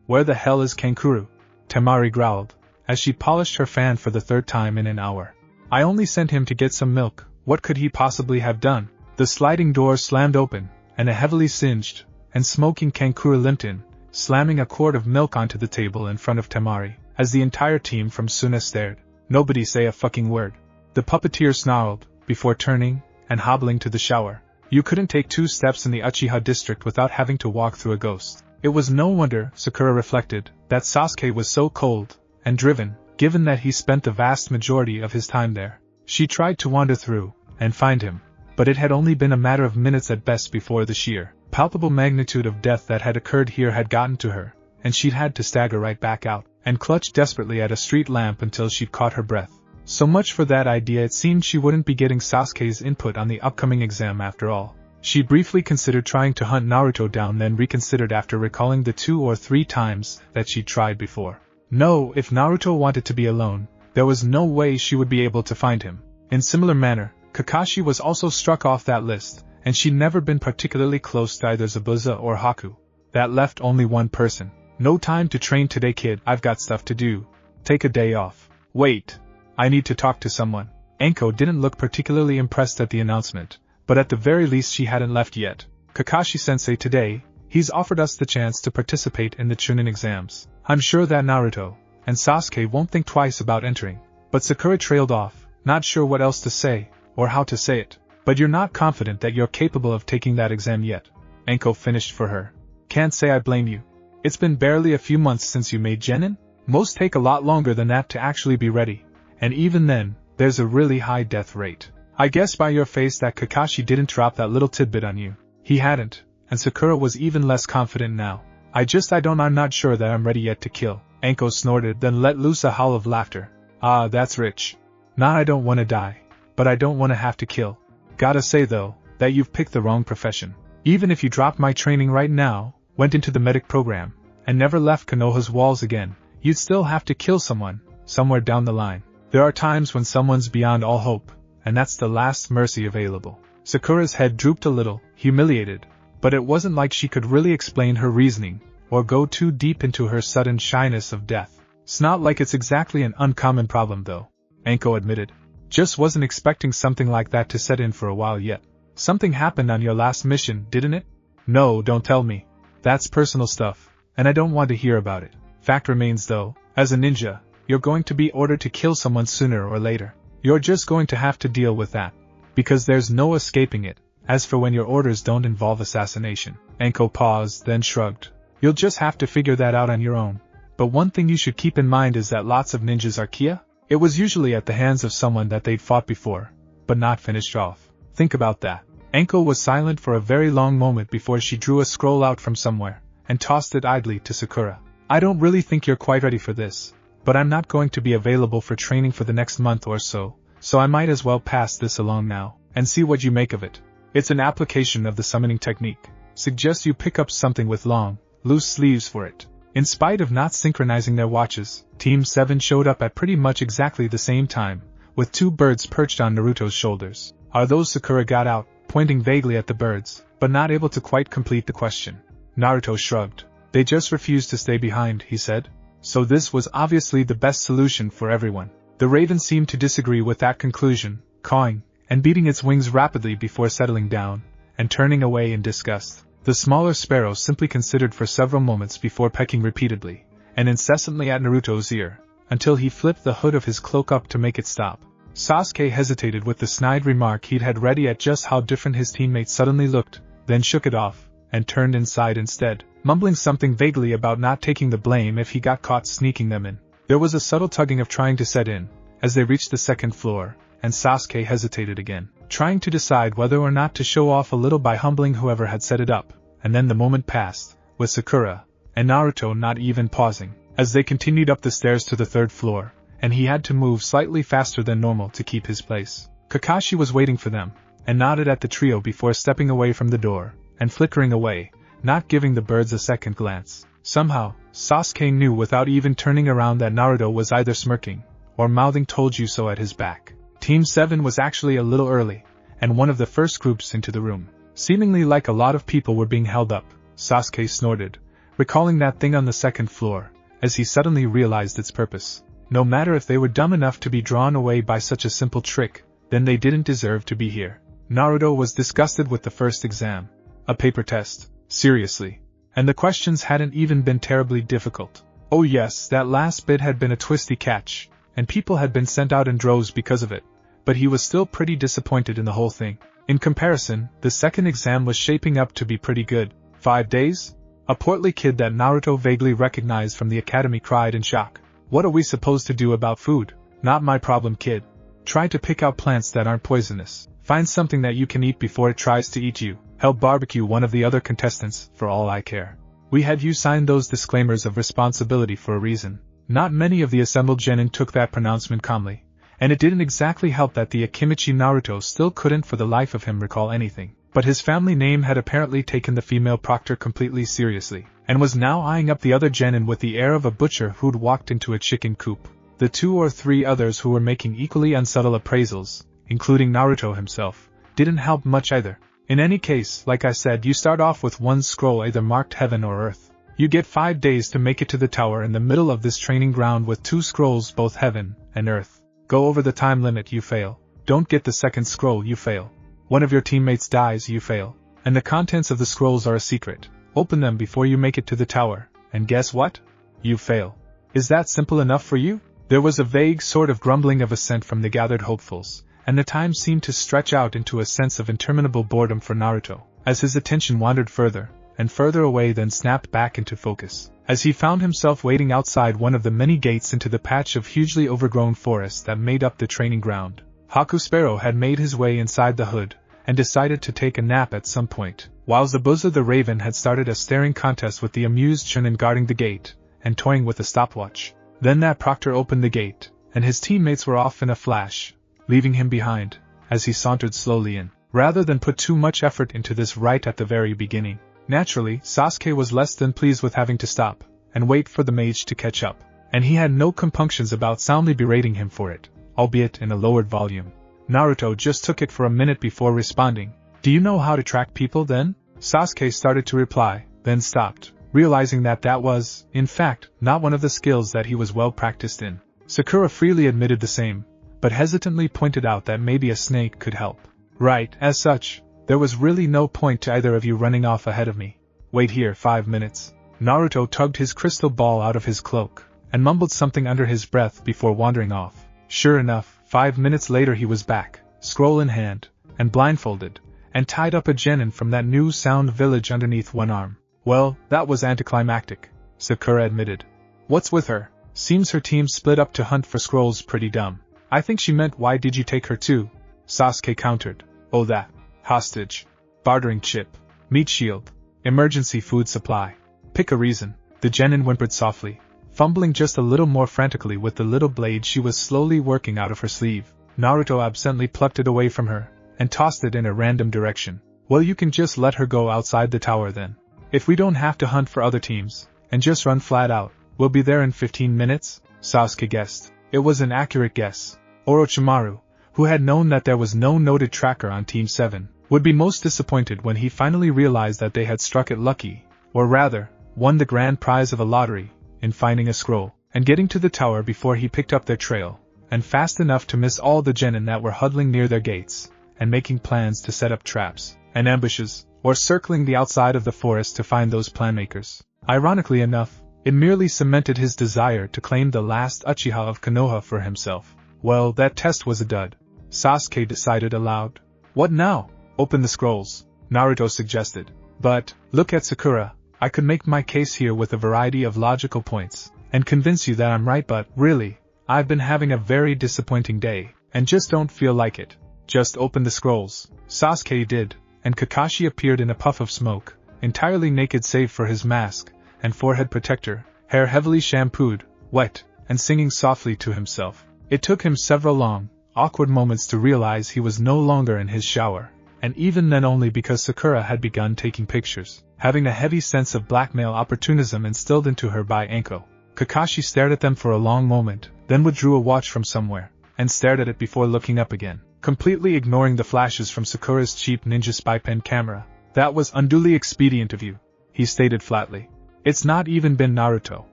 [SPEAKER 1] Where the hell is Kankuro? Temari growled, as she polished her fan for the third time in an hour. I only sent him to get some milk. What could he possibly have done? The sliding door slammed open, and a heavily singed and smoking Kankuro limped in, slamming a quart of milk onto the table in front of Temari, as the entire team from Suna stared. Nobody say a fucking word. The puppeteer snarled, before turning and hobbling to the shower. You couldn't take 2 steps in the Uchiha district without having to walk through a ghost. It was no wonder, Sakura reflected, that Sasuke was so cold and driven, given that he spent the vast majority of his time there. She tried to wander through and find him, but it had only been a matter of minutes at best before the sheer, palpable magnitude of death that had occurred here had gotten to her, and she'd had to stagger right back out and clutch desperately at a street lamp until she'd caught her breath. So much for that idea. It seemed she wouldn't be getting Sasuke's input on the upcoming exam after all. She briefly considered trying to hunt Naruto down, then reconsidered after recalling the 2 or 3 times that she'd tried before. No, if Naruto wanted to be alone, there was no way she would be able to find him. In similar manner, Kakashi was also struck off that list, and she'd never been particularly close to either Zabuza or Haku. That left only one person. No time to train today, kid. I've got stuff to do. Take a day off. Wait. I need to talk to someone. Anko didn't look particularly impressed at the announcement, but at the very least she hadn't left yet. Kakashi-sensei, today, he's offered us the chance to participate in the Chunin exams. I'm sure that Naruto and Sasuke won't think twice about entering. But Sakura trailed off, not sure what else to say, or how to say it. But you're not confident that you're capable of taking that exam yet. Anko finished for her. Can't say I blame you. It's been barely a few months since you made genin? Most take a lot longer than that to actually be ready. And even then, there's a really high death rate. I guess by your face that Kakashi didn't drop that little tidbit on you. He hadn't, and Sakura was even less confident now. I'm not sure that I'm ready yet to kill. Anko snorted, then let loose a howl of laughter. Ah, that's rich. Not I don't want to die, but I don't want to have to kill. Gotta say though, that you've picked the wrong profession. Even if you dropped my training right now, went into the medic program, and never left Konoha's walls again, you'd still have to kill someone, somewhere down the line. There are times when someone's beyond all hope, and that's the last mercy available. Sakura's head drooped a little, humiliated, but it wasn't like she could really explain her reasoning, or go too deep into her sudden shyness of death. It's not like it's exactly an uncommon problem though, Anko admitted. Just wasn't expecting something like that to set in for a while yet. Something happened on your last mission, didn't it? No, don't tell me. That's personal stuff, and I don't want to hear about it. Fact remains though, as a ninja, you're going to be ordered to kill someone sooner or later. You're just going to have to deal with that, because there's no escaping it. As for when your orders don't involve assassination. Anko paused, then shrugged. You'll just have to figure that out on your own. But one thing you should keep in mind is that lots of ninjas are kia. It was usually at the hands of someone that they'd fought before, but not finished off. Think about that. Anko was silent for a very long moment before she drew a scroll out from somewhere, and tossed it idly to Sakura. I don't really think you're quite ready for this, but I'm not going to be available for training for the next month or so I might as well pass this along now, and see what you make of it. It's an application of the summoning technique. Suggest you pick up something with long, loose sleeves for it. In spite of not synchronizing their watches, Team 7 showed up at pretty much exactly the same time, with two birds perched on Naruto's shoulders. Are those? Sakura got out, pointing vaguely at the birds, but not able to quite complete the question. Naruto shrugged. They just refused to stay behind, he said. So this was obviously the best solution for everyone. The raven seemed to disagree with that conclusion, cawing, and beating its wings rapidly before settling down, and turning away in disgust. The smaller sparrow simply considered for several moments before pecking repeatedly, and incessantly at Naruto's ear, until he flipped the hood of his cloak up to make it stop. Sasuke hesitated with the snide remark he'd had ready at just how different his teammates suddenly looked, then shook it off, and turned inside instead, mumbling something vaguely about not taking the blame if he got caught sneaking them in. There was a subtle tugging of trying to set in, as they reached the second floor, and Sasuke hesitated again, trying to decide whether or not to show off a little by humbling whoever had set it up, and then the moment passed, with Sakura and Naruto not even pausing, as they continued up the stairs to the third floor, and he had to move slightly faster than normal to keep his place. Kakashi was waiting for them, and nodded at the trio before stepping away from the door, and flickering away, not giving the birds a second glance. Somehow, Sasuke knew without even turning around that Naruto was either smirking, or mouthing "told you so" at his back. Team 7 was actually a little early, and one of the first groups into the room. Seemingly like a lot of people were being held up, Sasuke snorted, recalling that thing on the second floor, as he suddenly realized its purpose. No matter if they were dumb enough to be drawn away by such a simple trick, then they didn't deserve to be here. Naruto was disgusted with the first exam. A paper test, seriously. And the questions hadn't even been terribly difficult. Oh yes, that last bit had been a twisty catch, and people had been sent out in droves because of it, but he was still pretty disappointed in the whole thing. In comparison, the second exam was shaping up to be pretty good. 5 days? A portly kid that Naruto vaguely recognized from the academy cried in shock. What are we supposed to do about food? Not my problem, kid. Try to pick out plants that aren't poisonous. Find something that you can eat before it tries to eat you. Help barbecue one of the other contestants, for all I care. We had you sign those disclaimers of responsibility for a reason. Not many of the assembled genin took that pronouncement calmly, and it didn't exactly help that the Akimichi Naruto still couldn't for the life of him recall anything. But his family name had apparently taken the female proctor completely seriously, and was now eyeing up the other genin with the air of a butcher who'd walked into a chicken coop. The 2 or 3 others who were making equally unsubtle appraisals, including Naruto himself, didn't help much either. In any case, like I said, you start off with one scroll either marked heaven or earth. You get 5 days to make it to the tower in the middle of this training ground with 2 scrolls both heaven and earth. Go over the time limit, you fail. Don't get the second scroll, you fail. One of your teammates dies, you fail. And the contents of the scrolls are a secret. Open them before you make it to the tower, and guess what? You fail. Is that simple enough for you? There was a vague sort of grumbling of assent from the gathered hopefuls, and the time seemed to stretch out into a sense of interminable boredom for Naruto, as his attention wandered further and further away, then snapped back into focus, as he found himself waiting outside one of the many gates into the patch of hugely overgrown forest that made up the training ground. Haku Sparrow had made his way inside the hood, and decided to take a nap at some point, while Zabuza the Raven had started a staring contest with the amused Chunin guarding the gate, and toying with a stopwatch. Then that proctor opened the gate, and his teammates were off in a flash, leaving him behind, as he sauntered slowly in, rather than put too much effort into this right at the very beginning. Naturally, Sasuke was less than pleased with having to stop, and wait for the mage to catch up, and he had no compunctions about soundly berating him for it, albeit in a lowered volume. Naruto just took it for a minute before responding. "Do you know how to track people then?" Sasuke started to reply, then stopped, realizing that was, in fact, not one of the skills that he was well practiced in. Sakura freely admitted the same, but hesitantly pointed out that maybe a snake could help. "Right, as such, there was really no point to either of you running off ahead of me. Wait here 5 minutes. Naruto tugged his crystal ball out of his cloak, and mumbled something under his breath before wandering off. Sure enough, 5 minutes later he was back, scroll in hand, and blindfolded, and tied up a genin from that new sound village underneath one arm. Well, that was anticlimactic, Sakura admitted. What's with her? Seems her team split up to hunt for scrolls. Pretty dumb. I think she meant why did you take her too? Sasuke countered. Oh, that. Hostage. Bartering chip. Meat shield. Emergency food supply. Pick a reason. The genin whimpered softly, fumbling just a little more frantically with the little blade she was slowly working out of her sleeve. Naruto absently plucked it away from her, and tossed it in a random direction. Well, you can just let her go outside the tower then. If we don't have to hunt for other teams, and just run flat out, we'll be there in 15 minutes, Sasuke guessed. It was an accurate guess. Orochimaru, who had known that there was no noted tracker on Team 7, would be most disappointed when he finally realized that they had struck it lucky, or rather, won the grand prize of a lottery, in finding a scroll, and getting to the tower before he picked up their trail, and fast enough to miss all the genin that were huddling near their gates, and making plans to set up traps, and ambushes, or circling the outside of the forest to find those planmakers. Ironically enough, it merely cemented his desire to claim the last Uchiha of Konoha for himself. Well, that test was a dud, Sasuke decided aloud. What now? Open the scrolls, Naruto suggested. But, look at Sakura, I could make my case here with a variety of logical points, and convince you that I'm right, but, really, I've been having a very disappointing day, and just don't feel like it. Just open the scrolls. Sasuke did, and Kakashi appeared in a puff of smoke, entirely naked save for his mask and forehead protector, hair heavily shampooed, wet, and singing softly to himself. It took him several long, awkward moments to realize he was no longer in his shower, and even then only because Sakura had begun taking pictures, having a heavy sense of blackmail opportunism instilled into her by Anko. Kakashi stared at them for a long moment, then withdrew a watch from somewhere, and stared at it before looking up again, completely ignoring the flashes from Sakura's cheap ninja spy pen camera. That was unduly expedient of you, he stated flatly. It's not even been Naruto.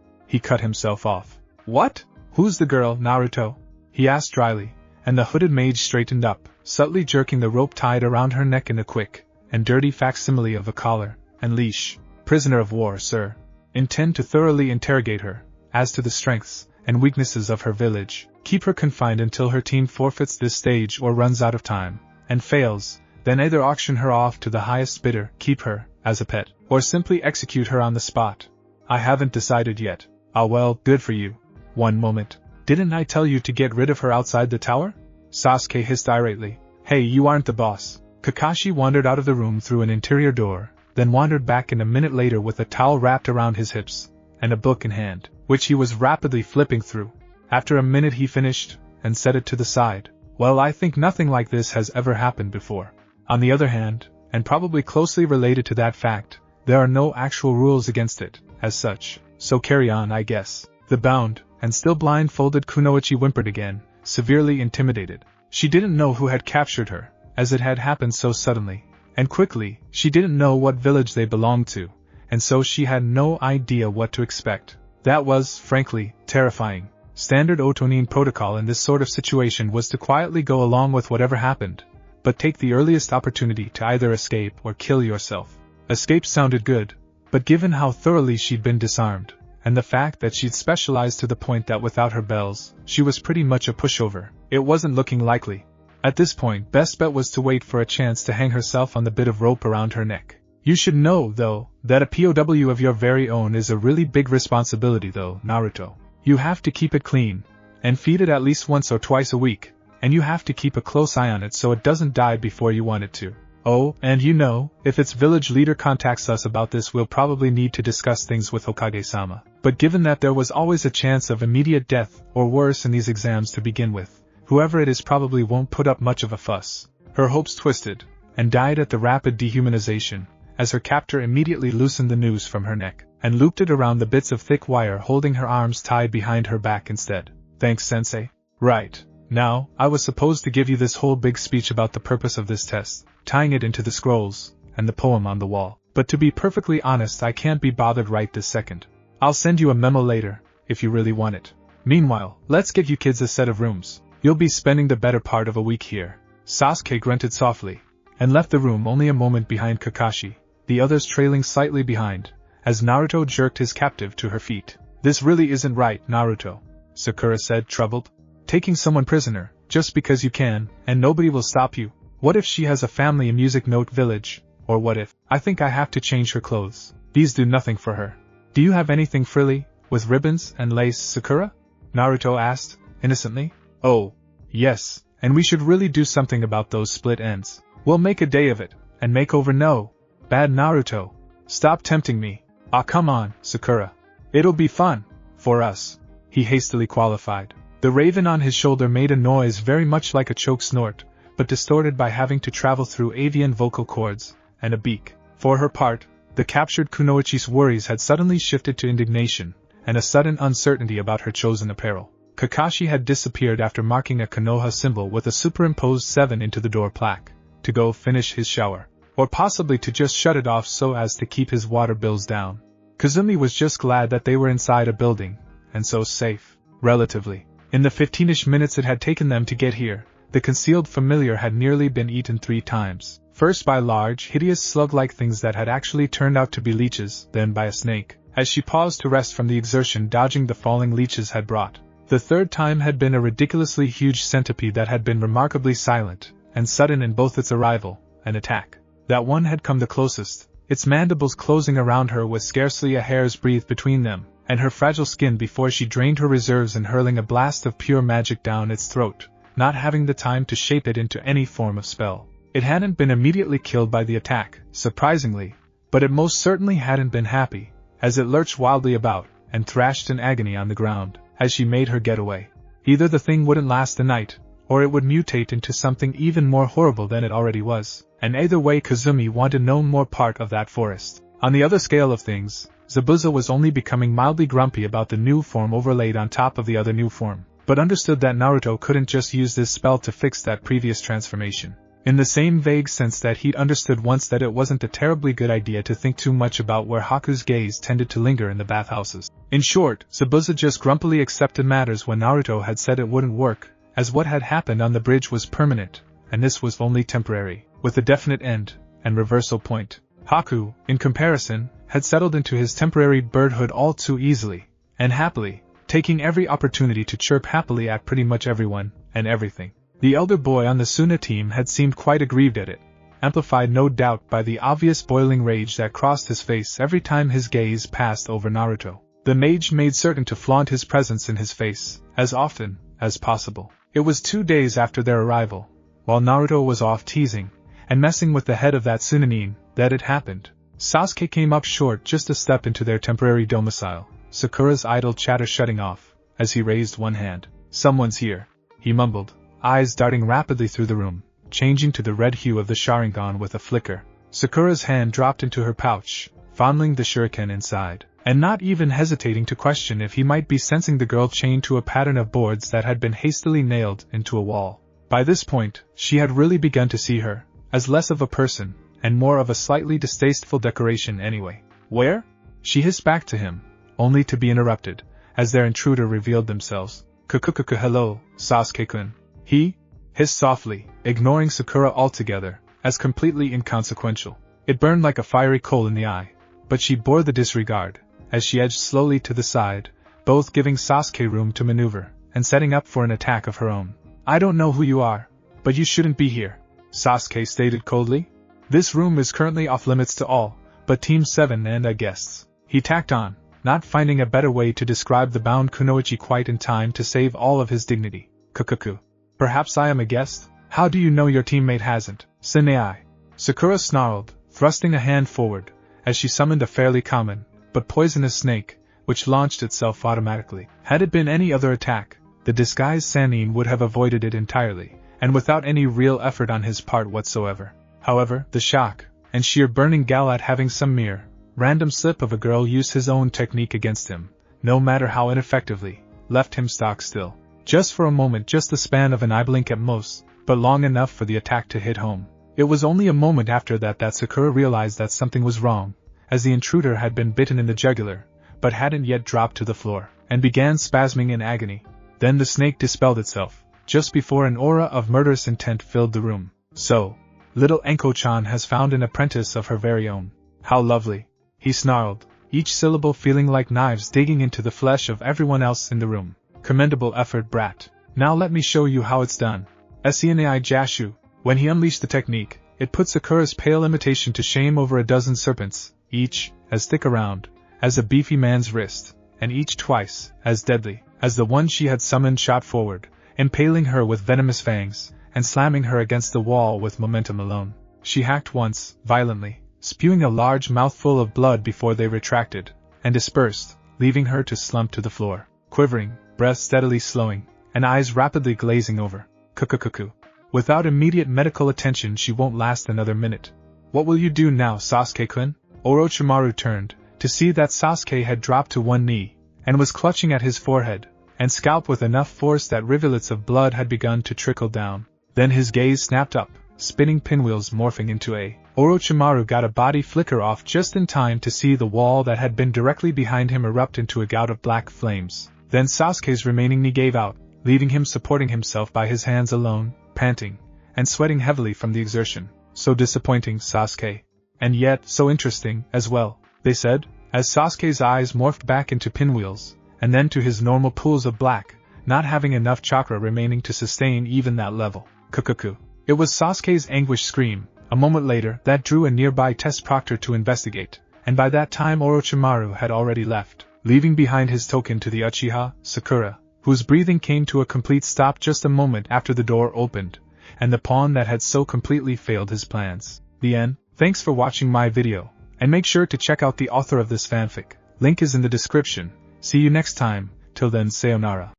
[SPEAKER 1] He cut himself off. What? Who's the girl, Naruto? He asked dryly, and the hooded mage straightened up, subtly jerking the rope tied around her neck in a quick and dirty facsimile of a collar and leash. Prisoner of war, sir. Intend to thoroughly interrogate her, as to the strengths and weaknesses of her village, keep her confined until her team forfeits this stage or runs out of time, and fails, then either auction her off to the highest bidder, keep her, as a pet, or simply execute her on the spot. I haven't decided yet. Ah well, good for you. One moment. Didn't I tell you to get rid of her outside the tower? Sasuke hissed irately. Hey, you aren't the boss. Kakashi wandered out of the room through an interior door, then wandered back in a minute later with a towel wrapped around his hips, and a book in hand, which he was rapidly flipping through. After a minute he finished, and set it to the side. Well, I think nothing like this has ever happened before. On the other hand, and probably closely related to that fact, there are no actual rules against it, as such, so carry on, I guess. The bound, and still blindfolded Kunoichi whimpered again, severely intimidated. She didn't know who had captured her, as it had happened so suddenly, and quickly. She didn't know what village they belonged to, and so she had no idea what to expect. That was, frankly, terrifying. Standard Otonin protocol in this sort of situation was to quietly go along with whatever happened, but take the earliest opportunity to either escape or kill yourself. Escape sounded good, but given how thoroughly she'd been disarmed, and the fact that she'd specialized to the point that without her bells, she was pretty much a pushover, it wasn't looking likely. At this point, best bet was to wait for a chance to hang herself on the bit of rope around her neck. You should know, though, that a POW of your very own is a really big responsibility though, Naruto. You have to keep it clean, and feed it at least once or twice a week, and you have to keep a close eye on it so it doesn't die before you want it to. Oh, and you know, if its village leader contacts us about this, we'll probably need to discuss things with Hokage-sama. But given that there was always a chance of immediate death, or worse in these exams to begin with, whoever it is probably won't put up much of a fuss. Her hopes twisted, and died at the rapid dehumanization, as her captor immediately loosened the noose from her neck, and looped it around the bits of thick wire holding her arms tied behind her back instead. Thanks, Sensei. Right. Now, I was supposed to give you this whole big speech about the purpose of this test, tying it into the scrolls, and the poem on the wall. But to be perfectly honest, I can't be bothered right this second. I'll send you a memo later, if you really want it. Meanwhile, let's get you kids a set of rooms. You'll be spending the better part of a week here. Sasuke grunted softly, and left the room only a moment behind Kakashi, the others trailing slightly behind, as Naruto jerked his captive to her feet. This really isn't right, Naruto, Sakura said, troubled. Taking someone prisoner, just because you can, and nobody will stop you. What if she has a family in Music Note Village? Or what if, I think I have to change her clothes. These do nothing for her. Do you have anything frilly, with ribbons and lace, Sakura? Naruto asked, innocently. Oh, yes, and we should really do something about those split ends. We'll make a day of it, and make over no. Bad Naruto. Stop tempting me. Ah, come on, Sakura. It'll be fun. For us. He hastily qualified. The raven on his shoulder made a noise very much like a choke snort, but distorted by having to travel through avian vocal cords, and a beak. For her part, the captured kunoichi's worries had suddenly shifted to indignation, and a sudden uncertainty about her chosen apparel. Kakashi had disappeared after marking a Konoha symbol with a superimposed 7 into the door plaque, to go finish his shower, or possibly to just shut it off so as to keep his water bills down. Kazumi was just glad that they were inside a building, and so safe, relatively. In the 15-ish minutes it had taken them to get here, the concealed familiar had nearly been eaten 3 times, first by large, hideous slug-like things that had actually turned out to be leeches, then by a snake, as she paused to rest from the exertion dodging the falling leeches had brought. The 3rd time had been a ridiculously huge centipede that had been remarkably silent, and sudden in both its arrival and attack. That one had come the closest, its mandibles closing around her with scarcely a hair's breadth between them, and her fragile skin before she drained her reserves and hurling a blast of pure magic down its throat, not having the time to shape it into any form of spell. It hadn't been immediately killed by the attack, surprisingly, but it most certainly hadn't been happy, as it lurched wildly about, and thrashed in agony on the ground, as she made her getaway. Either the thing wouldn't last the night, or it would mutate into something even more horrible than it already was, and either way Kazumi wanted no more part of that forest. On the other scale of things, Zabuza was only becoming mildly grumpy about the new form overlaid on top of the other new form, but understood that Naruto couldn't just use this spell to fix that previous transformation. In the same vague sense that he'd understood once that it wasn't a terribly good idea to think too much about where Haku's gaze tended to linger in the bathhouses. In short, Zabuza just grumpily accepted matters when Naruto had said it wouldn't work, as what had happened on the bridge was permanent, and this was only temporary, with a definite end and reversal point. Haku, in comparison, had settled into his temporary birdhood all too easily, and happily, taking every opportunity to chirp happily at pretty much everyone and everything. The elder boy on the Suna team had seemed quite aggrieved at it, amplified no doubt by the obvious boiling rage that crossed his face every time his gaze passed over Naruto. The mage made certain to flaunt his presence in his face, as often as possible. It was 2 days after their arrival, while Naruto was off teasing and messing with the head of that Sunanin, that it happened. Sasuke came up short just a step into their temporary domicile, Sakura's idle chatter shutting off, as he raised one hand. Someone's here, he mumbled, eyes darting rapidly through the room, changing to the red hue of the Sharingan with a flicker. Sakura's hand dropped into her pouch, fondling the shuriken inside, and not even hesitating to question if he might be sensing the girl chained to a pattern of boards that had been hastily nailed into a wall. By this point, she had really begun to see her as less of a person, and more of a slightly distasteful decoration anyway. Where? She hissed back to him, only to be interrupted, as their intruder revealed themselves. Hello, Sasuke-kun. He hissed softly, ignoring Sakura altogether, as completely inconsequential. It burned like a fiery coal in the eye, but she bore the disregard, as she edged slowly to the side, both giving Sasuke room to maneuver, and setting up for an attack of her own. I don't know who you are, but you shouldn't be here, Sasuke stated coldly. This room is currently off limits to all, but Team 7 and our guests. He tacked on, not finding a better way to describe the bound kunoichi quite in time to save all of his dignity. Kukuku. Perhaps I am a guest? How do you know your teammate hasn't? Sinai. Sakura snarled, thrusting a hand forward, as she summoned a fairly common, but poisonous snake, which launched itself automatically. Had it been any other attack, the disguised Sannin would have avoided it entirely, and without any real effort on his part whatsoever. However, the shock, and sheer burning gall at having some mere, random slip of a girl use his own technique against him, no matter how ineffectively, left him stock still. Just for a moment, just the span of an eye blink at most, but long enough for the attack to hit home. It was only a moment after that Sakura realized that something was wrong, as the intruder had been bitten in the jugular, but hadn't yet dropped to the floor, and began spasming in agony. Then the snake dispelled itself, just before an aura of murderous intent filled the room. So, little Anko-chan has found an apprentice of her very own. How lovely, he snarled, each syllable feeling like knives digging into the flesh of everyone else in the room. Commendable effort, brat. Now let me show you how it's done. Senai Jashu. When he unleashed the technique, it put Sakura's pale imitation to shame. Over a dozen serpents, each as thick around as a beefy man's wrist, and each twice as deadly as the one she had summoned, shot forward, impaling her with venomous fangs, and slamming her against the wall with momentum alone. She hacked once, violently, spewing a large mouthful of blood before they retracted, and dispersed, leaving her to slump to the floor, quivering, breath steadily slowing, and eyes rapidly glazing over. Kukukuku. Without immediate medical attention she won't last another minute. What will you do now, Sasuke-kun? Orochimaru turned, to see that Sasuke had dropped to one knee, and was clutching at his forehead and scalp with enough force that rivulets of blood had begun to trickle down. Then his gaze snapped up, spinning pinwheels morphing into a. Orochimaru got a body flicker off just in time to see the wall that had been directly behind him erupt into a gout of black flames. Then Sasuke's remaining knee gave out, leaving him supporting himself by his hands alone, panting, and sweating heavily from the exertion. So disappointing, Sasuke. And yet, so interesting, as well, they said, as Sasuke's eyes morphed back into pinwheels, and then to his normal pools of black, not having enough chakra remaining to sustain even that level. Kukuku. It was Sasuke's anguished scream, a moment later, that drew a nearby test proctor to investigate, and by that time Orochimaru had already left, leaving behind his token to the Uchiha, Sakura, whose breathing came to a complete stop just a moment after the door opened, and the pawn that had so completely failed his plans. The end. Thanks for watching my video, and make sure to check out the author of this fanfic. Link is in the description. See you next time. Till then, sayonara.